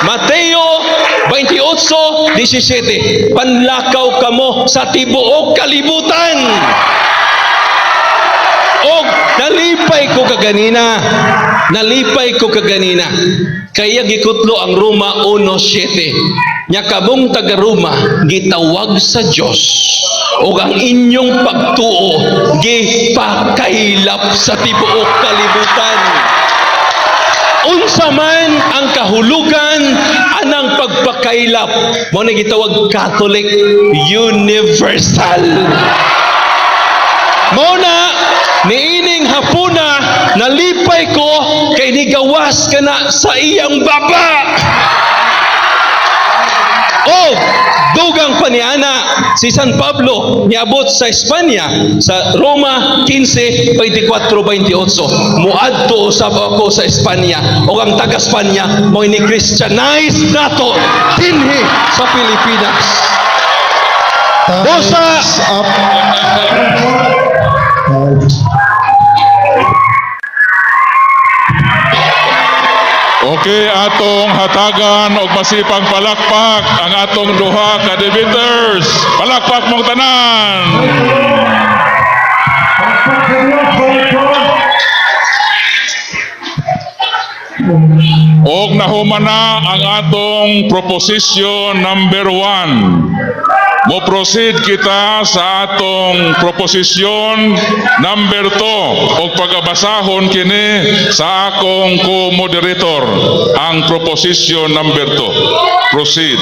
Mateo 28:17, panlakaw kamo sa tibuok kalibutan. Og nalipay ko kaganina. Kaya gikutlo ang Roma 1:7. Nya kabong taga Roma gitawag sa Dios ug ang inyong pagtuo gipakailap sa tibuok kalibutan. Unsa man ang kahulugan anang pagpakailap, mo na gitawag Catholic Universal. Mo na niining hapuna nalipay ko kay nigawas ka na sa iyang baba. O dugang paniana si San Pablo niabot sa Espanya sa Roma 15:24-28. Muadto usab ako sa Espanya o ang taga Espanya mo ni Christianize nato dinhi sa Pilipinas. Bosa up. Okay, atong hatagan og masipang palakpak ang atong duha ka debaters. Palakpak mong tanan. Og nahuman na ang atong proposition number 1. Mo proceed kita sa atong proposisyon number 2 og pagabasahon kini sa akong co-moderator ang proposisyon number 2. Proceed.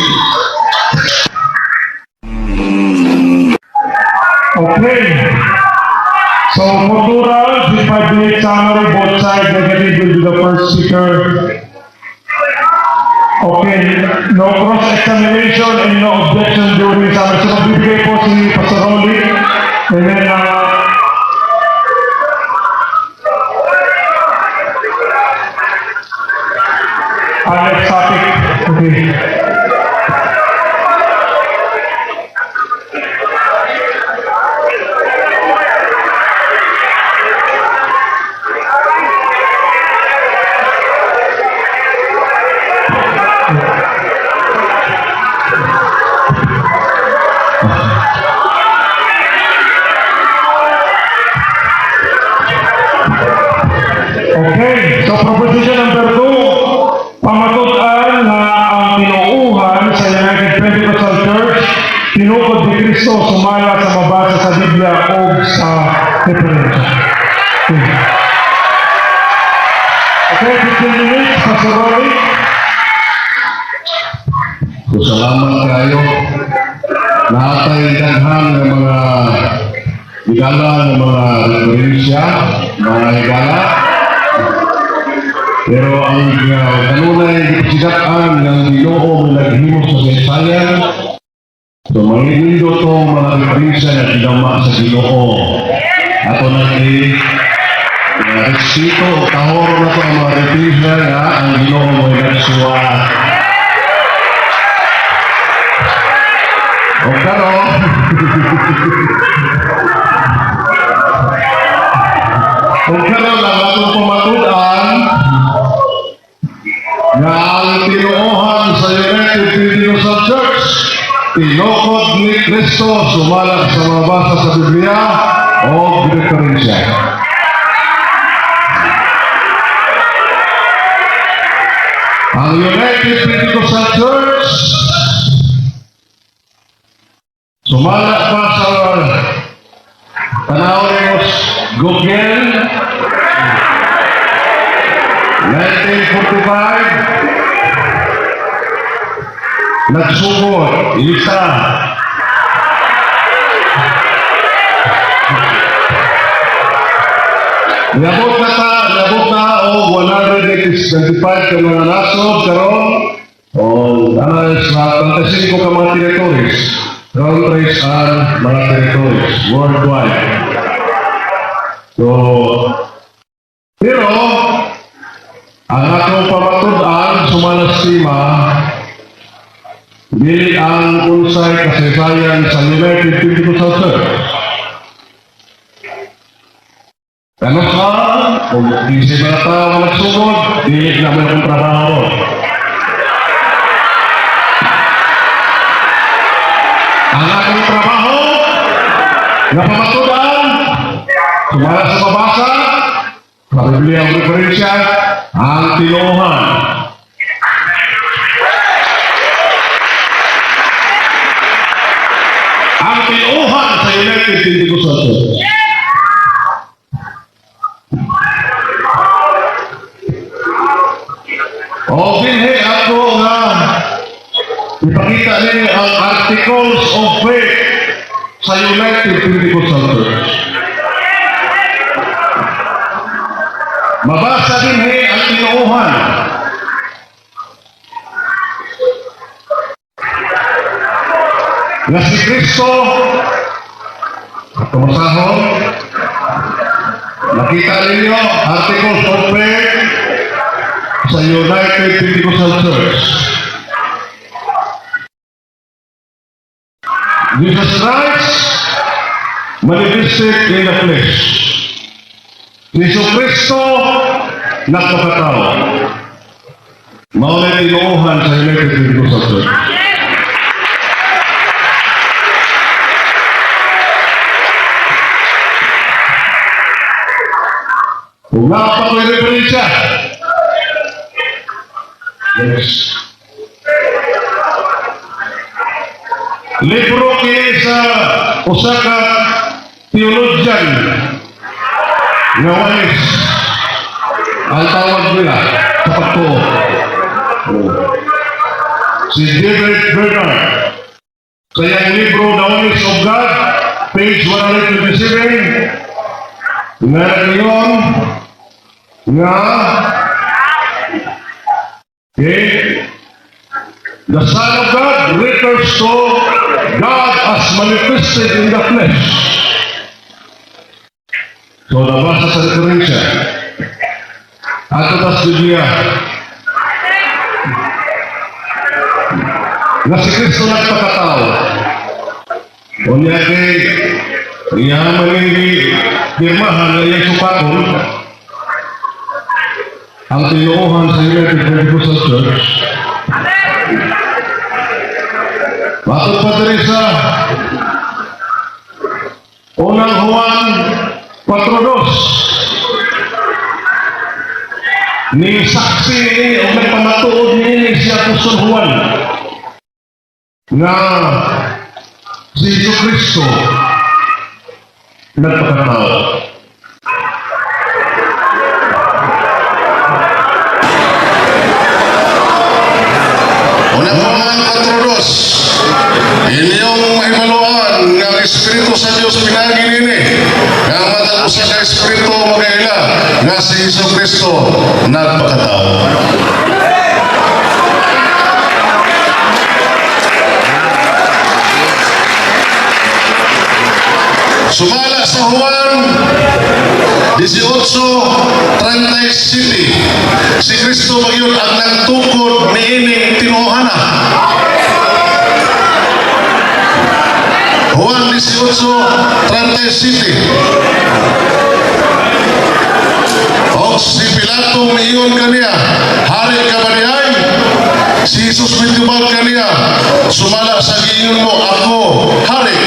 Okay. So, Motura, the 5-minute summary, both sides, negative will be the first speaker. Okay, no cross-examination and no objection during summary. So, magbibigay po si Pastor Rolly. And then, next topic. Okay. Okay, so proposition number 2, pamatutan na ang tinuuhan sa United Pentecostal Church, tinukod ni Cristo sumala sa mabasa sa Biblia o sa referensya. Okay, 15 minutes, Pastor Rory. So, salamat kayo. Lahat ay daghan ng mga higala, ng mga referensya, mga higala. Pero ang kanunay sigataan ng Ginoo mo naghimo sa saysayan, so mangindo to mga referensya na ginama sa Ginoo. Ato na respeto o kahor na to ang mga referensya na ang Ginoo mo nagsuwat. O karon, kung karon lang atong pamatudan na ang tinuohan sa United Pentecostal Church, tinukod ni Kristo sumalat sa mga basa sa Biblia o diferensya. Ang United Pentecostal Church sumalat pa sa tanaw ni Google 1945 nagsugod isa Labot na o 125 ka mga nasod karon o anas na 35 ka mga territories countries and mga territories worldwide. So, pero ang atong pamatudan sumalastima dili ang unsay kasaysayan sa United Pentecostal Church. Ano ka? Kung isip na tao nagsugod, dili na mo yung trabaho. Ang aking trabaho na pamatudan sumala sa mabasa sa Biblia ang referensya ang tinuohan. Ang tinuohan sa United Pentecostal Church. O binhi ako nga ipakita ninyo ang Articles of Faith sa United Pentecostal Church. Mabasa binhi ang tinuohan. Nga si Kristo tumasahon. Nakita ninyo Articles of Faith sa United Pentecostal Church. Jesus Christ manifested in the flesh. Jesu Kristo nagpakatao. Mauna tinuohan sa United Pentecostal Church. Kung nakapag-may referensya, yes. Libro kini sa usa ka theologian nga walis ang tawag nila sa pagtuo. Si David Bernard sa iyang libro The Ways of God, page 127, nga ngayon nga the Son of God refers to God as manifested in the flesh. So, nabasa sa referensya. Ato tas Biblia. Na si Kristo nagpakatao. O niya kay iyaman hindi pirmahan na iyang supakon ang tinuohan sa United Pentecostal Church. Bakit pa rin sa unang Juan 4:2 ni saksi ni o nagpamatuod ni si Apostol Juan na si Jesu Kristo nagpakatao. Unang Juan 4:2 inyong mahimaluan ng Espiritu sa Diyos pinagi nini nga matag usa ka Espiritu magaila nga si Jesucristo nagpakatao. Sumala sa Juan 18:37, si Kristo mayon ang nagtukod niining tinuhana. Juan 18:37. O si Pilato miyon kaniya, hari ka ba diay? Si Jesus mitubag kaniya, sumala sa giingon mo, ako hari,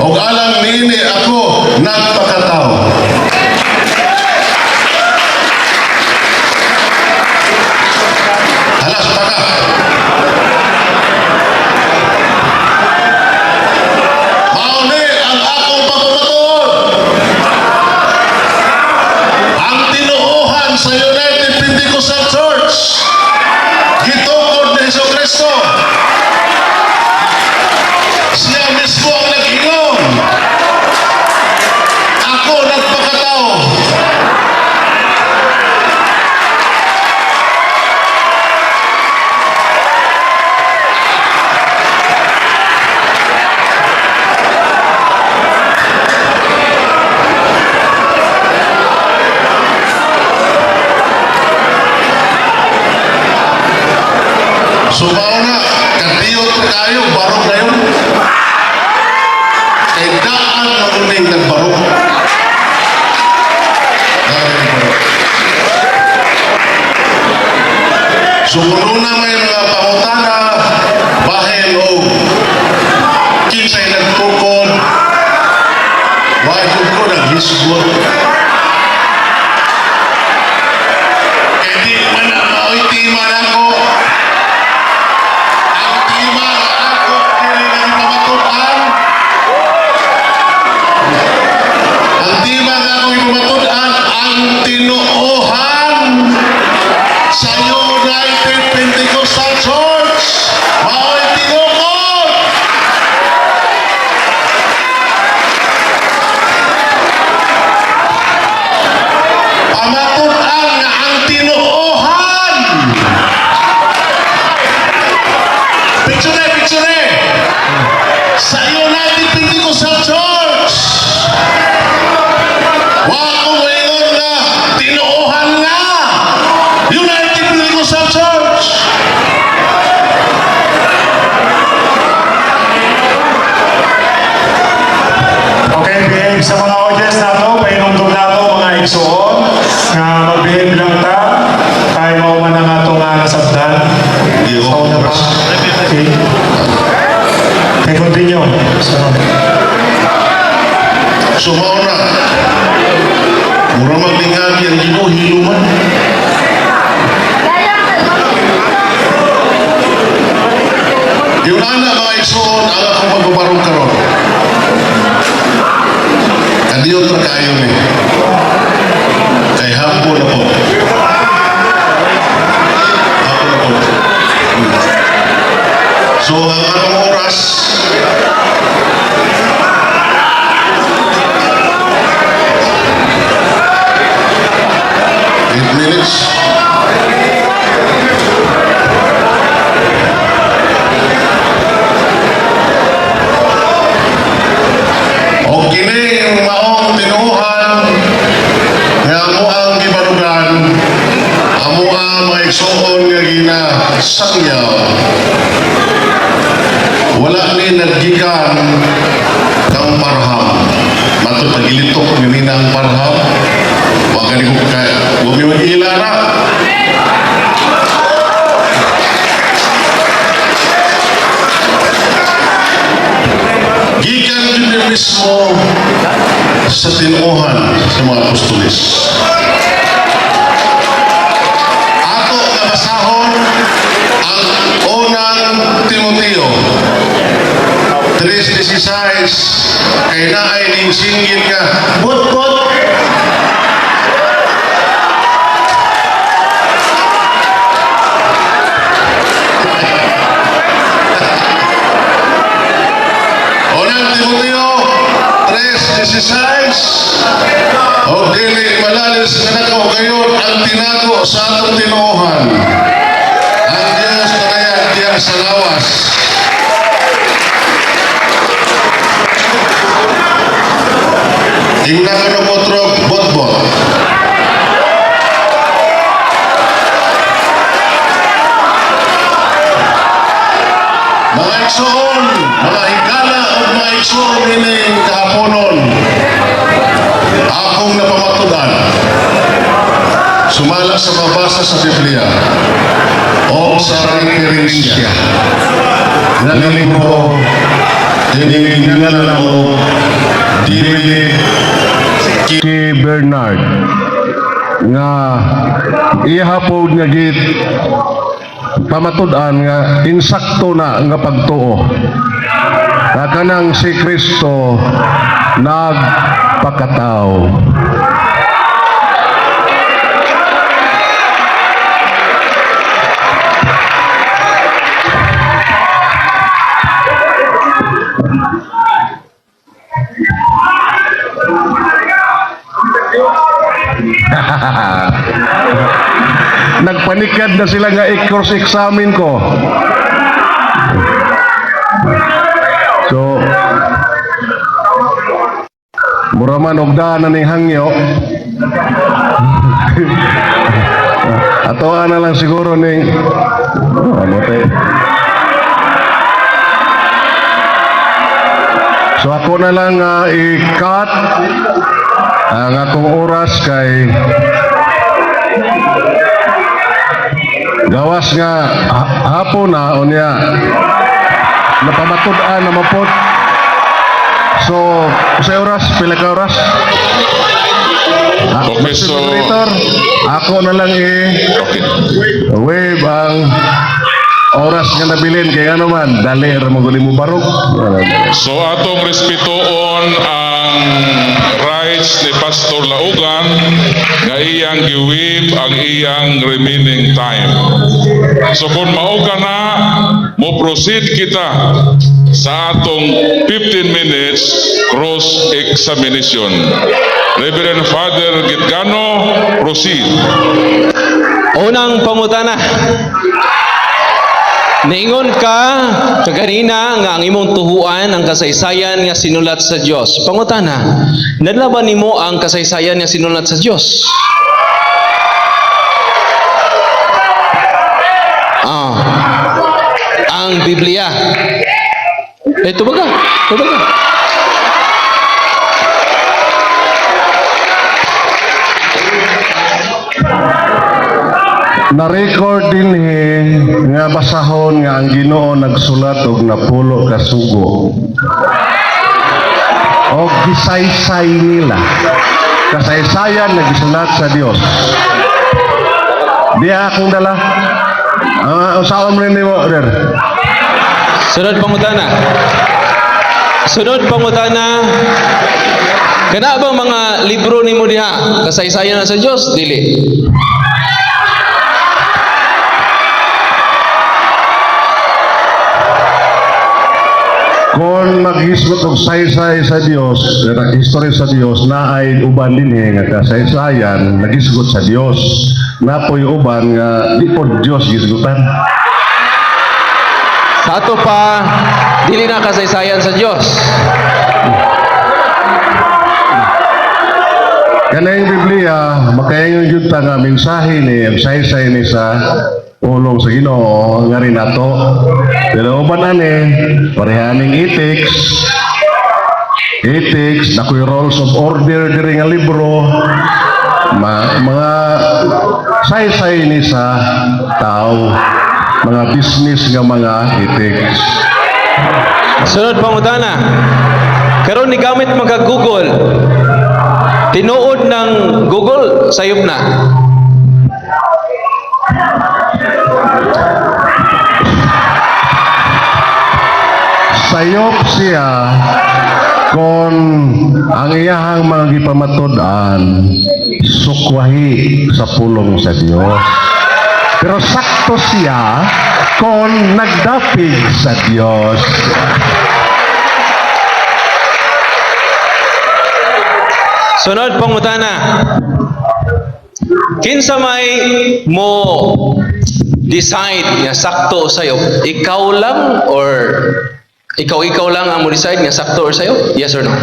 o alang niini ako nagpakatao. Alas pa ka. Mauni ang akong pagpapatuod. Ang tinuuhan sa United Pentecostal Church, gitukod ni Jesucristo. Siya mismo ang nag-ingon. Ako nagpakatao. Sumaw na, katiyot kayo, barok na yun. Kay daan maguning nagbarok. Sumunod na may mga pangutana, bahin o kinsay nagtukod, wajud ko naghisgot. Kaya di man na mao'y timan ako. Ang timan ako, dili na ipamatutan. Ang timan ako ipamatutan, ang tinuuhan sa United Pentecostal Church. Mao'y tinukod. Pamatutan nga ang tinuuhan. Picture. Sa United Pentecostal Church. Wa ko mayon nga tinuuhan nga. United Pentecostal Church. Okay, behave sa mga audience nato, painungtog nato mga igsoon, nga mag-behave lang ta, tayo mauman na nga itong nasabdan. Di So, ko na ba? Okay. Okay, continue. So, Sumaw na. Mura maglingagi ang Ginoo hiluman. Yun ana mga igsoon ang akong magbabarong karon. Kadiyot ra kayo ni. Kay hapon na po. Hapon na po. So ang anong oras, minutes. O kini maong tinuhan nga amo ang gibarugan, amo ang maigsoon nga ginasangyaw. Wala ni naggikan ng parham. Matod pagilitok ni ang parham. Wa gani ko kaya gumiwag ilara. Gikan din mismo sa tinuuhan sa mga apostoles. Ato na basahon ang unang Timoteo 3:16 kay naay ning singgit nga but unang Timoteo 3:16 exercise o dili malalis nga nako gayon ang tinago sa atong tinuohan. Ang Diyos kanaya diya sa lawas. Tingnan ko ng motrog bot-bot. Mga igsoon, mga higala o mga igsoon ining kahaponon, akong napamatudan, sumala sa mabasa sa Biblia o sa referensya na libro tinignan mo dili Si Bernard nga ihapod nga git pamatud-an nga insakto na nga pagtuo. Kanang si Kristo nagpakatao. Nagpanikad na sila nga i-cross examine ko. So, muraman og daan na ning hangyo. Atoan na lang siguro ning So ako na lang i-cut ang akong oras kay gawas nga hapon na unya napamatud-an na mapod. So sa oras pila ka oras? Okay, so Moderator, ako na lang wave ang oras nga nabilin kay ano man dali ra mo mo barog. So atong respetuon ang rights ni Pastor Laugan nga iyang giwib ang iyang remaining time. So kung mauga na, mo proceed kita sa atong 15 minutes cross-examination. Reverend Father Gitgano, proceed. Unang pangutana. Naingon ka kaganina nga ang imong tuhuan ang kasaysayan nga sinulat sa Dios. Pangutana, nadlaban nimo ang kasaysayan nga sinulat sa Dios? Ang Biblia. Ito baga. Na-record din nga basahon nga ang Ginoo nagsulat og napulo ka sugo. O gisaysay nila. Kasaysayan na gisulat sa Dios. Di akong dala. Usaon mo rin mo, Order. Sunod pangutana. Kana bang mga libro nimo diha kasaysayan na sa Dios? Dili. Kung maghisgot og saysay sa Dios, history sa Dios, na ay uban din nga kasaysayan, naghisgot sa Dios. Napoy uban nga di po Dios gisgutan. Sa ato pa, dili na kasaysayan sa Dios. Kanang Biblia, makaingon jud ta nga mensahe ni ang saysay ni sa ulong sa Ginoo nga rin nato. Pero uban ani, parehaning ethics, nakoy rules of order diri nga libro, mga saysay ni sa tao, mga business nga mga ethics. Sunod pangutana. Karon ni gamit magka-Google. Tinuod ng Google sayop na. Sayop siya kung ang iyahang mga gipamatud-an sukwahi sa pulong sa Dios. Pero sakto siya kung nagdapig sa Dios. Sunod pangutana. Kinsa may mo decide nga sakto sayo? Ikaw lang or ikaw lang ang mo decide nga sakto or sayo? Yes or no?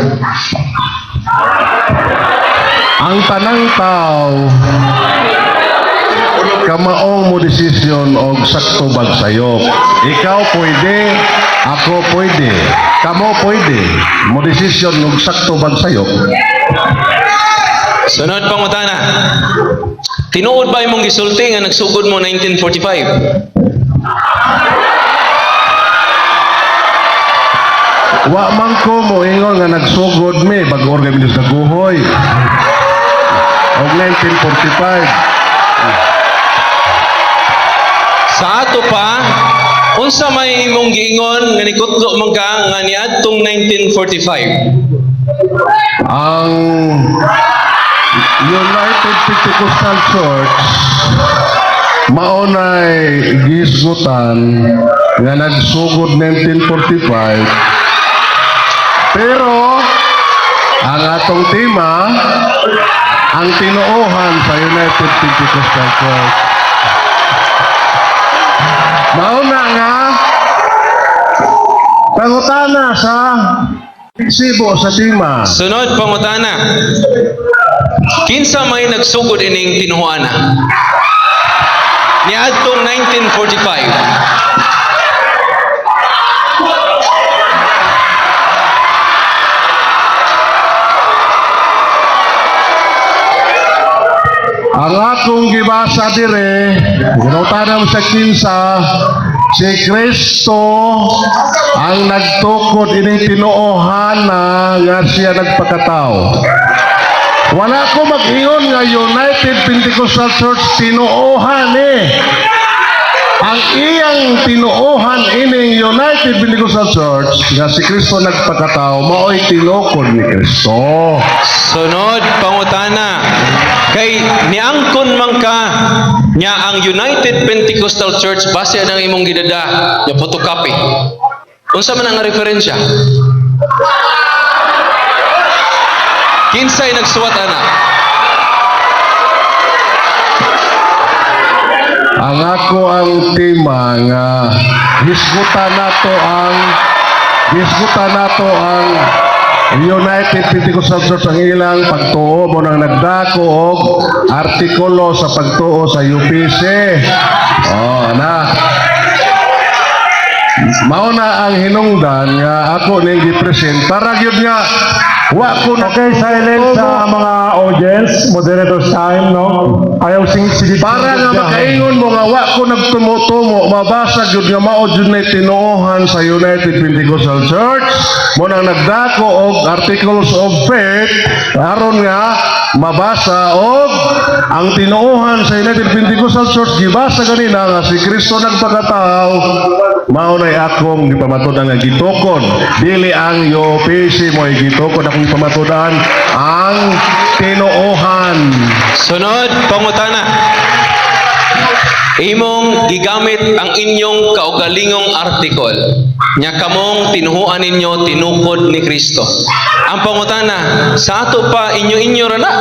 Ang tanang tao kamaong mo desisyon og sakto bag sayop. Ikaw pwede, ako pwede, kamo pwede mo desisyon og sakto bag sayop. Sunod pangutana. Tinuod ba imong gisulti nga nagsugod mo 1945? Wa man ko mo ingon nga nagsugod mi bago organis sa guhoy. Og 1945. Sa ato pa, unsa may imong giingon nga nikutlo man ka nga niadtong 1945? Ang United Pentecostal Church maunay gisgutan nga nagsugod 1945, pero ang atong tema ang tinuohan sa United Pentecostal Church. Mauna nga pangutana sa Sibo sa tema. Sunod pangutana. Kinsa may nagsugod ining tinuhuana? Niadtong 1945. Ang akong gibasa dire, ginautanam sa kinsa, si Kristo ang nagtukod ini tinuohan na nga siya nagpakatao. Wala ko mag-ingon nga United Pentecostal Church tinuohan Ang iyang tinuohan ining United Pentecostal Church nga si Kristo nagpakatao mao'y tinukod ni Kristo. Sunod pangutana. Kay niangkon man ka nya ang United Pentecostal Church base nang imong gidada nga photocopy. Unsa man ang referensya? Kinsay nagsuwat ana? Ang ako ang tema nga hisgutan nato ang United Pentecostal Church ang ilang pagtuo mo nang nagdako og artikulo sa pagtuo sa UPC. Mao na ang hinungdan nga ako ning gi-present para gyud nga wa ko Okay, silence sa mga audience, moderators time, no? Ayaw sige. para nga makaingon mo nga wa ko nagtumo-tumo mabasa gyud nga mao jud na tinuohan sa United Pentecostal Church mo nang nagdako og Articles of Faith aron nga mabasa og ang tinuohan sa United Pentecostal Church gibasa ganina nga si Kristo nagpakatao mao nay akong gipamatudan nga gitukod dili ang UPC mo gitukod akong gipamatudan ang tinuohan. Sunod pangutana. Imong gigamit ang inyong kaugalingong article nya kamong tinuhuan ninyo tinukod ni Kristo. Ang pangutana, sa ato pa inyo ra na.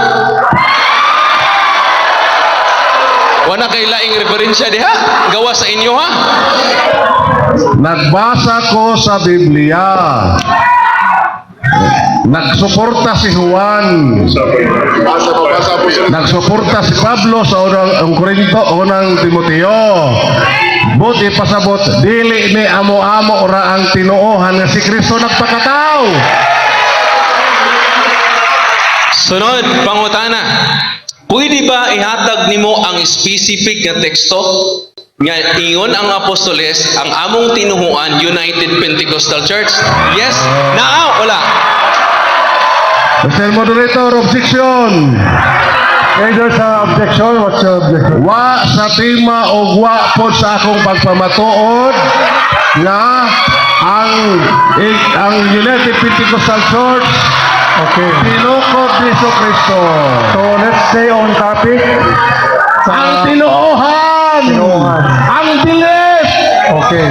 Wala kay laing referensya diha, gawa sa inyo ha. Nagbasa ko sa Biblia. Nagsuporta si Juan. Nagsuporta si Pablo sa unang Korinto, unang Timoteo. But ipasabot, dili ni amo-amo ora ang tinuohan nga si Kristo nagpakatao. Sunod pangutana. Pwede ba ihatag nimo ang specific nga teksto nga ingon ang apostoles ang among tinuhuan United Pentecostal Church? Yes? Naa? Wala? Mr. Moderator, objection. Okay, there's an objection. What's your objection? Wa sa tema o wa po sa akong pagpamatuod nga ang United Pentecostal Church Okay. tinukod ni Kristo. So, let's stay on topic. Ang tinuohan. Tinuohan. Ang bilis. Okay.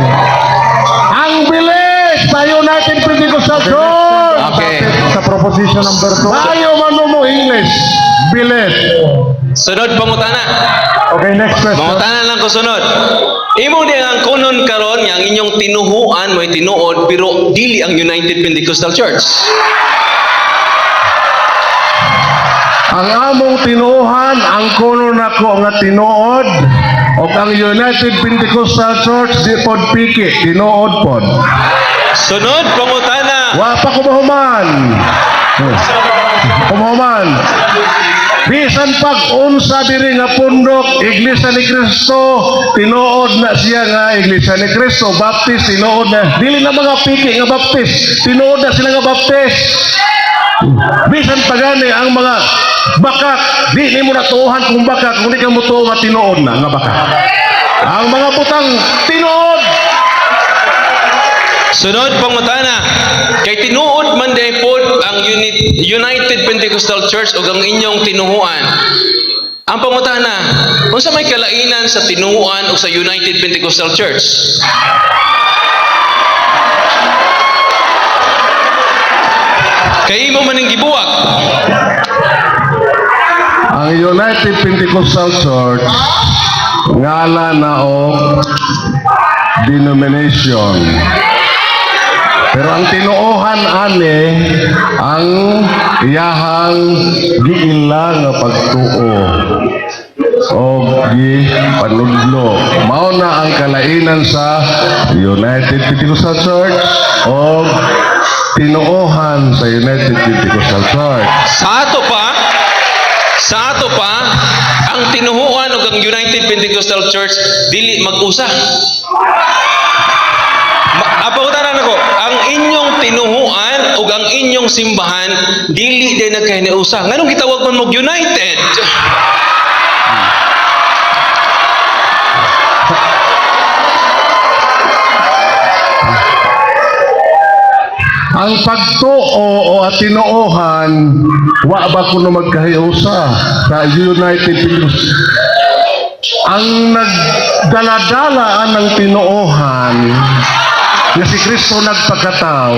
Ang bilis sa United Pentecostal Church. Okay. sa proposition number 2. Maayo man mo English. Bilet. Sunod pangutana. Okay, next question. Mangutana lang ko sunod. Imo di ang kunon karon yang inyong tinuhuan mo'y tinuod pero dili ang United Pentecostal Church. Ang among tinuhan, ang kuno nako nga tinuod, o ang United Pentecostal Church, di pod piki, tinuod pod. Sunod pangutana. Wa pa kumahuman. Kumahuman. Bisan pag unsa diri nga pundok, Iglesia ni Cristo, tinuod na siya nga Iglesia ni Cristo, Baptist, tinuod na. Dili na mga piki nga Baptist, tinuod na sila nga Baptist. Bisan pagani ang mga bakak, di ni mo natuhan kung bakak, kung di ka mo tuo nga tinuod na nga bakak. Ang mga butang tinuod. Sunod pangutana. Kay tinuod man day pod ang United Pentecostal Church o ang inyong tinuhuan. Ang pangutana, unsa may kalainan sa tinuhuan o sa United Pentecostal Church? Kay imo man ning gibuwag. Ang United Pentecostal Church ngala na og denomination. Pero ang tinuohan ani ang iyahang giila nga pagtuo o gi panudlo. Mao na ang kalainan sa United Pentecostal Church o tinuohan sa United Pentecostal Church. Sa ato pa, ang tinuhuan o ang United Pentecostal Church dili mag-usa. Apawtaran ako, ang inyong tinuhuan o ang inyong simbahan dili din nagkahinausa. Nganong gitawag man mo United? Ang pagtuo o tinuohan, wa ba kuno magkahiusa sa United Pentecostal. Ang nagdaladala ng tinuohan na si Kristo nagpagkatao,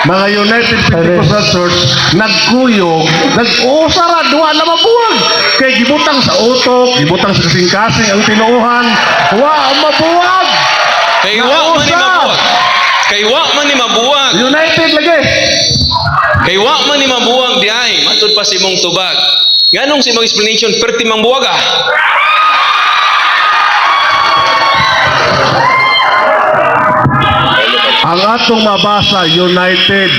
mga United Pentecostal Church, nagkuyog, nag-usara, duwa na mabuwag. Kay gibutang sa utok, gibutang sa kasing-kasing ang tinuohan, wa mabuwag. Kay wa man ni mabuwag. Kay wa man ni mabuwag. United lagi. Kay wa man ni mabuwag diay, matud pa si mong tubag. Nganong si mong explanation perti mang buwaga? Ang atong mabasa, united.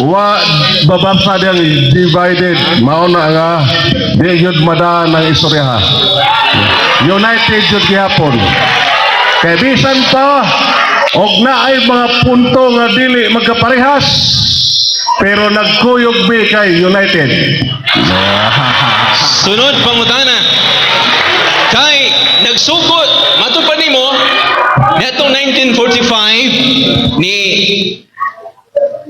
Wa babasa diyang divided. Mao na nga, di yun madaan ng istorya. United yun gihapon. Kaya bisan pa, og na ay mga punto nga dili magkaparehas, pero nagkuyog bi kay united. Sunod pangutana. Kay nagsugod, matud pa nimo, niadtong 1945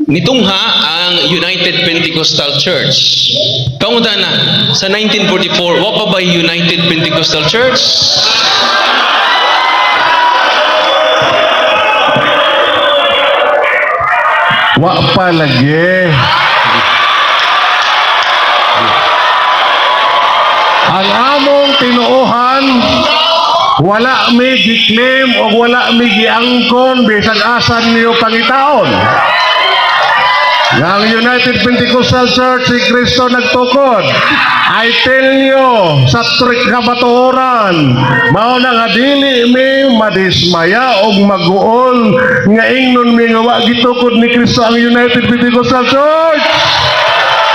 nitungha ang United Pentecostal Church. Pangutana, sa 1944, wa pa ba United Pentecostal Church? Wa pa lagi. Ang among tinuohan, wala may giklaim o wala may giangkon bisan asan niyo pangitaon. Ang United Pentecostal Church si Kristo nagtukod. I tell you, sa kabatuoran, mao na nga dili mi madismaya og maguol nga ingnon mi nga wa gitukod ni Kristo ang United Pentecostal Church.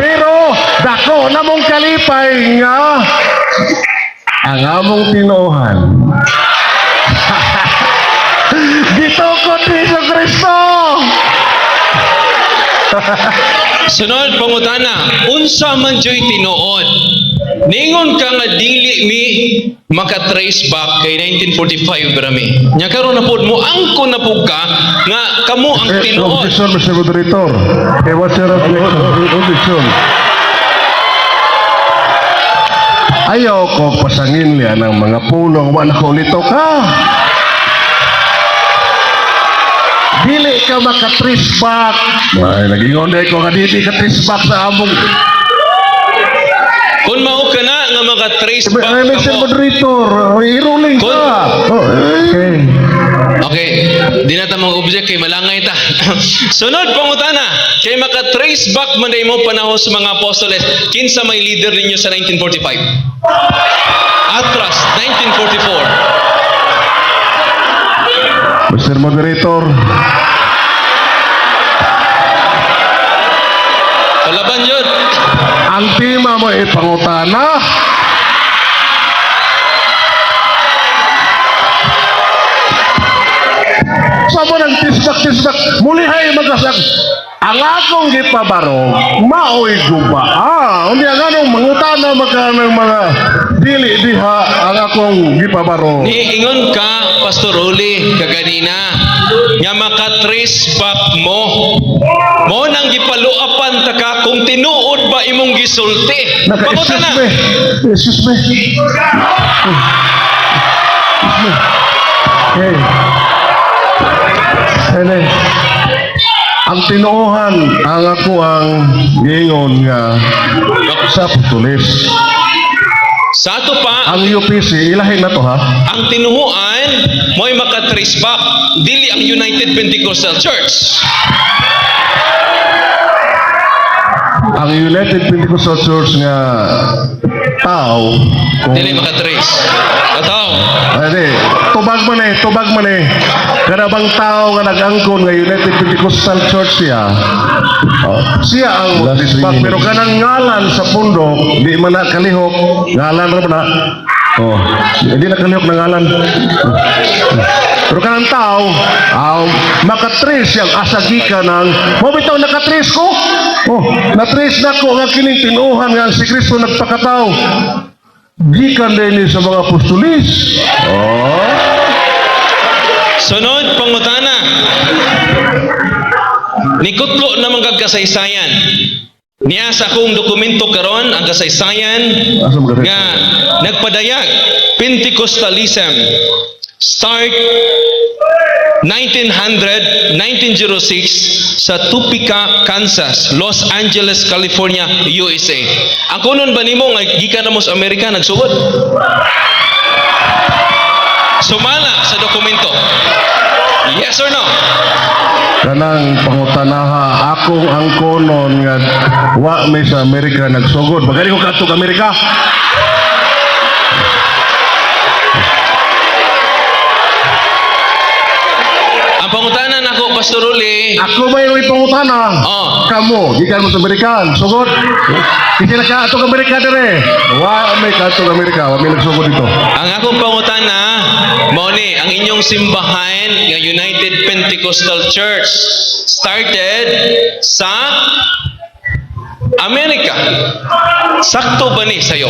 Pero dako namong kalipay nga ang among tinuohan. Gitukod ni Kristo. Sunod pangutana, unsa man joy tinuod? Ningon ka nga dili mi maka-trace back kay 1945 brami. Nya karon na pod mo angkon na pud ka nga kamo ang tinuod. Objection, Mr. Moderator. What's your objection? Ayaw ko pasangin niya ng mga pulong wala ko ulito ka. Dili ka makatrisbak. Ay, nag-ingon na ko nga di ka trisbak sa among. Kung mao ka na nga maka-trace back Ay, Mr. ka mo. Moderator, i-ruling ka. Oh, Okay. Okay, di na ta mag-object kay malangay ta. Sunod pangutana, kay maka-trace back man day mo panahon sa mga apostoles, kinsa may leader ninyo sa 1945? Atras, 1944. Mr. Moderator, Palaban yun. ang tema mo ay pangutana. Sa mo nang tisbak, muli hay magasag. Ang akong gipabaro, maoy guba. Unya nga nung mangutana maka ng mga dili diha ang akong gipabaro. Niingon ka, Pastor Oli, kaganina, nga maka-trace back mo. Mo nang gipaluapan ta ka kung tinuod ba imong gisulti. Pangutana. Excuse me. Okay. Ene. Ang tinuohan ang ako ang giingon nga sa apostoles. Sa ato pa, Ang UPC, ilahin na to ha. ang tinuhuan mo'y maka-trace back, dili ang United Pentecostal Church. Ang United Pentecostal Church nga tao kung Dili maka-trace. Ataw. Ade, tubag man eh. Kada bang tao nga nag-angkon nga United Pentecostal Church siya. Siya ang tisbak, pero kanang ngalan sa pundok, di man na kalihok, ngalan ra na. Hindi na kalihok na ngalan. Pero kanang tao, makatrace yang asagika ng, mo bitaw nakatrace ko? Natrace na ko nga kining tinuhan nga si Kristo nagpakataw. Gikan din sa mga apostolis. Sunod, pangutana. Nikutlo na mga kasaysayan. Niya sa akong dokumento karon ang kasaysayan Asa mo nga nagpadayag Pentecostalism start 1906 sa Topeka, Kansas, Los Angeles, California, USA. Ang kunon ba nimo nga gikan na mo sa Amerika nagsugod? Sumala sa dokumento. Yes or no? Kanang pangutanaha, akong ang konon nga wa may sa Amerika nagsugod. Bagay ko katok Amerika. Ang pangutanan ako, Pastor Uli, Ako ba yung ipangutana? Kamu, gikan mo sa Amerika, sugod. Kasi na katok Amerika dire. Wa may katok Amerika, wa may nagsugod dito. ang akong pangutana, mao ni ang inyong simbahan nga United Pentecostal Church started sa Amerika. Sakto ba ni sayo?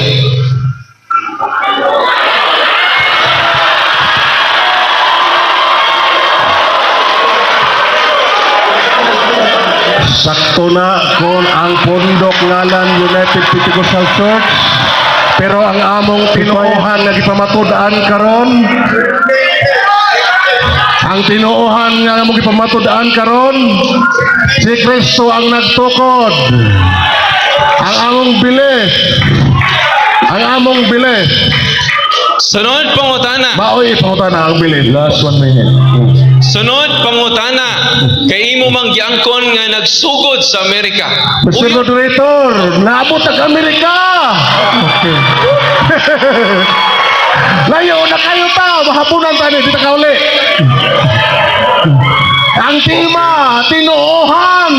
Sakto na kung ang pundok ngalan United Pentecostal Church. Pero ang among tinuohan nga gipamatud-an karon, ang tinuohan nga among gipamatud-an karon, si Kristo ang nagtukod. Ang among bilis. Ang among bilis. Sunod pangutana. Maoy pangutana ang bilis. Last 1 minute. Sunod pangutana. Kay imo mang giangkon nga nagsugod sa Amerika. Mr. Moderator, naabot ang Amerika! Okay. Layo na kayo ta! Mahapunan tayo, di ta kauli! Ang tema, tinuohan!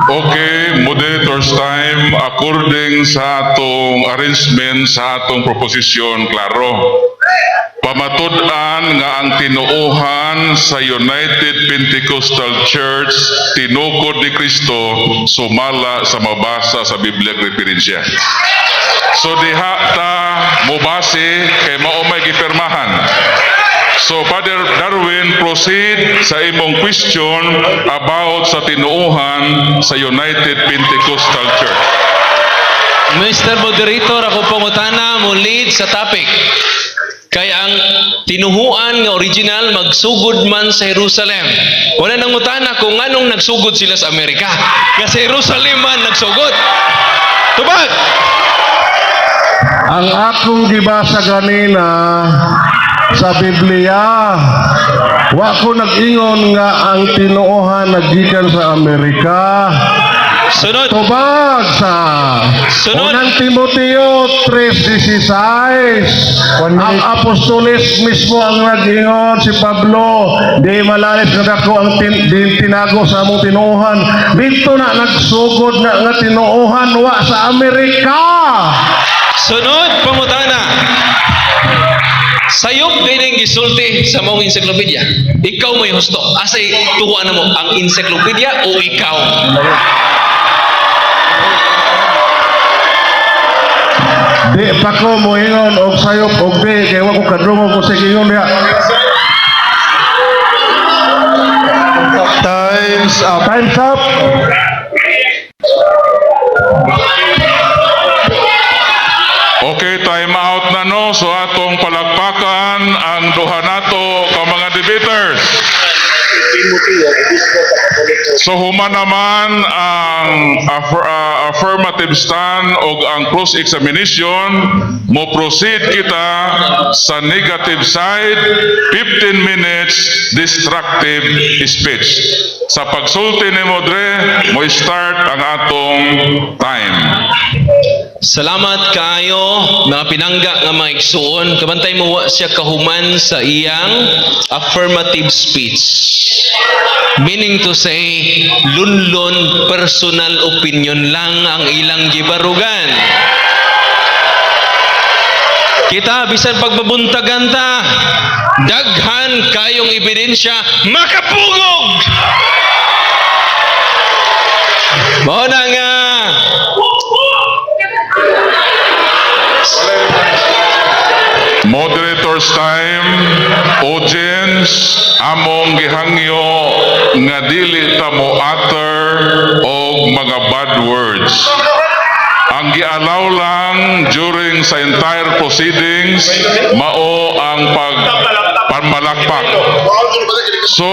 Okay, moderator's time. According sa atong arrangement, sa atong proposisyon, klaro. Pamatud-an nga ang tinuohan sa United Pentecostal Church, tinukod ni Kristo, sumala sa mabasa sa Biblia referensya. So diha ta mobase kay mao may gipirmahan. So Father Darwin, proceed sa imong question about sa tinuohan sa United Pentecostal Church. Mr. Moderator, ako pangutana mo lead sa topic. Kaya ang tinuhuan nga original magsugod man sa Jerusalem. Wala nang mutana kung anong nagsugod sila sa Amerika. Kasi Jerusalem man nagsugod. Tubag! Ang akong gibasa ganina sa Biblia, wa ko nag-ingon nga ang tinuohan naggikan sa Amerika. Sunod. Tubag sa Sunod. Unang Timoteo 3:16. Ang apostoles mismo ang nag-ingon si Pablo, di malalis na ako ang tinago sa among tinuohan. Dito na nagsugod na nga tinuohan wa sa Amerika. Sunod, pangutana. Sayop din gisulti sa mong encyclopedia. Ikaw may husto. Asay tuhuan na mo ang encyclopedia o ikaw? Di pa ko mo ingon og sayop og di kay wa ko kadrungo ko sa ingon diha. Time's up. Time's up. Okay, time out na no. So atong palakpakan ang duha nato ka mga debaters. So human naman ang affirmative stand o ang cross examination, mo proceed kita sa negative side, 15 minutes destructive speech. Sa pagsulti ni Modre, mo start ang atong time. Salamat kayo, mga pinangga nga mga igsuon. Kabantay mo wa siya kahuman sa iyang affirmative speech. Meaning to say, lunlon personal opinion lang ang ilang gibarugan. Kita, bisan pagbabuntagan ta, daghan kayong ebidensya, makapungog! Mao na nga, Moderator's time, audience, among gihangyo nga dili ta mo utter og mga bad words. Ang gialaw lang during sa entire proceedings mao ang pagpamalakpak. So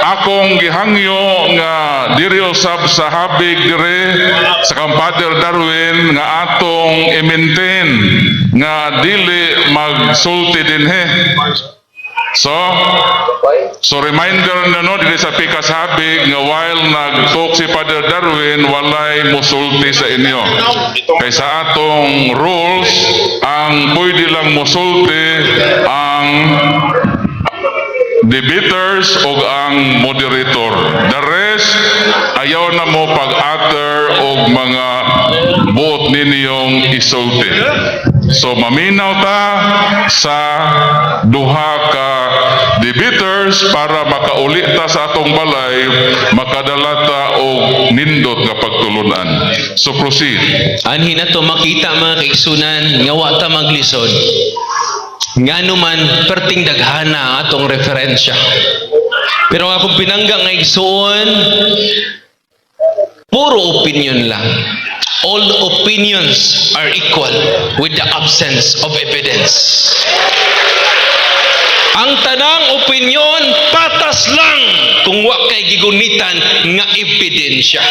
akong gihangyo nga diri usab sa habig dire sa Kampadre Darwin nga atong i-maintain nga dili magsulti dinhi. So reminder na no dili sa pikas habig nga while nag-talk si Father Darwin walay musulti sa inyo. Kay sa atong rules ang pwede lang musulti ang debaters o ang moderator. The rest, ayaw na mo pag-utter o mga buot ninyong isulti. So, maminaw ta sa duha ka debaters para makauli ta sa atong balay, makadala ta og nindot nga pagtulunan. So, proceed. anhin na to makita mga kaigsunan nga wa ta maglisod. Nga naman perting daghana atong referensya. Pero akong pinangga nga igsuon, puro opinion lang. All opinions are equal with the absence of evidence. Ang tanang opinion patas lang kung wa kay gigunitan nga ebidensya.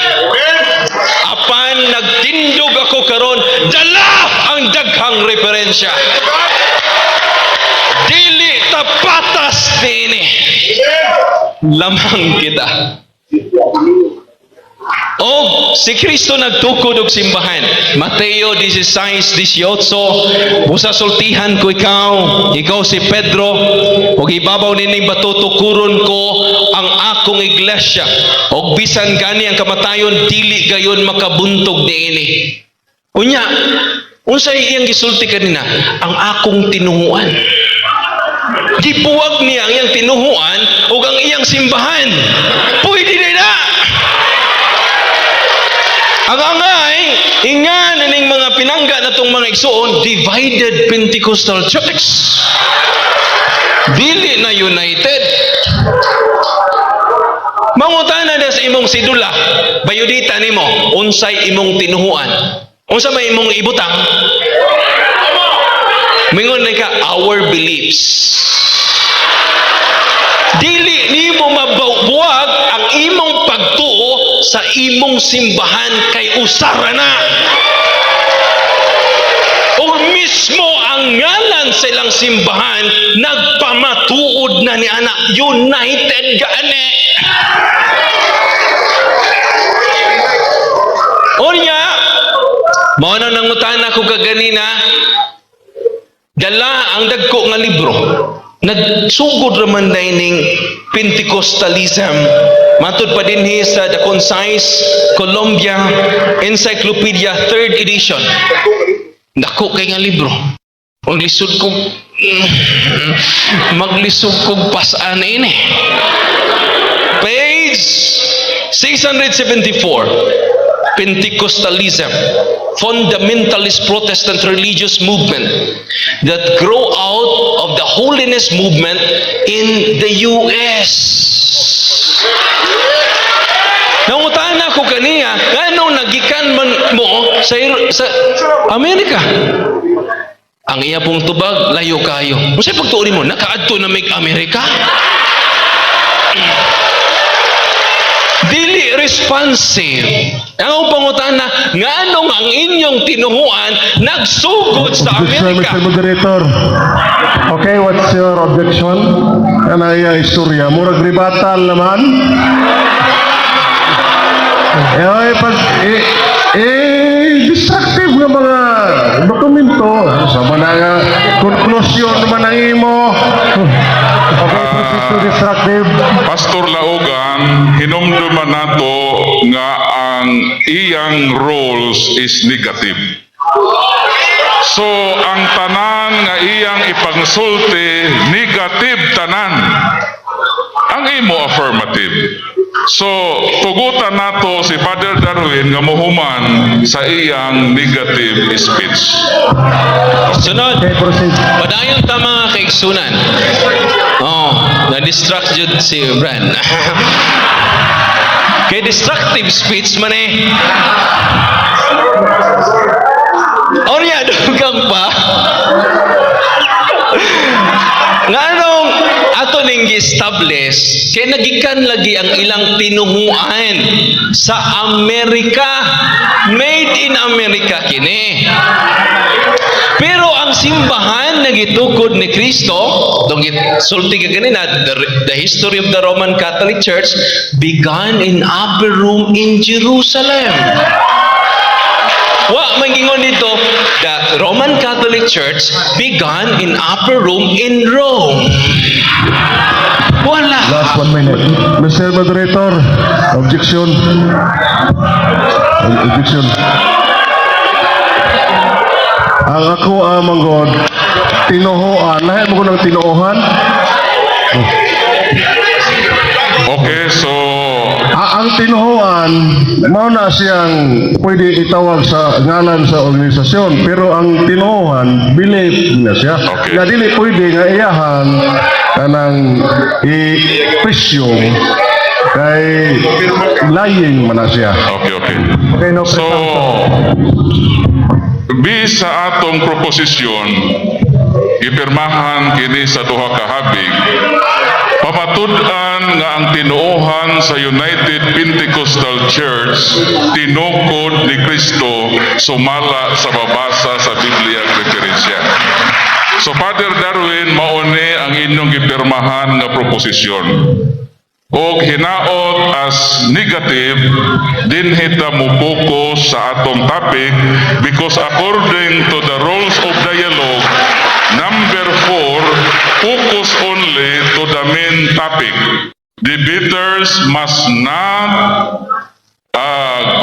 Apan nagtindog ako karon, dala ang daghang referensya. Dili ta patas nini. Lamang kita. O, si Kristo nagtukod og simbahan. Mateo 16:18. Busa sultihan ko ikaw si Pedro, ug ibabaw nining bato tukuron ko ang akong iglesia. Og bisan gani ang kamatayon dili gayon makabuntog niini. Unya, unsay iyang gisulti kanina? Ang akong tinuhuan. Gibuwag niya ang iyang tinuhuan ug ang iyang simbahan. Pwede na. Ang angay, ingan ning mga pinangga na itong mga igsuon, divided Pentecostal Church. Dili na united. Mangutana na sa imong sidula, bayudita nimo, unsay imong tinuhuan. Unsa may imong ibutang? Mingon na ka, our beliefs. Dili nimo mabuwag ang imong pagtuo sa imong simbahan kay usara na. O mismo ang ngalan sa ilang simbahan nagpamatuod na ni anak united gaane. Unya, mao na nangutana ko kaganina, dala ang dagko nga libro. Nagsugod raman ning Pentecostalism. Matud pa dinhi sa The Concise Columbia Encyclopedia 3rd edition. Dako kay nga libro. Maglisod kog pasan ini. Page 674. Pentecostalism, fundamentalist Protestant religious movement that grow out of the holiness movement in the U.S. Nangutana ko kaniya, ano nagikan man mo sa Amerika? Ang iya pong tubag, layo kayo. Masay pagtuuri mo, nakaadto na may Amerika? Dili responsive. Ang pangutana, nganong ang inyong tinuhuan nagsugod sa Objection, Amerika? Mr. Moderator. Okay, what's your objection? Kanaya istorya, murag ribatal naman. Destructive nga mga dokumento. Sa mga conclusion naman ang imo. Okay, proceed to destructive. Pastor Laugan, hinumduman nato nga ang iyang roles is negative. So, ang tanan nga iyang ipangsulti, negative tanan. Ang imo affirmative. So, tugutan nato si Father Darwin nga mohuman sa iyang negative speech. Sunod, Okay, proceed. padayon ta mga kaigsunan. Na-distract jud si Bran. Kay destructive speech man eh. Orya, dugang pa. Nganong ato ning gi-establish kay nagikan lagi ang ilang tinuhuan sa Amerika, made in America kini. Pero ang simbahan nagitukod ni Kristo, dong sulti ka ganina, the history of the Roman Catholic Church began in upper room in Jerusalem. Wa mangingon dito, the Roman Catholic Church began in upper room in Rome. Wala. Last 1 minute. Mr. Moderator, objection. Objection. Ang ako manggod, tinuhuan. Lahat mo ko ng tinuuhan. Okay, so Ang tinuhuan, mao na siyang pwede itawag sa ngalan sa organisasyon. Pero ang tinuhuan, belief na siya. Okay. Na dili pwede nga iyahan kanang i-presume kay lying man na siya. okay. Okay, no So, presumption. bisa atong proposisyon, ipirmahan kini sa duha ka habig, pamatud-an nga ang tinuohan sa United Pentecostal Church tinukod ni Kristo sumala sa babasa sa Biblia referensya. So Father Darwin, mauni ang inyong gipirmahan nga proposisyon. O hinaot as negative, din hita mo focus sa atong topic because according to the rules of dialogue, number 4, focus only to the main topic. Debaters must not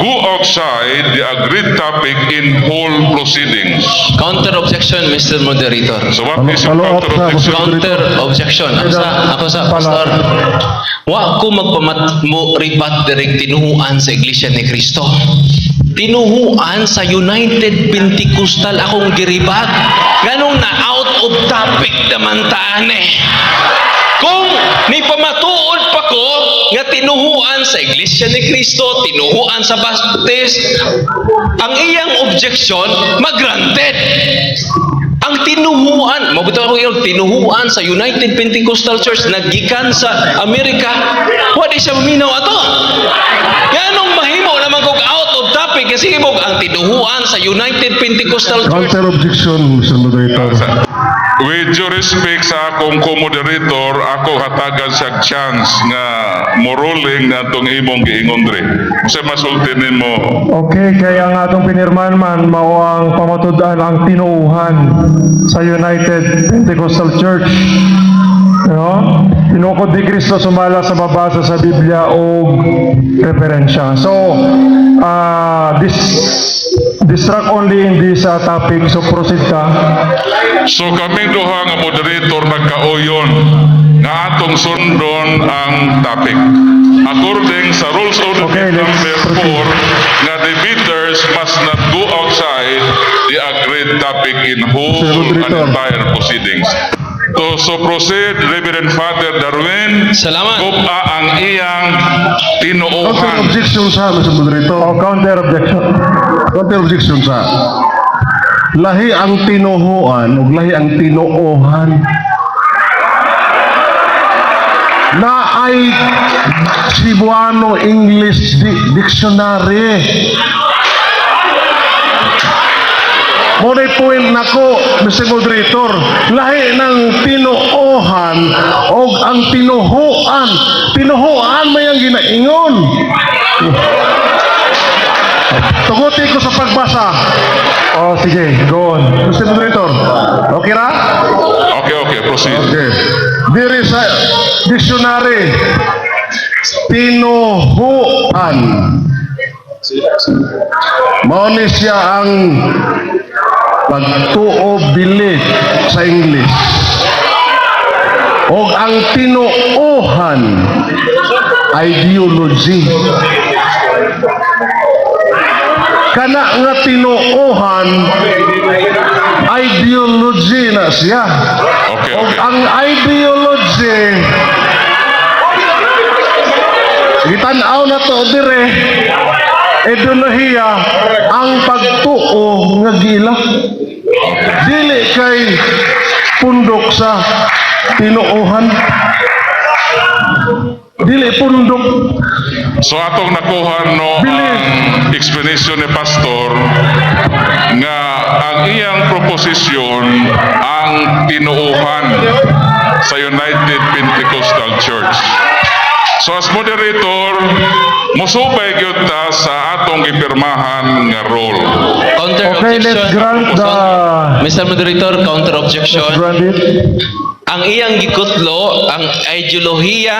go outside the agreed topic in whole proceedings. Counter objection, Mr. Moderator. So what is your Follow up counter sa objection? Counter objection. Ako sa pastor. Wa ko mo ribat direct tinuhuan sa Iglesia ni Kristo. Tinuhuan sa United Pentecostal akong giribat. Ganong na out of topic naman taan eh. Kung ni pamatuod pa ko nga tinuhuan sa Iglesia ni Kristo, tinuhuan sa Baptist, ang iyang objection magranted. Ang tinuhuan, mabitaw ko yung tinuhuan sa United Pentecostal Church nagikan sa Amerika. What is siya maminaw ato? Ganong mahimo naman kung out of topic kasi mo ang tinuhuan sa United Pentecostal Church. Counter objection, Mr. Moderator. With due respect sa akong co-moderator, ako hatagan siya chance nga moruling na itong imong giingon dre. Kasi masulti nimo. Okay, kaya ang atong pinirmahan man, mao ang pamatud-an ang tinuuhan sa United Pentecostal Church. No? Tinukod ni Kristo sumala sa mabasa sa Biblia o referensya. So, distract only in this topic. So, proceed ka. So kaming duha nga moderator nagkauyon nga atong sundon ang topic. According sa rules of Okay, debate let's number proceed. 4, nga debaters must not go outside the agreed topic in whole Sir and Moderator. entire proceedings. So proceed, Reverend Father Darwin. Salamat. Kupa ang iyang Counter tinuuhan. objection sa, Mr. Moderator. O, counter objection. Counter objection sa. Lahi ang tinuhuan ug lahi ang tinuohan. Na ay Cebuano English Dictionary. Mo'y point nako, Mr. Moderator, lahi ng tinuohan o ang tinuhuan. Tinuhuan may ang ginaingon. Tuguti ko sa pagbasa. O, sige, go on. Mr. Moderator, okay ra? Okay, proceed. Okay. There is a dictionary. Tinuhuan. Mao ni siya ang pagtuo bilit sa English. O ang tinuohan, ideology. Kana nga tinuohan, ideology na siya. Okay. O ang ideology, gitanaw na to dire, ideolohiya ang pagtuo nga gila. Dili kay pundok sa tinuohan. Dili pundok. So atong nakuha no ang explanation ni Pastor nga ang iyang proposisyon ang tinuuhan sa United Pentecostal Church. So as moderator, musupay gyud ta sa atong gipirmahan nga role. Counter Okay, objection. let's grant the... Mr. Moderator, counter objection. Grant it. Ang iyang gikutlo, ang ideolohiya,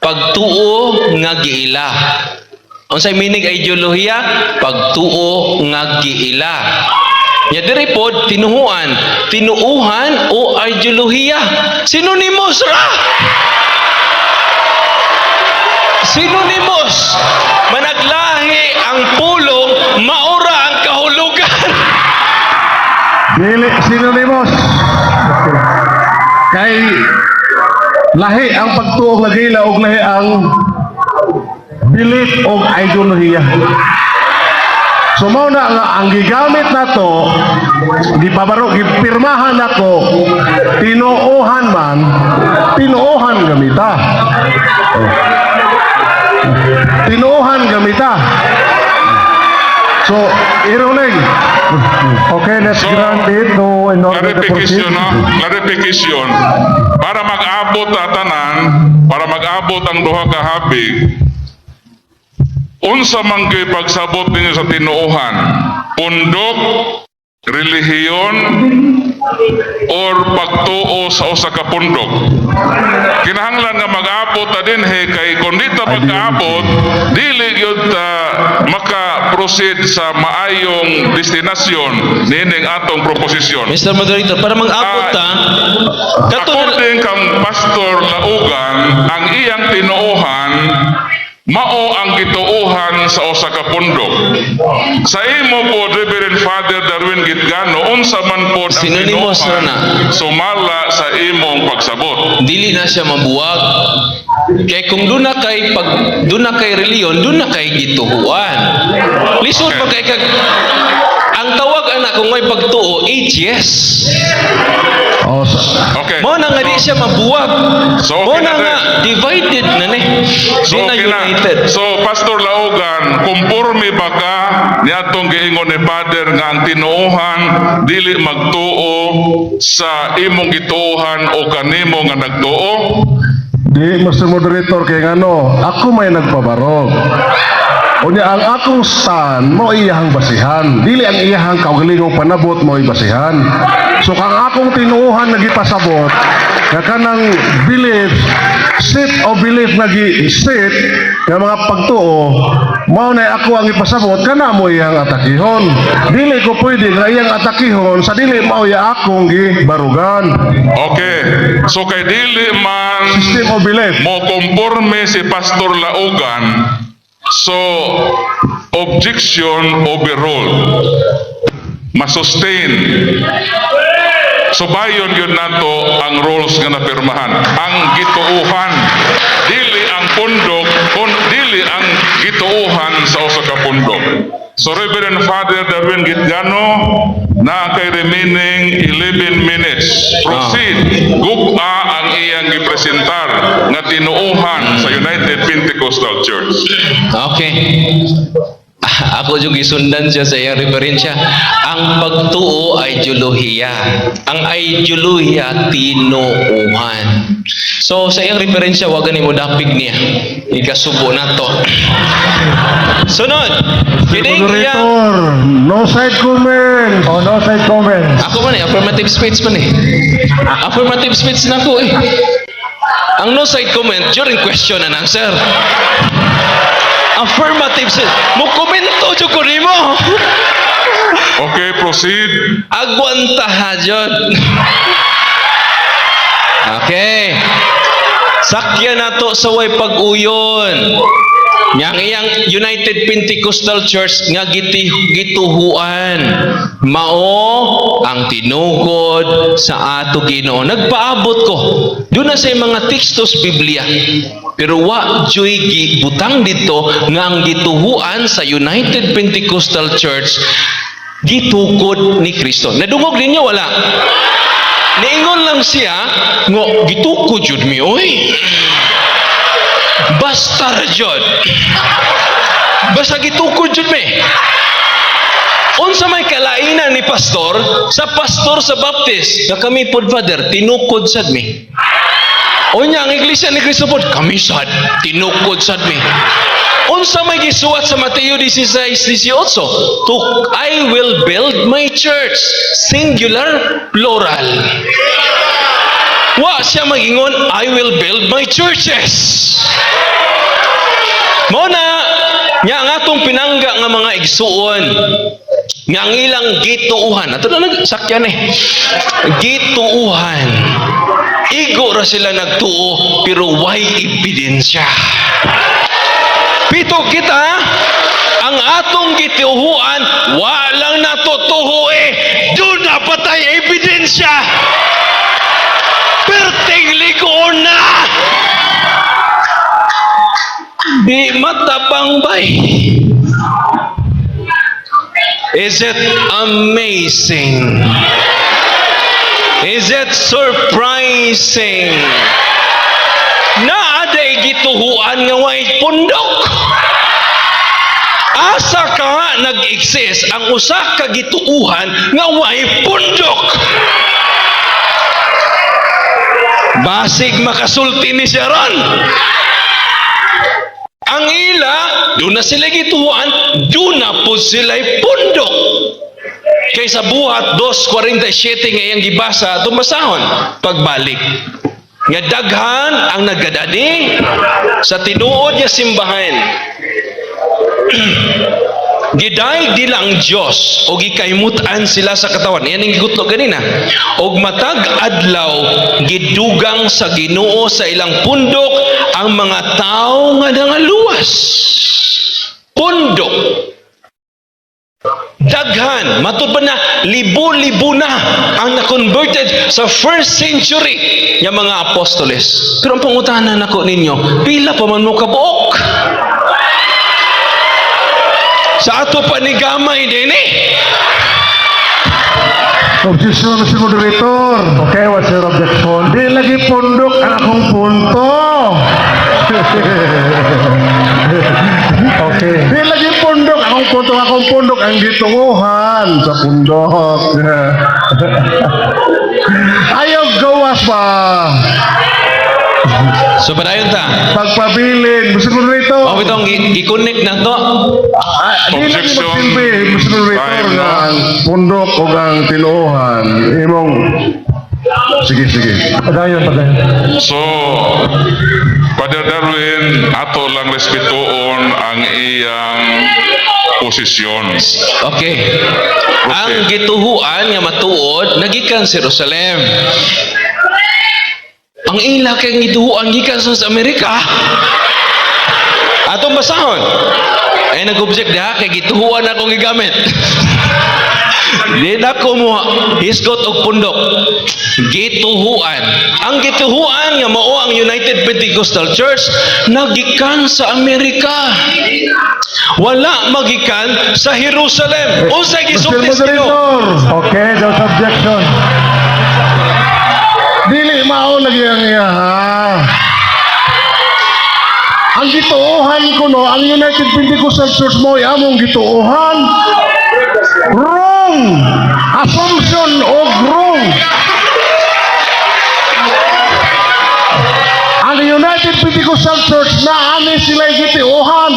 pagtuo nga giila. Unsay meaning ideolohiya? Pagtuo nga giila. Ya diri pod tinuhuan, tinuuhan o ideolohiya. Synonymous ra. Synonymous. Managlahi ang pulong, maura ang kahulugan. Dili synonymous. Kay lahi ang pagtuo nga gila ug lahi ang bilit og ideolohiya. So mao na nga ang gigamit nato, gipirmahan nako, tinuohan man, tinuohan gamita. Oh. Tinuohan gamita. So, ironing. Okay, let's So, grant it. No, in order to proceed. Clarification, no? Clarification. Para mag-abot na tanan, para mag-abot ang duha ka habig, unsa man kay pagsabot ninyo sa tinuuhan? Pundok, relihiyon, or pagtuo sa usa ka pundok? Kinahanglan nga mag-abot ta din kay kung di ta magkaabot, dili gyud ta maka-proceed sa maayong destinasyon nining atong proposisyon. Mr. Moderator, para mag-abot ta, According kang Pastor Laugan, ang iyang tinuuhan mao ang gituuhan sa usa ka pundok. Sa imo po, Reverend Father Darwin Gitgano, unsa man po ang Synonymous tinuuhan na. sumala sa imong pagsabot. dili na siya mabuwag. Kay kung doon na kay reliyon, doon na kay gituhuan. Lisod pa kay ang tawag ana kung may pagtuo, 8 yes. Oh, Okay. Mo na nga di siya mabuwag. So, Mo okay na na nga divided na ni. Di na okay united. So, Pastor Laugan, kumporme ba ka niadtong giingon ni Father nga ang tinuohan dili magtuo sa imong gituohan o kanimo nga nagtuo? di, Mr. Moderator, kay ngano, ako may nagpabarog. Unya, ang akong stand, mo iyahang basihan. Dili ang iyahang kaugalingong panabot mo ibasihan. So, kang akong tinuuhan nagipasabot, nga kanang belief, sit o belief nagi-sit, nga mga pagtuo, mao na ako ang ipasabot, kana mo iyang atakihon. Dili ko pwede nga iyang atakihon, sa dili mao iya akong gibarugan. Okay. So, kay dili man System o belief. mo kumporme si Pastor Laugan, so objection overruled. Masustain. So bayon yun nato ang rules nga napirmahan. Ang gituuhan, dili ang pundok, dili ang gituuhan sa usa ka pundok. So Reverend Father Darwin Gitgano, na kay remaining 11 minutes. Proceed. Guba ang iyang gipresentar nga tinuuhan sa United Pentecostal Church. Okay. Ako yung gisundan siya sa iyang referensya. Ang pagtuo ay ideolohiya. Ang ideolohiya, tinuuhan. So, sa iyang referensya, wag ni mo dapig niya. Ikasubo na to. Sunod. Kining iya. Moderator, no side comment. Oh, no side comments. Ako man eh, affirmative speech man eh. Affirmative speech na ako eh. Ang no side comment, during question and answer. Affirmative speech. Mo komento dyan ko rin mo. Okay, proceed. Agwanta ha dyan. Okay. Sakya na to sa way pag-uyon. Yang iyang United Pentecostal Church nga gituhuan. Mao ang tinukod sa ato Ginoo. Nagpaabot ko. Doon na sa mga tekstos Biblia. Pero wa joy gibutang dito nga ang gituhuan sa United Pentecostal Church gitukod ni Kristo. Nadungog ninyo wala? Niingon lang siya nga gitukod jud mi oy. Basta ra jud. Basta gitukod jud mi. Unsa may kalainan ni pastor sa Baptist nga kami pod Father tinukod sad mi. Unya ang iglesia ni Kristo pod kami sad tinukod sad mi. Unsa may gisuwat sa Mateo 16:18? I will build my church, singular, plural. Wa siya magingon, I will build my churches. Mo na nya ang atong pinangga nga mga igsuon nga ang ilang gituuhan. Ato na nagsakyan eh. Gituuhan. Igo ra sila nagtuo pero why ebidensya. Pito kita, ang atong gituuhan, walang natutuho eh. Doon na patay ebidensya. Perting ligoon na. Di matabang bay. Is it amazing? Is it surprising? Naaday gituhuan nga way pundok. Asa ka nga nag-exist ang usa ka gituuhan nga way pundok. Basig makasulti ni siya ron. Ang ila, doon na sila gituhuan, doon na po sila'y pundok. Kaysa buhat 2:47 nga iyang gibasa, tumasahon, pagbalik. Nga daghan ang nagadani sa tinuod niya simbahan. Giday dila ang Diyos o gikaymutan sila sa katawan. Yan ang gigutlo ganina. Og matag adlaw gidugang sa Ginoo sa ilang pundok ang mga tao nga nangaluwas. Pundok. Daghan, matud ba na libo-libo na ang na-converted sa first century ng mga apostoles. Pero ang pangutanan nako ninyo, pila pa man mo kabuok? Sa ato pa ni gamay din eh. Objection, Mr. Moderator. Okay, what's your objection? Di lagi pundok ang akong punto. Okay. Di lagi pundok akong pundok ang gitunguhan sa pundok. Ayaw gawas ba? So padayon ta. Pagpabilin, Mr. Moderator. Mao bitong i-connect na to. Di lagi Objection. magsilbi, Mr. Moderator, Time nga na. ang pundok o ang tinuuhan. Imong... Sige. Padayon. So, Father Darwin, ato lang respetuon ang iyang posisyon. Okay. Ang gituhuan nga matuod nagikan sa Jerusalem. Ang ila kay gituhuan gikan sa Amerika. Atong basahon. Ay nag-object diha kay gituhuan akong gigamit. Di na ko mo hisgot og pundok. Gituhuan. Ang gituhuan nga mao ang United Pentecostal Church nagikan sa Amerika. Wala magikan sa Jerusalem. Unsay Mr. gisultis nino? Moderator. Okay, there's objection. Dili mao lagi ang iya ha. Ang gituohan ko no, ang United Pentecostal Church mo ay among gituohan. Wrong! Assumption of wrong. Ang United Pentecostal Church na ani sila gituohan.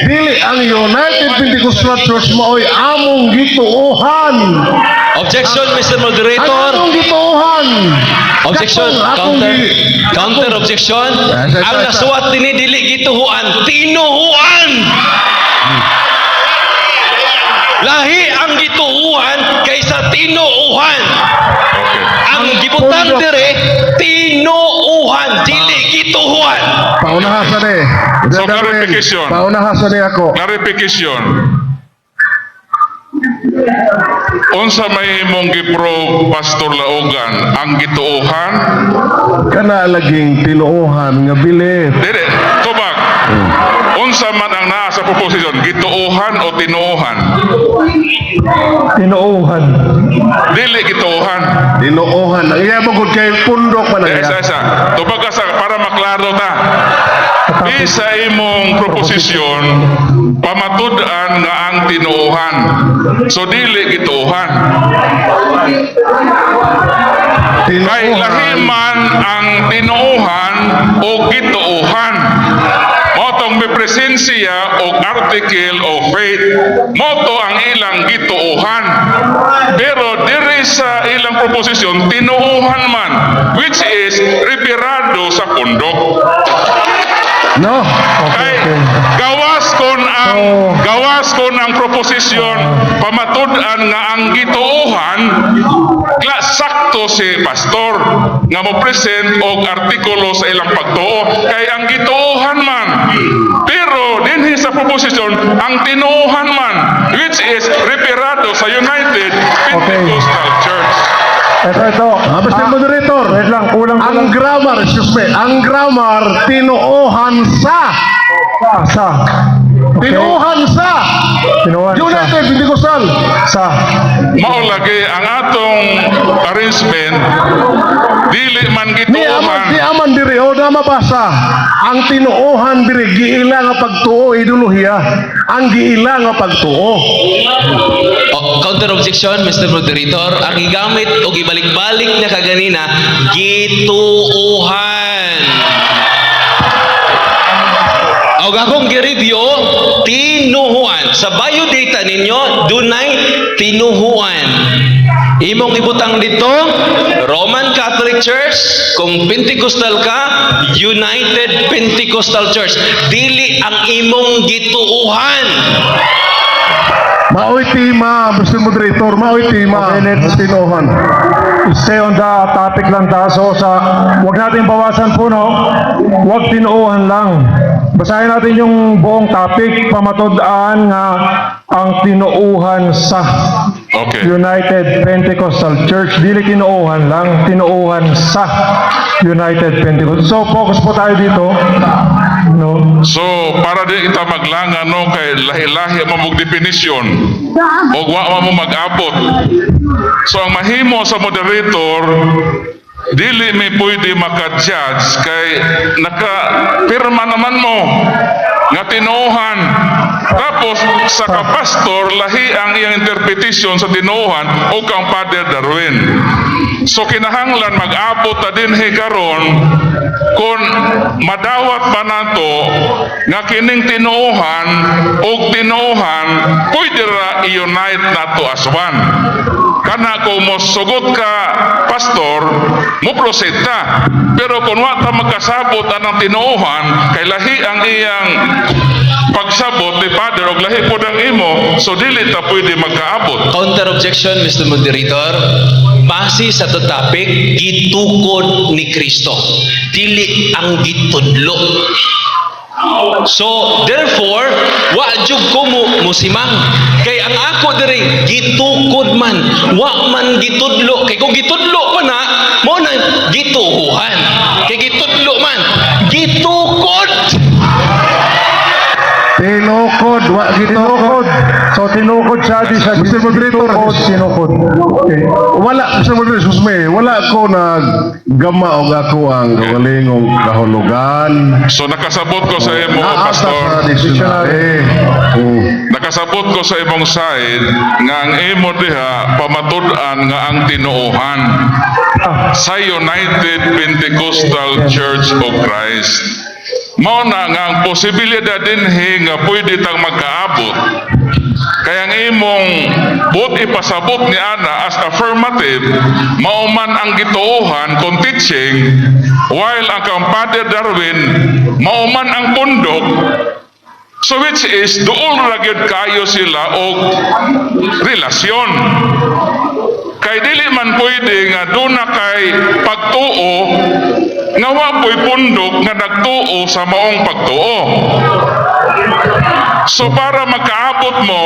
Dili ang United Pentecostal Church mo ay among gituohan. Objection, Mr. Ang Moderator. among gituohan. Objection, counter objection. Ang nasuwat ni dili gituhuan, tinuhuan. Lahi ang gituhuan kaysa tinuuhan. Okay. Ang gibutan dire tinuuhan, dili gituhuan. Paunahasan eh. So, clarification. Paunahasan eh ako. Clarification. Unsa may imong gipro Pastor Laogan ang gituohan? Kana laging tinuuhan nga bilit. Dili, tubag. Unsa man ang naa sa proposition, gituohan o tinuohan? Tinuuhan. Dili gituohan. Tinuuhan. Ang iya mo kay pundok man ang iya. Isa. Tubag ka sa para maklaro ta. Isa imong proposisyon pamatud-an nga ang tinuohan. So dili gituohan. Kay lahiman ang tinuohan o gituohan. Motong may presensya o article o faith. Moto ang ilang gituohan. Pero diri sa ilang proposisyon, tinuohan man, which is referado sa pundok. No. Kay gawas kon ang proposisyon pamatud-an nga ang gituohan sakto si pastor nga mo present og artikulo sa ilang pagtuo kay ang gituohan man pero dinhi sa proposisyon ang tinuohan man which is referado sa United Pentecostal Church. Ito. Mr. Moderator. Wait lang, kulang. Ang grammar, excuse me. Ang grammar tinuohan sa. Sa. Okay. Tinuohan sa. Tinuohan sa. United Pentecostal. Sa. Mao lagi ang atong arrangement dili man Di gituohan. aman diri o na mabasa. Ang tinuohan diri giila nga pagtuo iduluhiya. Ang giila nga pagtuo. Counter objection, Mr. Moderator. Ang gigamit o gibalik-balik na kaganina, gituuhan. O akong gi-review, tinuhuan. Sa biodata ninyo, dunay tinuhuan. Imong ibutang dito, Roman Catholic Church, kung Pentecostal ka, United Pentecostal Church. Dili ang imong gituuhan. Maoy tima, Mr. Moderator, maoy tima. Okay, let's- tinuohan. Stay on the topic lang ta. So wag natin bawasan po, no? Wag tinuuhan lang. Basahin natin yung buong topic. Pamatod-an nga ang tinuuhan sa Okay. United Pentecostal Church. Dili tinuuhan lang, tinuuhan sa United Pentecostal. So focus po tayo dito. No? So, para di kita maglangan, no, kay lahi-lahi mamog definisyon o wa mo mag-abot. So, ang mahimo sa moderator, dili may pwede maka-judge kay naka-pirma naman mo nga tinuhan. Tapos, sa kapastor, lahi ang iyang interpretation sa tinuhan o kang Father Darwin. So, kinahanglan mag-abot na din karon kung madawat pa nato nga kining tinuhan o tinuhan pwede ra i-unite nato as one. Kana kung mo sugot ka pastor, mo proceed ta. Pero kung wa ta magkasabot anang tinuhan kay lahi ang iyang pagsabot ni Father og lahi pod ang imo, so dili ta pwede magkaabot. Counter objection, Mr. Moderator. Base sa to topic, gitukod ni Kristo. Dili ang gitudlo. So, therefore, wa jud ko musimang. Kay ang ako diri gitukod man, wa man gitudlo. Kay kung gitudlo man na, mo na gituhuhan. Kay gitudlo man, gitukod. Tinukod, wa gitukod. So tinukod siya di sa Mr. Moderator, tinukod. Okay. Mr. Moderator, susme, wala ko naggama o ako ang kagalingong kahulugan. So nakasabot ko sa imo Naata pastor. sa dictionary. Nakasabot ko sa imong side nga ang imo diha pamatud-an nga ang tinuohan sa United Pentecostal Church of Christ. Mao na nga ang posibilidad dinhi nga pwede tang magkaabot. Kaya ang imong buot ipasabot ni ana as affirmative, mao man ang gituohan kung teaching, while ang kang Father Darwin, mao man ang pundok. So which is dool ra gyud kayo sila og relasyon. Kay dili man pwede nga doon na kay pagtuo nga wa po'y pundok nga nagtuo sa maong pagtuo. So para magkaabot mo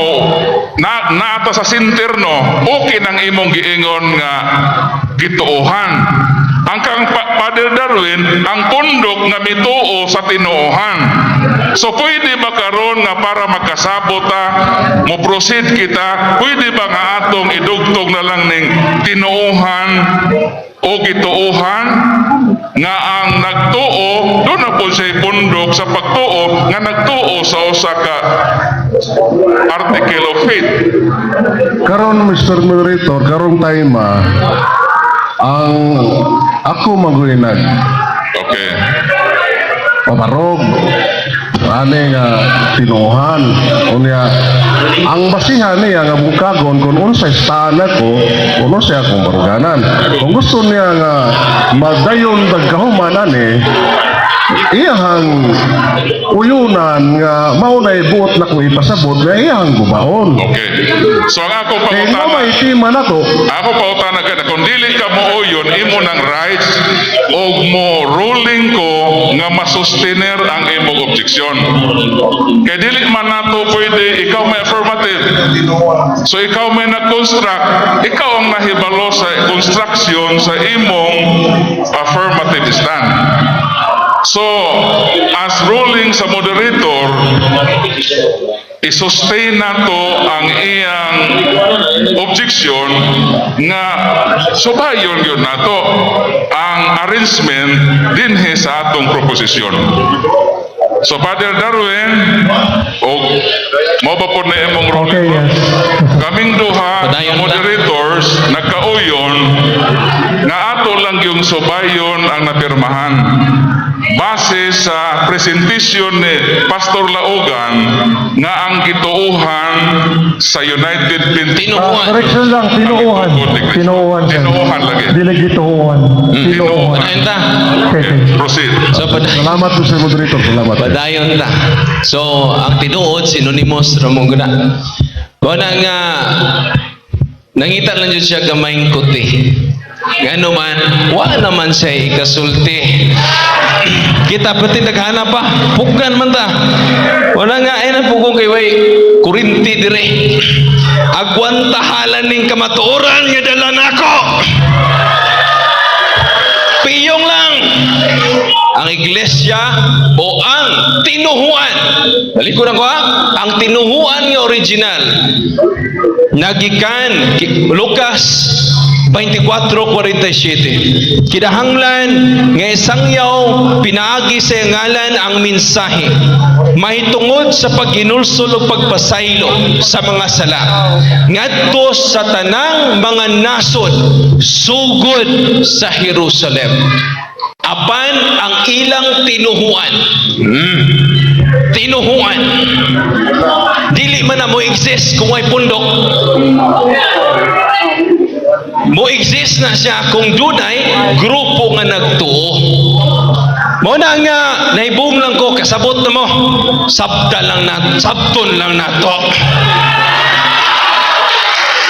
naata sa sinterno, okay nang imong giingon nga gituohan. Ang kang Father Darwin, ang pundok nga mituo sa tinuohan. So pwede ba karon nga para magkasabot ta, mo proceed kita, pwede ba nga atong idugtog na lang ning tinuohan o gituohan nga ang nagtuo, doon na po siya pundok sa pagtuo nga nagtuo sa usa ka article of faith. Karon, Mr. Moderator, karong time ang ako maguinag Okay. pamarog ani nga tinuhan unya ang basihan niya nga bukagon kung unsay staan ako uno siya akong baruganan kung gusto niya nga madayon dagkahuman ani iyahang uyunan nga maunay buot na ko ipasabot nga iyahang gubaon Okay. So ang ako kaya nga pangutana, may tima na to ako pautana ka na kung dili ka mo uyon imo ng rights o mo ruling ko nga masustener ang imong objection. Kaya dili man nato pwede ikaw may affirmative. So ikaw may nag-construct, ikaw ang nahibalo sa construction sa imong affirmative stand. So, as ruling sa moderator, i-sustain nato ang iyang objection nga subayon yun nato ang arrangement dinhi sa atong proposisyon. So, Father Darwin, o mo ba po na imong ruling? Okay, yes. Kaming duha Padayon ta. moderators nagkauyon nga ato lang yung subayon ang napirmahan base sa presentasyon ni Pastor Laugan nga ang gituuhan sa United Pentecostal Correction lang, tinuuhan. Tinuuhan siya. Tinuuhan lagi. Dili gituuhan. Tinuuhan. Padayon ta. Okay, okay. Proceed. So, salamat po sa moderator salamat padayon ta. So, ang tinuod, synonymous ramong guna. Kung nga, nangita lang dyan siya gamayng kuti. Gano man, wala naman siya ikasulti. Kita pati naghana pa, pugnan man ta. Wala nga, ay napugong kay way, kurinti dire. Agwantahalan ning kamatuoran nga dala nako. Piyong lang. ang iglesia o ang tinuhuan. Balik ko na ko ha. Ang tinuhuan nga original nagikan Lucas 24:47. Kinahanglan nga isangyaw pinaagi sa ngalan ang mensahe mahitungod sa paghinulsol ug pagpasaylo sa mga sala ngadto sa tanang mga nasod sugod sa Jerusalem. Apan ang ilang tinuhuan. Tinuhuan. Dili man na mo exist kung may pundok. Mo exist na siya kung dunay grupo nga nagtuo. Mo na nga naibong lang ko kasabot na mo. Sabton lang nato.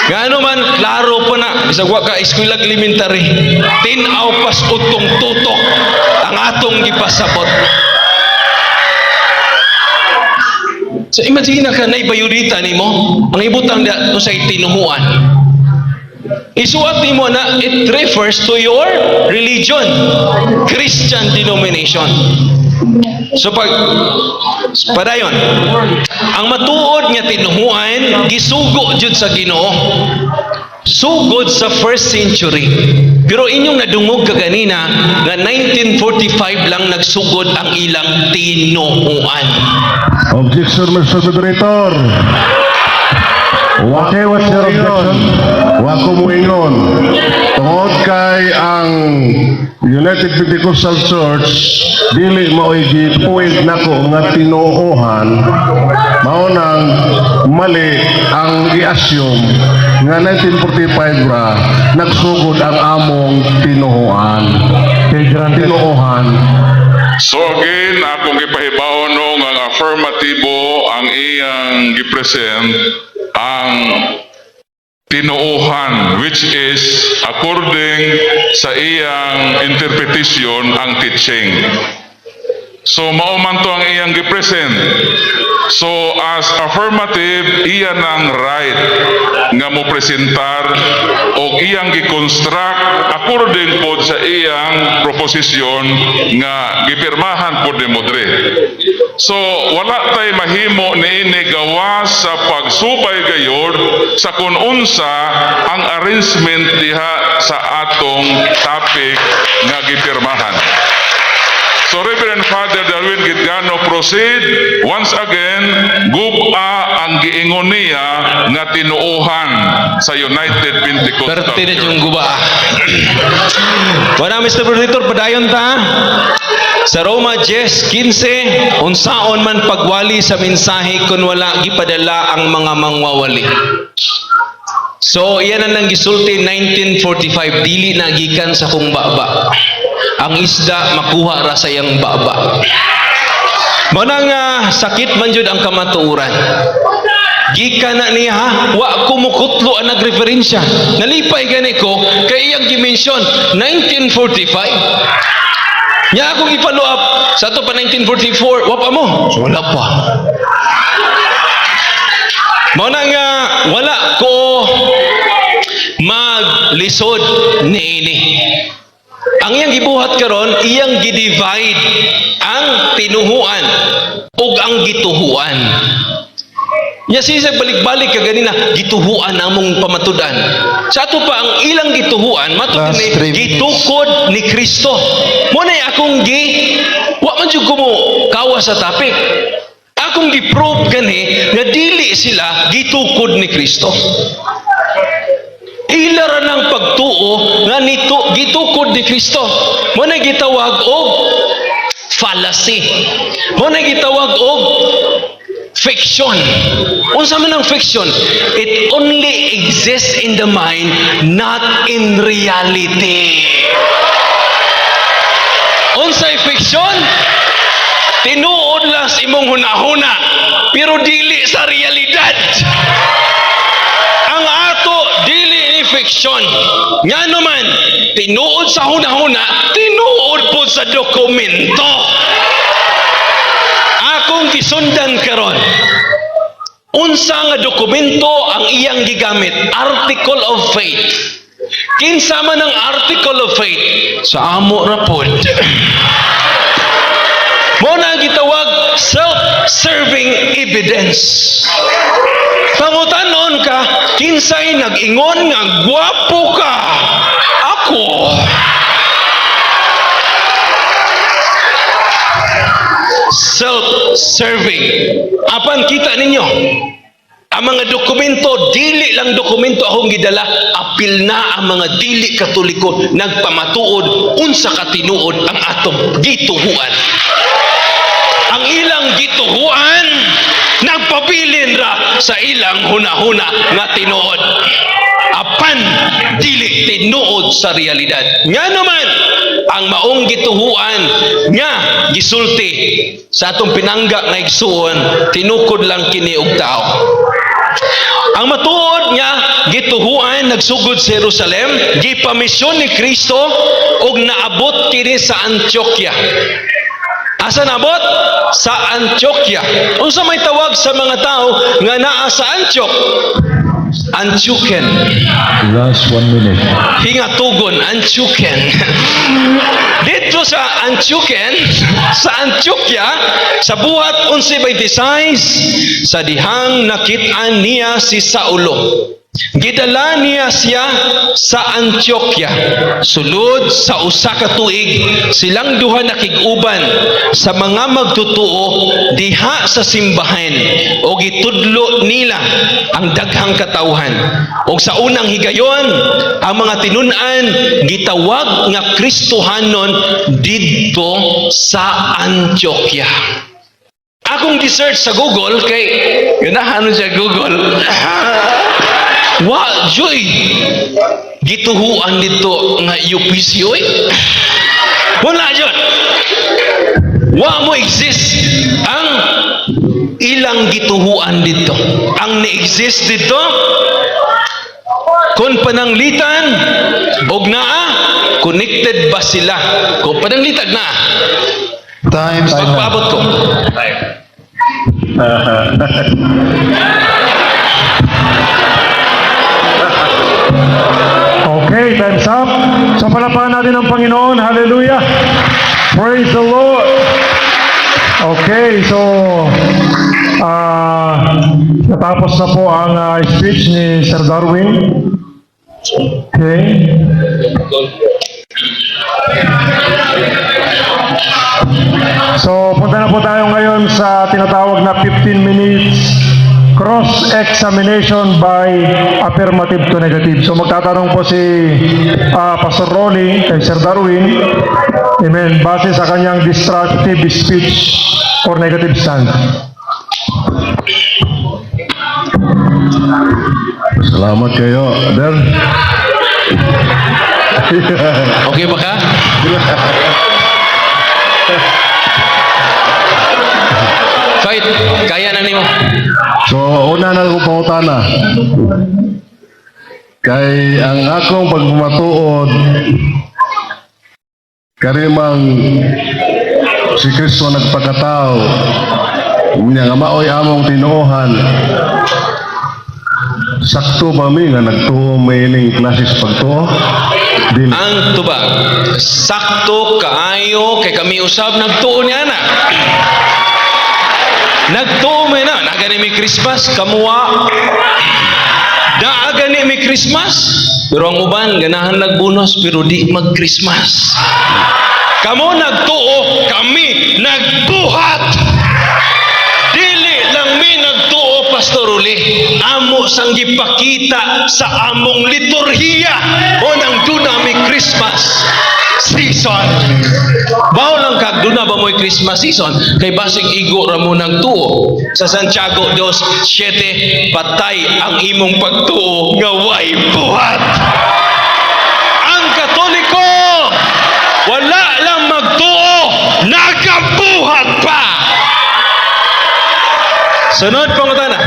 Gano man klaro pa na bisag wa ka eskwela elementary. Tinaw pas utong tutok ang atong gipasabot. So imagine ka na ibayudita nimo ang ibutang no sa tinuhuan. Isuat nimo na it refers to your religion, Christian denomination. So padayon, ang matuod nga tinuhuan gisugo jud sa Ginoo. Sugod sa 1st century. Pero inyong nadungog kaganina nga 1945 lang nagsugod ang ilang tinuhuan. Objection, Mr. Moderator. Okay, what's your objection? Wako mo ingon. Tungod kay ang United Pentecostal Church dili mao'y point nako nga tinuohan mao nang mali ang i-assume nga 1945 ra nagsugod ang among tinuohan. Okay, granted. Tinuohan. So again, akong gipahibaw no nga affirmatibo ang iyang gipresent ang tinuuhan, which is according sa iyang interpretation ang teaching. So mauman to ang iyang gipresent. So as affirmative, iya ng right nga mo presentar o iyang gi-construct according po sa iyang proposition nga gipirmahan po de modre. So wala tay mahimo niini gawa sa pagsubay gayod sa kun unsa ang arrangement diha sa atong topic nga gipirmahan. So Reverend Father Darwin Gitgano, proceed. Once again, guba ang giingon niya nga tinuuhan sa United Pentecostal Perti na Church. yung guba. Wala, Mr. Moderator, padayon ta. Sa Roma 10:15, unsaon man pagwali sa mensahe kun wala gipadala ang mga mangwawali. So, iyan ang gisulti 1945, dili na gikan sa kong baba. Ang isda makuha ra sa iyang baba. Manang sakit man jud ang kamatuoran. Gikan na niya ha, wa ko mukutlo ang nagreferensya. Nalipay gani ko kay iyang dimension 1945. Nya akong i-follow up sa to pa 1944, wa pa mo. So, wala pa. Muna nga wala ko maglisod niini. Ang iyang gibuhat karon, iyang gidivide ang tinuhuan ug ang gituhuan. Nya siya balik-balik ka ganina, gituhuan among pamatudan. Sa ato pa ang ilang gituhuan, matud Last ni 3 minutes. gitukod ni Kristo. Mo na akong wa man jud ko mo kawa sa topic. Akong gi-prove gani nga dili sila gitukod ni Kristo. Ilara ng pagtuo nga nito gitukod ni Kristo. Mo na gitawag og fallacy. Mo na gitawag og fiction. Unsa man ang fiction? It only exists in the mind, not in reality. Unsay fiction? Tinuod lang sa imong hunahuna, pero dili sa realidad. Ang ato dili ni fiction. Nga naman, tinuod sa hunahuna, tinuod po sa dokumento. Akong gisundan karon. Unsa nga dokumento ang iyang gigamit? Article of faith. Kinsa man ang article of faith sa amo ra pod. Mo na gitawag self-serving evidence. Pangutanon ka, kinsay nag-ingon nga gwapo ka? Ako. Self-serving. Apan kita ninyo, ang mga dokumento, dili lang dokumento akong gidala, apil na ang mga dili katoliko nagpamatuod unsa katinuod ang atong gituhuan. Ang ilang gituhuan nagpabilin ra sa ilang hunahuna nga tinuod. Apan dili tinuod sa realidad. Nga naman ang maong gituhuan nga gisulti sa atong pinangga nga igsuon, tinukod lang kini og tao. Ang matuod nga gituhuan nagsugod sa Jerusalem, gipamisyon ni Kristo og naabot kini sa Antioquia. Asa nabot? Sa Antioquia. Unsa may tawag sa mga tao nga naa sa Antioch? Antiochen. Last 1 minute. Hingatugon, Antiochen. Dito sa Antiochen, sa Antioquia, sa buhat 11:26, sa dihang nakit-an niya si Saulo. Gidala niya siya sa Antioquia. Sulod sa usa ka tuig, silang duha nakig-uban sa mga magtutuo diha sa simbahan o gitudlo nila ang daghang katawhan. O sa unang higayon, ang mga tinun-an gitawag nga Kristohanon didto sa Antioquia. Akong gi-search sa Google kay ganahan siya Google. Wa joy gituhuan dito nga UPC oy. Wala jud. Wa mo exist ang ilang gituhuan dito. Ang na-exist dito kung pananglitan og naa connected ba sila? Kung pananglitan na Time. pagpaabot ko. Okay, time's up. So palapakan natin ang Panginoon. Hallelujah. Praise the Lord. Okay, so natapos na po ang speech ni Sir Darwin. Okay. So punta na po tayo ngayon sa tinatawag na 15 minutes cross-examination by affirmative to negative. So magtatanong po si Pastor Rolly kay Sir Darwin, amen, base sa kanyang destructive speech or negative stand. Salamat kayo, Der. Okay ba ka? Fight, kaya na nimo. So, una na akong pangutana. Kay ang akong pagmatuod, karimang si Kristo nagpakatao, nga maoy among tinuohan, sakto ba mi nga nagtuo may ining klases pagtuo? Dili. Ang tubag, sakto kaayo kay kami usab nagtuo niya na. Nagtuo may na, nagani mi Christmas, kamuwa. Naagani mi Christmas, pero ang uban, ganahan nagbunos, pero di mag-Christmas. Kamo nagtuo, kami nagbuhat. Dili lang mi nagtuo, Pastor Uli. Amo sang gipakita sa among liturhiya o nang duna mi Christmas season. Bao lang kag duna ba mo'y Christmas season kay basig igo ra mo nagtuo sa Santiago 2:7 patay ang imong pagtuo nga way buhat. Ang Katoliko wala lang magtuo, nagabuhat pa. Sunod pangutana.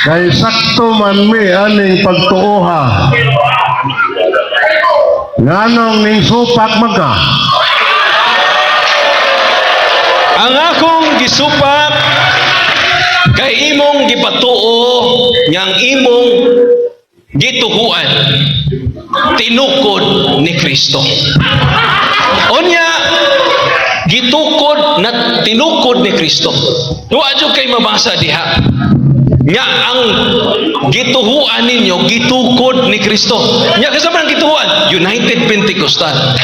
Kay sakto man mi aning pagtuoha. Nganong ning supak magka? Ang akong gisupak kay imong gipatuo ngang imong gituhuan, tinukod ni Kristo. Unya, gitukod na tinukod ni Kristo. Wa jud kay mabasa diha. Nga ang gituhuan ninyo, gitukod ni Kristo. Nya kasama ang gituhuan, United Pentecostal.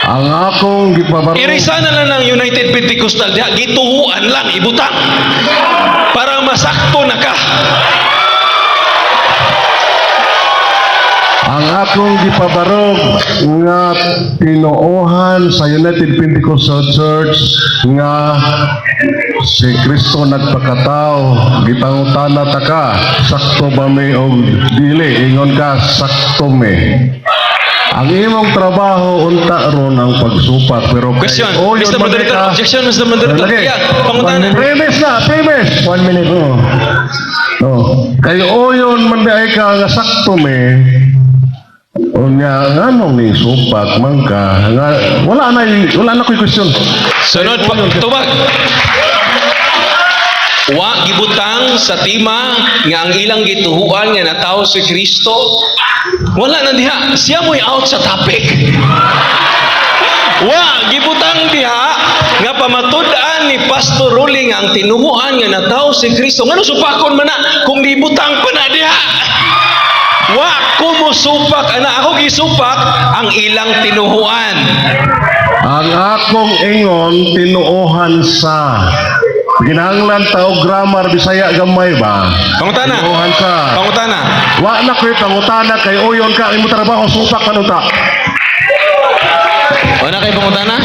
Ang akong gipabarog Irisana na ng United Pentecostal diha, gituhuan lang, ibutang. Para masakto na ka. ang akong gipabarog nga tinuohan sa United Pentecostal Church nga si Kristo nagpakatao, gipangutana ta ka, sakto ba may o dili, ingon ka, sakto me. Ang imong trabaho unta ron ang pagsupat, pero Question, oh, yun Mr. man Moderator. ka. Objection, Mr. Moderator. Lagi. Yeah, pangutanan. Premise na, premise. 1 minute. Kayo yun man di ka nga sakto me. O nga, anong ni supat man ka? Nga, wala na ko'y question. Sunod, tubag. Wa gibutang sa tima nga ang ilang gituhuan nga natawo si Kristo. Wala na diha. Siya mo'y out sa topic. Wa gibutang diha nga pamatud-an ni Pastor Rolling ang tinuhuan nga natawo si Kristo. Ngano supakon man na kung gibutang pa na diha? Wa ko mo supak, ana ako gisupak ang ilang tinuhuan. Ang akong ingon, tinuohan sa ginahanglan tao grammar Bisaya gamay ba? Pangutana. Tinuohan sa. Pangutana. Wa na ko'y pangutana kay uyon ka, imo trabaho supak panuta. Wala kayo pangutana?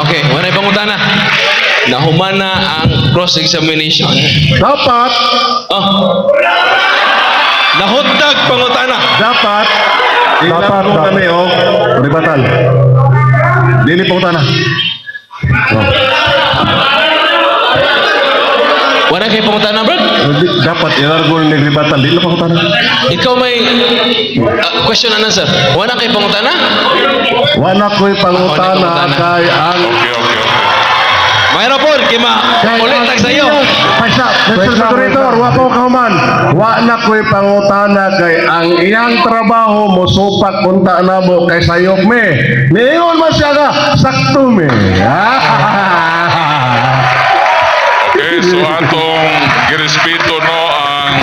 Okay, wala kayo pangutana. Nahumana ang cross-examination. Dapat, Oh. Nahutdag pangutana. dapat Dapat. kami ribatan. Dili pangutana. Oh. Wala kayo pangutana, bro? Dapat ilargo ni ribatan, dili na pangutana. Ikaw may question and answer. Wala kayo pangutana? Wa na ko'y pangutana pangutana. kay ang Okay. Mayroon po, kima ulit tag sa'yo. Paisa, Mr. Moderator, wa po kauman. Wa na ko'y pangutana kay ang iyang trabaho mo supak punta na mo kay sayop me. Niingon man siya ka, sakto me. Okay, so atong girespeto no ang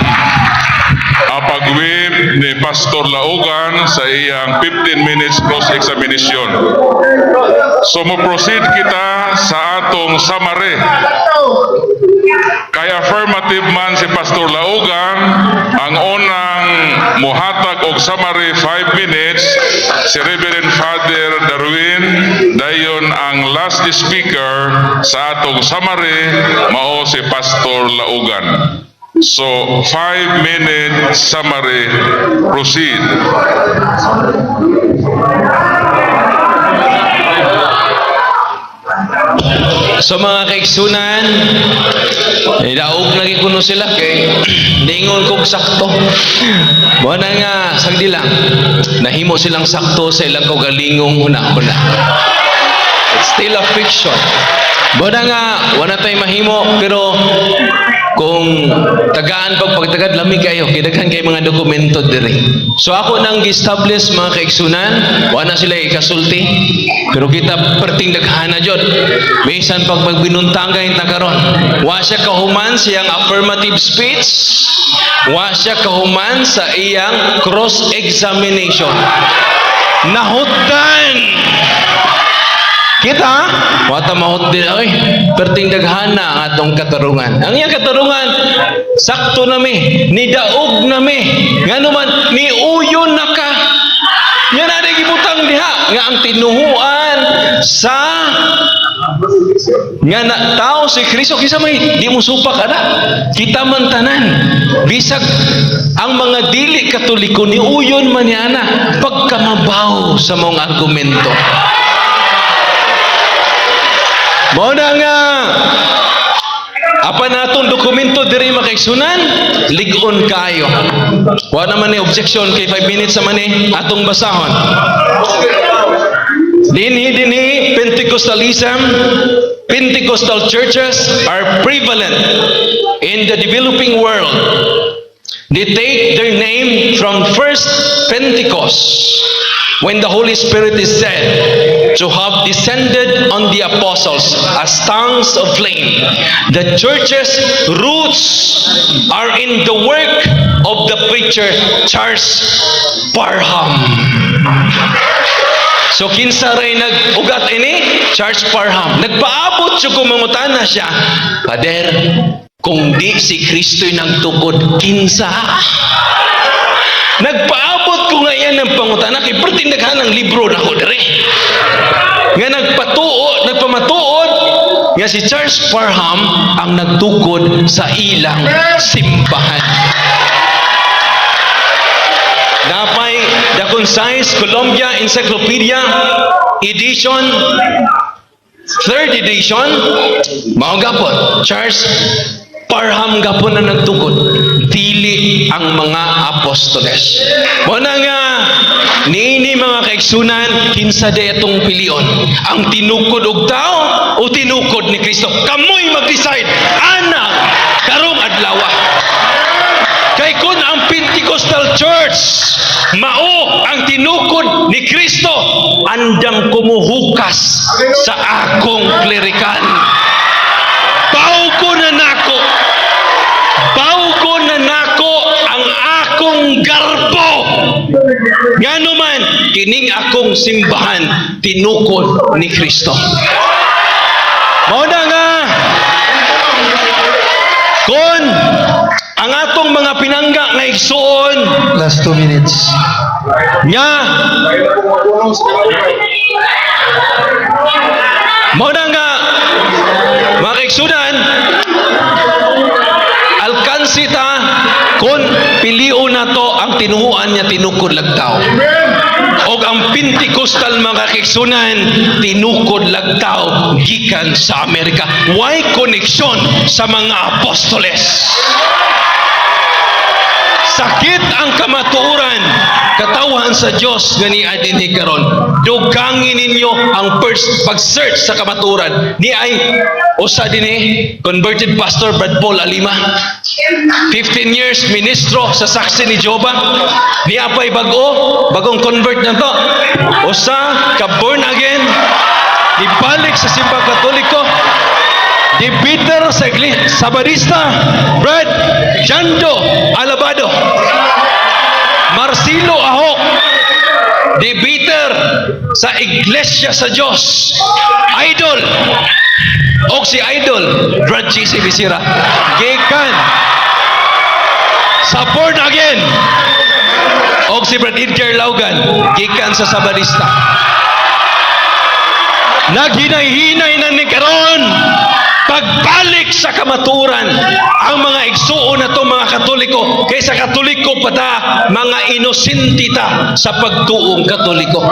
pagwib ni Pastor Laugan sa iyang 15 minutes cross-examination. So mo-proceed kita sa atong summary. Kay affirmative man si Pastor Laugan, ang unang muhatag og summary 5 minutes, si Reverend Father Darwin, dayon ang last speaker sa atong summary mao si Pastor Laugan. So 5-minute summary, proceed. So mga kaigsunan, daog lagi kuno sila kay ningon kog sakto. Mo na nga sagdi lang. Nahimo silang sakto sa ilang kaugalingong una-una. It's still a fiction. Mo na nga wala tay mahimo pero kung tagaan pagtagad lami kayo, kidaghan kay mga dokumento diri. So ako nang gi-establish mga kaigsunan, wala sila ikasulti. Pero kita perting daghana jud. Bisan pag magbinuntangay ta karon, wa siya kahuman sa iyang affirmative speech, wa siya kahuman sa iyang cross-examination. Nahutdan. Kita, wata mahot din, oy, perting daghana ang atong katarungan. Ang iyang katarungan, sakto na mi, nidaog na mi, nga naman, niuyon na ka. Yan na gibutang diha, nga ang tinuhuan sa nga na tao si Kristo, kisa may di mo supak ana. Kita man tanan, bisag ang mga dili katoliko ni uyon man yana pagkamabaw sa mga argumento. Mao na nga apa natong dokumento diri makaigsunan, lig-on kayo. Wa naman ni objection kay 5 minutes sa mani atong basahon. Dinhi Pentecostalism, Pentecostal churches are prevalent in the developing world. They take their name from first Pentecost, when the Holy Spirit is said to have descended on the apostles as tongues of flame. The church's roots are in the work of the preacher Charles Parham. So kinsa ray nag-ugat ini? Charles Parham. Nagpaabot siya kung mangutana siya, Pader, kung di si Kristo'y nagtukod, kinsa? Nagpaabot ko nga yan ng pangutana, kay pertindaghan ng libro na ko dire. Nga nagpamatuod, nga si Charles Parham ang nagtukod sa ilang simbahan. Napay The Concise Columbia Encyclopedia edition, 3rd edition, mao gapon Charles Parham gapon na nagtukod, dili ang mga apostoles. Muna nga niini mga kaigsunan, kinsa day atong pilion, ang tinukod og tao o tinukod ni Kristo? Kamoy mag-decide ana karong adlaw. Kay kun ang Pentecostal Church mao ang tinukod ni Kristo, andang kumuhukas sa akong klerikan. Bawgo na nako ang akong garbo. Ngano man kining akong simbahan tinukod ni Kristo. Mao na nga kon ang atong mga pinangga nga igsuon Last 2 minutes. nya mao na nga mga kaigsunan, alkansi ta kung piliu na to ang tinuhuan niya tinukod lagtaw. Og ang Pentecostal mga kaigsunan tinukod lagtaw gikan sa Amerika. Why connection sa mga apostoles? Sakit ang kamatuoran, katawhan sa Dios nga ni adinhi karon. Dugangin ninyo ang first pag-search sa kamatuoran. Ni ay usa dinhi converted pastor Brad Paul Alima. 15 years ministro sa Saksi ni Jehovah. Ni apay bagong convert na to. Usa ka born again, ibalik sa simbang Katoliko. Di Peter Sabadista, Brad Jando Alabado, Marcelo Ahok, Di Peter sa Iglesia sa Diyos, Idol, o si Idol, Brad G.C. Bisira, gikan sa Born Again, o si Brad Edgar Laugan, gikan sa Sabadista. Naghinay-hinay na ni karon pagbalik sa kamaturan ang mga igsuon na to mga Katoliko, kaysa Katoliko pa ta mga inosente ta sa pagtuong Katoliko.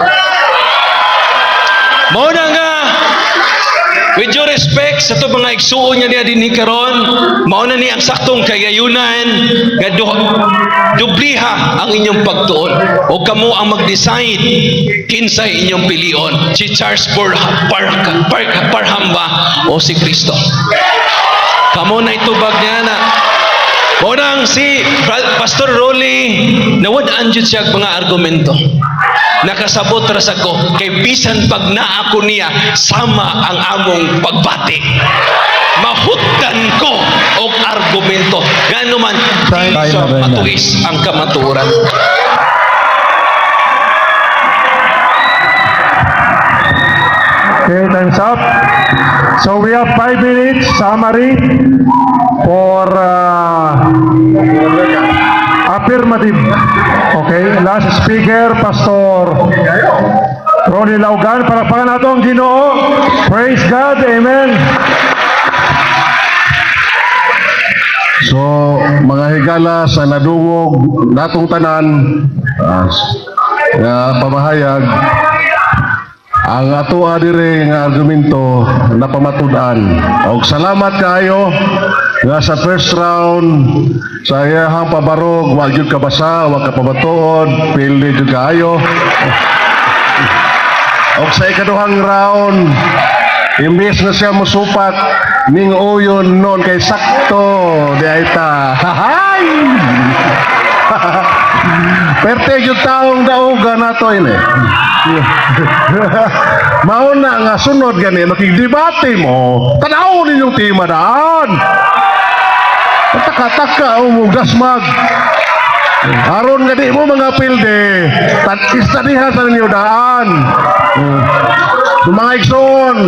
Mao na nga with due respect sa to mga igsuon niya dinhi karon, mao na ni ang saktong kagayunan nga dubliha ang inyong pagtuon o kamo ang mag-decide kinsay inyong pilion, si Charles Parham ba o si Kristo. Kamo na itubag niya na unang si Pastor Rolly nawad-an jud siya mga argumento. Nakasabot ra sa ko kay bisan pag naa ko niya sama ang among pagbati. Mahutdan ko og argumento. Ngano man di sa matuis ang kamatuoran. Okay, time's up. So we have 5 minutes summary for affirmative. Okay, last speaker, Pastor Ronnie Laugan. Palakpakan nato ang Ginoo. Praise God. Amen. So, mga higala sa nadungog natong tanan nga pamahayag, ang ato adire nga argumento na pamatud-an. Og salamat kaayo nga sa first round sa iyahang pabarog, wag jud kabasa, wag ka pabatuod, pildi jud kaayo. Og sa ikaduhang round, imbes na siya musupak, ning uyon noon kay sakto di ay ta. Hahay! Perte yung taong dauga na to ini. Mauna nga sunod gani makigdebate mo. Tanaw ninyong tema daan. Taka-taka umugasmag. Aron nga di mo mga pilde. Istadihan sa ninyo daan. Mga igsoon,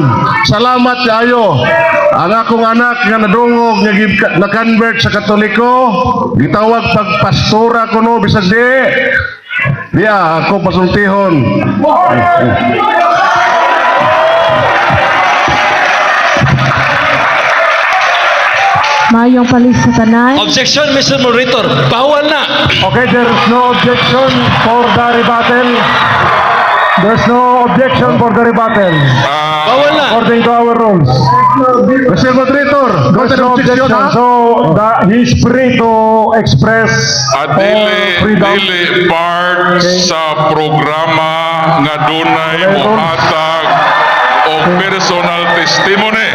salamat kayo. Ang akong anak nga nadungog nga na-convert sa Katoliko, gitawag pagpastora ko no bisag di. Diya, ako pasultihon. Mayong palis sa tanan. Objection, Mr. Moderator. Bawal na. Okay, there's no objection for the rebuttal. There's no objection for the rebuttal. Bawal na. According to our rules. Mr. Moderator, There's no objection. So, he's free to express At all freedom. dili part sa programa nga dunay mohatag o personal testimony.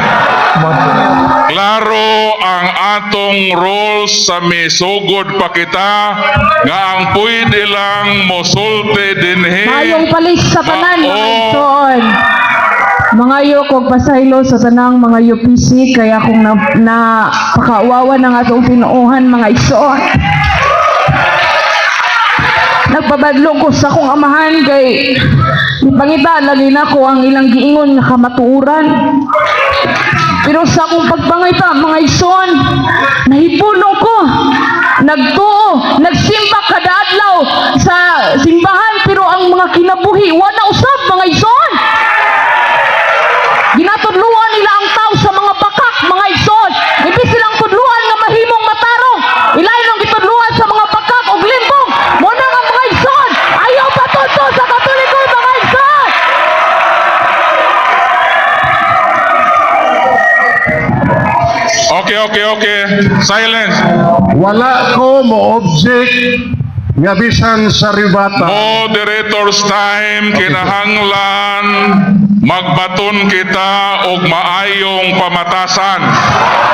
Klaro ang atong rules sa misugod pa kita nga ang pwede lang mosulti dinhi. Mayong palis sa tanan mga Mao. igsoon. Mga yo kog pasaylo sa tanang mga UPC kaya kung na pakaawawa ng atong tinuuhan mga igsoon. Nagpabadlo ko sa akong amahan kay ipangita lagi na ko ang ilang giingon nga kamatuuran. Pero sa akong pagpangita, mga igsoon, nahipulong ko. Nagtuo, nagsimba kada adlaw sa simbahan, pero ang mga kinabuhi, wala usab, mga igsoon. Ginatudluan nila ang tao sa mga bakak, mga igsoon. Hindi silang tudluan nga mahimong matarong. Ilain ang gitudluan sa mga bakak o limbong. Muna nga mga igsoon, ayaw patuto sa Katoliko, mga igsoon. Okay. Silence. wala ko mo object nga bisan sa ribata. Moderator's time, kinahanglan magbaton kita og maayong pamatasan.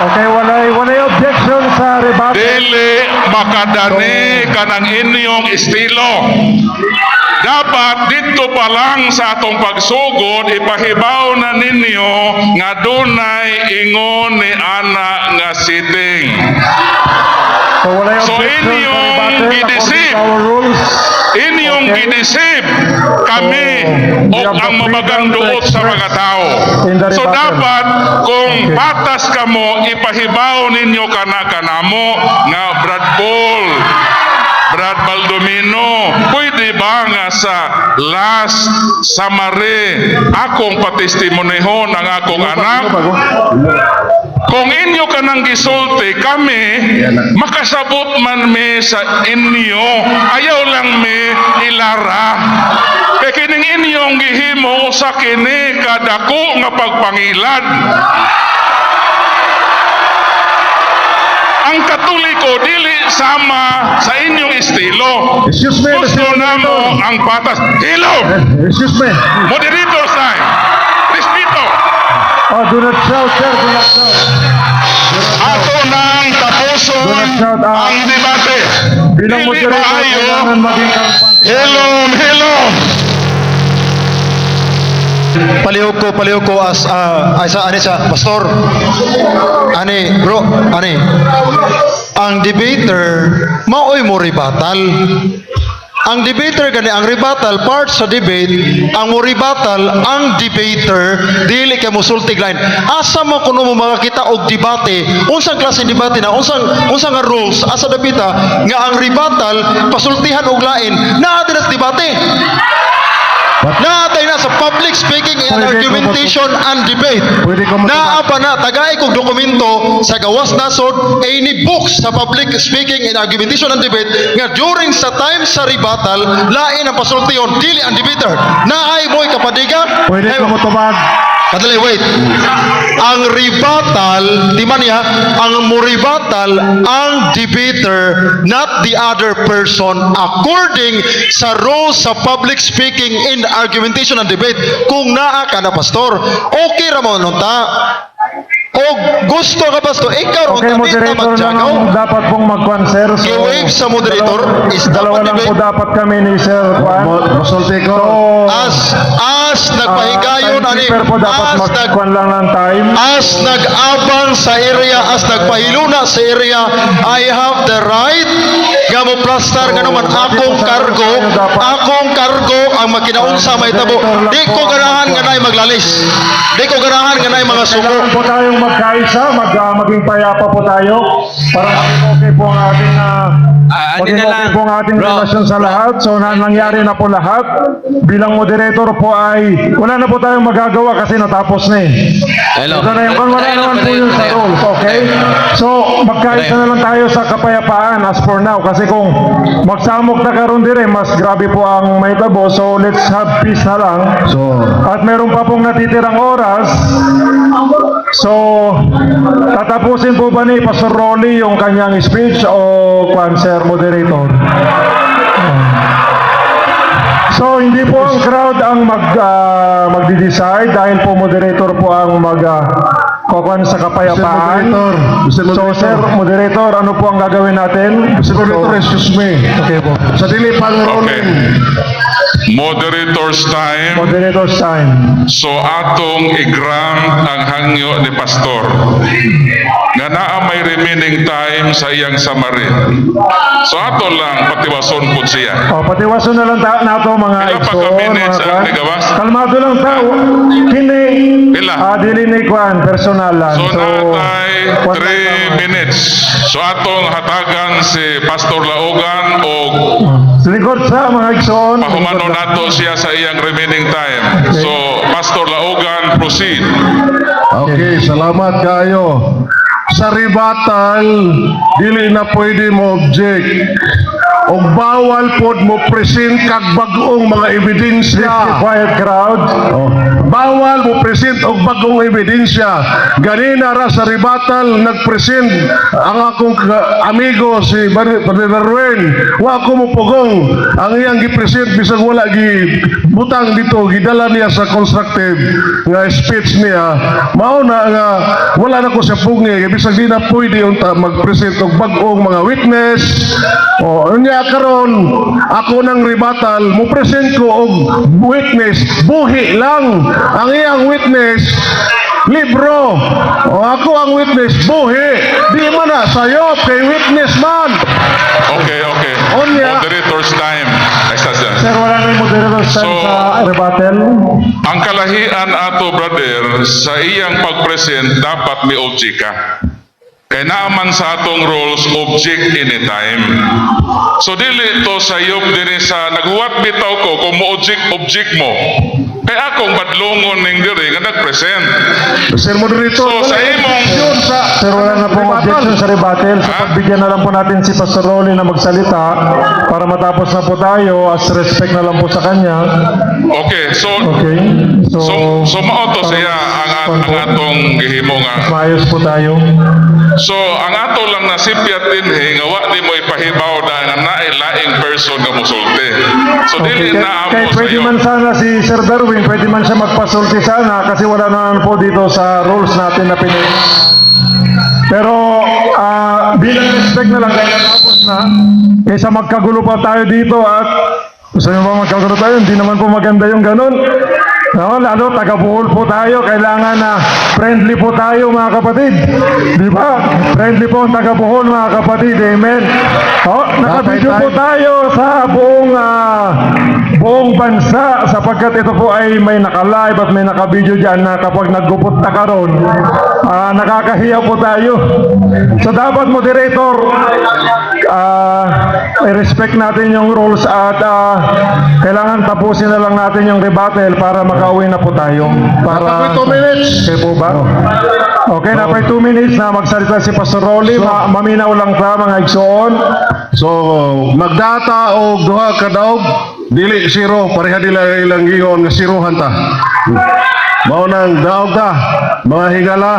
Okay, walay objection sa rebuttal. Dili makadani kanang inyong estilo. Dapat dito pa lang sa atong pagsugod ipahibaw na ninyo nga dunay ingon ni ana nga sitting. So, walay So, objection sa inyong rebuttal according gidisip. to our rules. Inyong gidisip kami o ang mabagang duot sa mga tao. So dapat kung patas ka mo, ipahibaw ninyo kana-kanamo nga Brad Paul, Brad Baldomino, pwede ba nga sa last summary akong patestimonihon ang akong anak? Kung inyo ka nang gisulti, kami, makasabot man me sa inyo, ayaw lang me ilara. Kaya kining inyong gihimo sa kini kadako nga pagpangilad. Ang Katoliko dili sama sa inyong estilo. Excuse me, Gusto Mr. na mo Moderator. ang patas. Hello! Excuse me. Moderator's time. Respeto. Oh, do not shout, sir. Do not shout. Ato nang tapuson Do not shout out. ang debate. Bilang Dili moderator, maayo. kailangan maging kampante. Hello! Palihog ko as ani sa pastor. Ani bro, ani. Ang debater maoy mo rebuttal. Ang debater gani ang rebuttal part sa debate, ang mo rebuttal ang debater dili kay mosultig line. Asa mo kuno mo makakita og debate, unsang klase debate na unsang nga rules asa dapita nga ang rebuttal pasultihan og lain naa dinas debate. Naatay na sa public speaking and Pwede argumentation and debate. Pwede ko matubag. Naa pa na tagay kog dokumento sa gawas nasod any books sa public speaking and argumentation and debate nga during sa time sa rebuttal lain ang pasultiyon dili ang debater. Naay mo'y kapadiga. Pwede ko matubag. Kadali, wait. Ang rebuttal, di man niya, ang muribatal, ang debater, not the other person, according sa rules sa public speaking in argumentation and debate. Kung naa ka na, pastor, okay ra mo nun ta. o gusto ka basto, ikaw Okay, ang moderator lang magjagaw. ang dapat pong mag-kwan, sir. So, I-wave sa moderator is dalawa dapat lang po i-wave. dapat kami ni Sir Juan. Masulti ko. So, As nagpahigayon ani, timekeeper po dapat mag-kwan lang ng time. as nag-abang sa area, as nagpahiluna sa area, I have the right nga mo plastar nga naman akong kargo ang makinaunsa may tabo. Di ko ganahan nga nay maglalis. Di ko ganahan nga nay mga suko. Kailangan po tayong magkaisa, maging payapa po tayo para okay po ang ating ano maging na okay lang, po ang ating bro. relasyon sa lahat. So nangyari na po lahat. Bilang moderator po ay wala na po tayong magagawa kasi natapos na eh. Hello. Ito na yung wala naman po yun sa rules, okay? So magkaisa na lang tayo sa kapayapaan as for now kasi kung magsamok na karon dire mas grabe po ang may tabo. So let's have peace na lang. So, At meron pa pong natitirang oras. So, tatapusin po ba ni Pastor Rolly yung kanyang speech o Sir Moderator? So, hindi po ang crowd ang magdi-decide dahil po moderator po ang kukuhan sa kapayapaan. Mr. Moderator. So, Sir Moderator, ano po ang gagawin natin? Mr. Moderator, excuse me. Okay po. Sa dili pang Okay. rolling. Moderator's time. Moderator's time. So atong i-grant ang hangyo ni Pastor. Nga naa may remaining time sa iyang summary. So ato lang patiwason po siya. O, patiwaso na lang nato mga Pila pa ka igsoon, minutes mga ang kwan. tigawas? Kalmado lang tao. Kini, Pila? dili ni kwan, personal lang. So natay kwan 3 lang minutes. So atong hatagan si Pastor Laogan o Sa likod sa mga igsoon. pahumano nato siya sa iyang remaining time. So Pastor Laogan, proceed. Okay, salamat kayo. Sa rebuttal, dili na pwede mo object. O bawal pod mo present kag bag-ong mga ebidensya. Quiet crowd. Oh, bawal mo present og bagong ebidensya. Ganina ra sa rebuttal nagpresent ang akong amigo si Brother Darwin. Wa ko mo pugong ang iyang gipresent bisag wala gi butang dito gidala niya sa constructive nga speech niya. Mao na nga wala na ko sa pugi bisag di na pwede unta magpresent og bagong mga witness. O unya karon ako nang rebuttal mo present ko og witness buhi lang ang iyang witness libro o ako ang witness buhi di man na sayop kay witness man. Okay. Onya. Moderator's time. Sir, wala na yung moderator's time So- sa rebuttal. Ang kalahian ato, brother, sa iyang pag-present, dapat may object ka. Kaya naaman sa atong rules, object anytime. So dili to sayop din sa naghuwat bitaw ko kung mo-object mo. Kaya akong badlongon ning diri nga nag-present. Sir Moderator, So, sa imong- Sir, wala na pong objection sa rebuttal. So, pagbigyan na lang po natin si Pastor Rolly na magsalita para matapos na po tayo as respect na lang po sa kanya. Okay, so Okay? so mao to siya ang atong gihimo nga. Maayos po tayo. So ang ato lang nasipyat din nga wa di mo ipahibaw na nga laing person nga musulti. So dili na Kaya amo pwede sayo. man sana si Sir Darwin, pwede man siya magpasulti sana kasi wala naman po dito sa rules natin na pinili. Pero bilang respect na lang dahil natapos na, kaysa magkagulo pa tayo dito at gusto nyo ba magkagulo tayo? Hindi naman po maganda yung ganun. No, lalo taga-Bohol po tayo, kailangan na friendly po tayo mga kapatid. Di ba? Friendly po ang taga-Bohol mga kapatid. Amen. Oh, nakabidyo po tayo sa buong bansa sapagkat ito po ay may naka-live at may naka-video dyan na kapag naggupot na karon, nakakahiya po tayo. So dapat moderator, i-respect natin yung rules at kailangan tapusin na lang natin yung rebuttal para makauwi na po tayo. Para 2 minutes. Okay po ba? Okay, na pa 2 minutes na magsalita si Pastor Rolly. Maminaw lang pa mga igsoon. So, magdata o duha ka daog, dili zero, pareha nila ilang giyon nga sirohan ta. Mao nang daog ta, mga higala.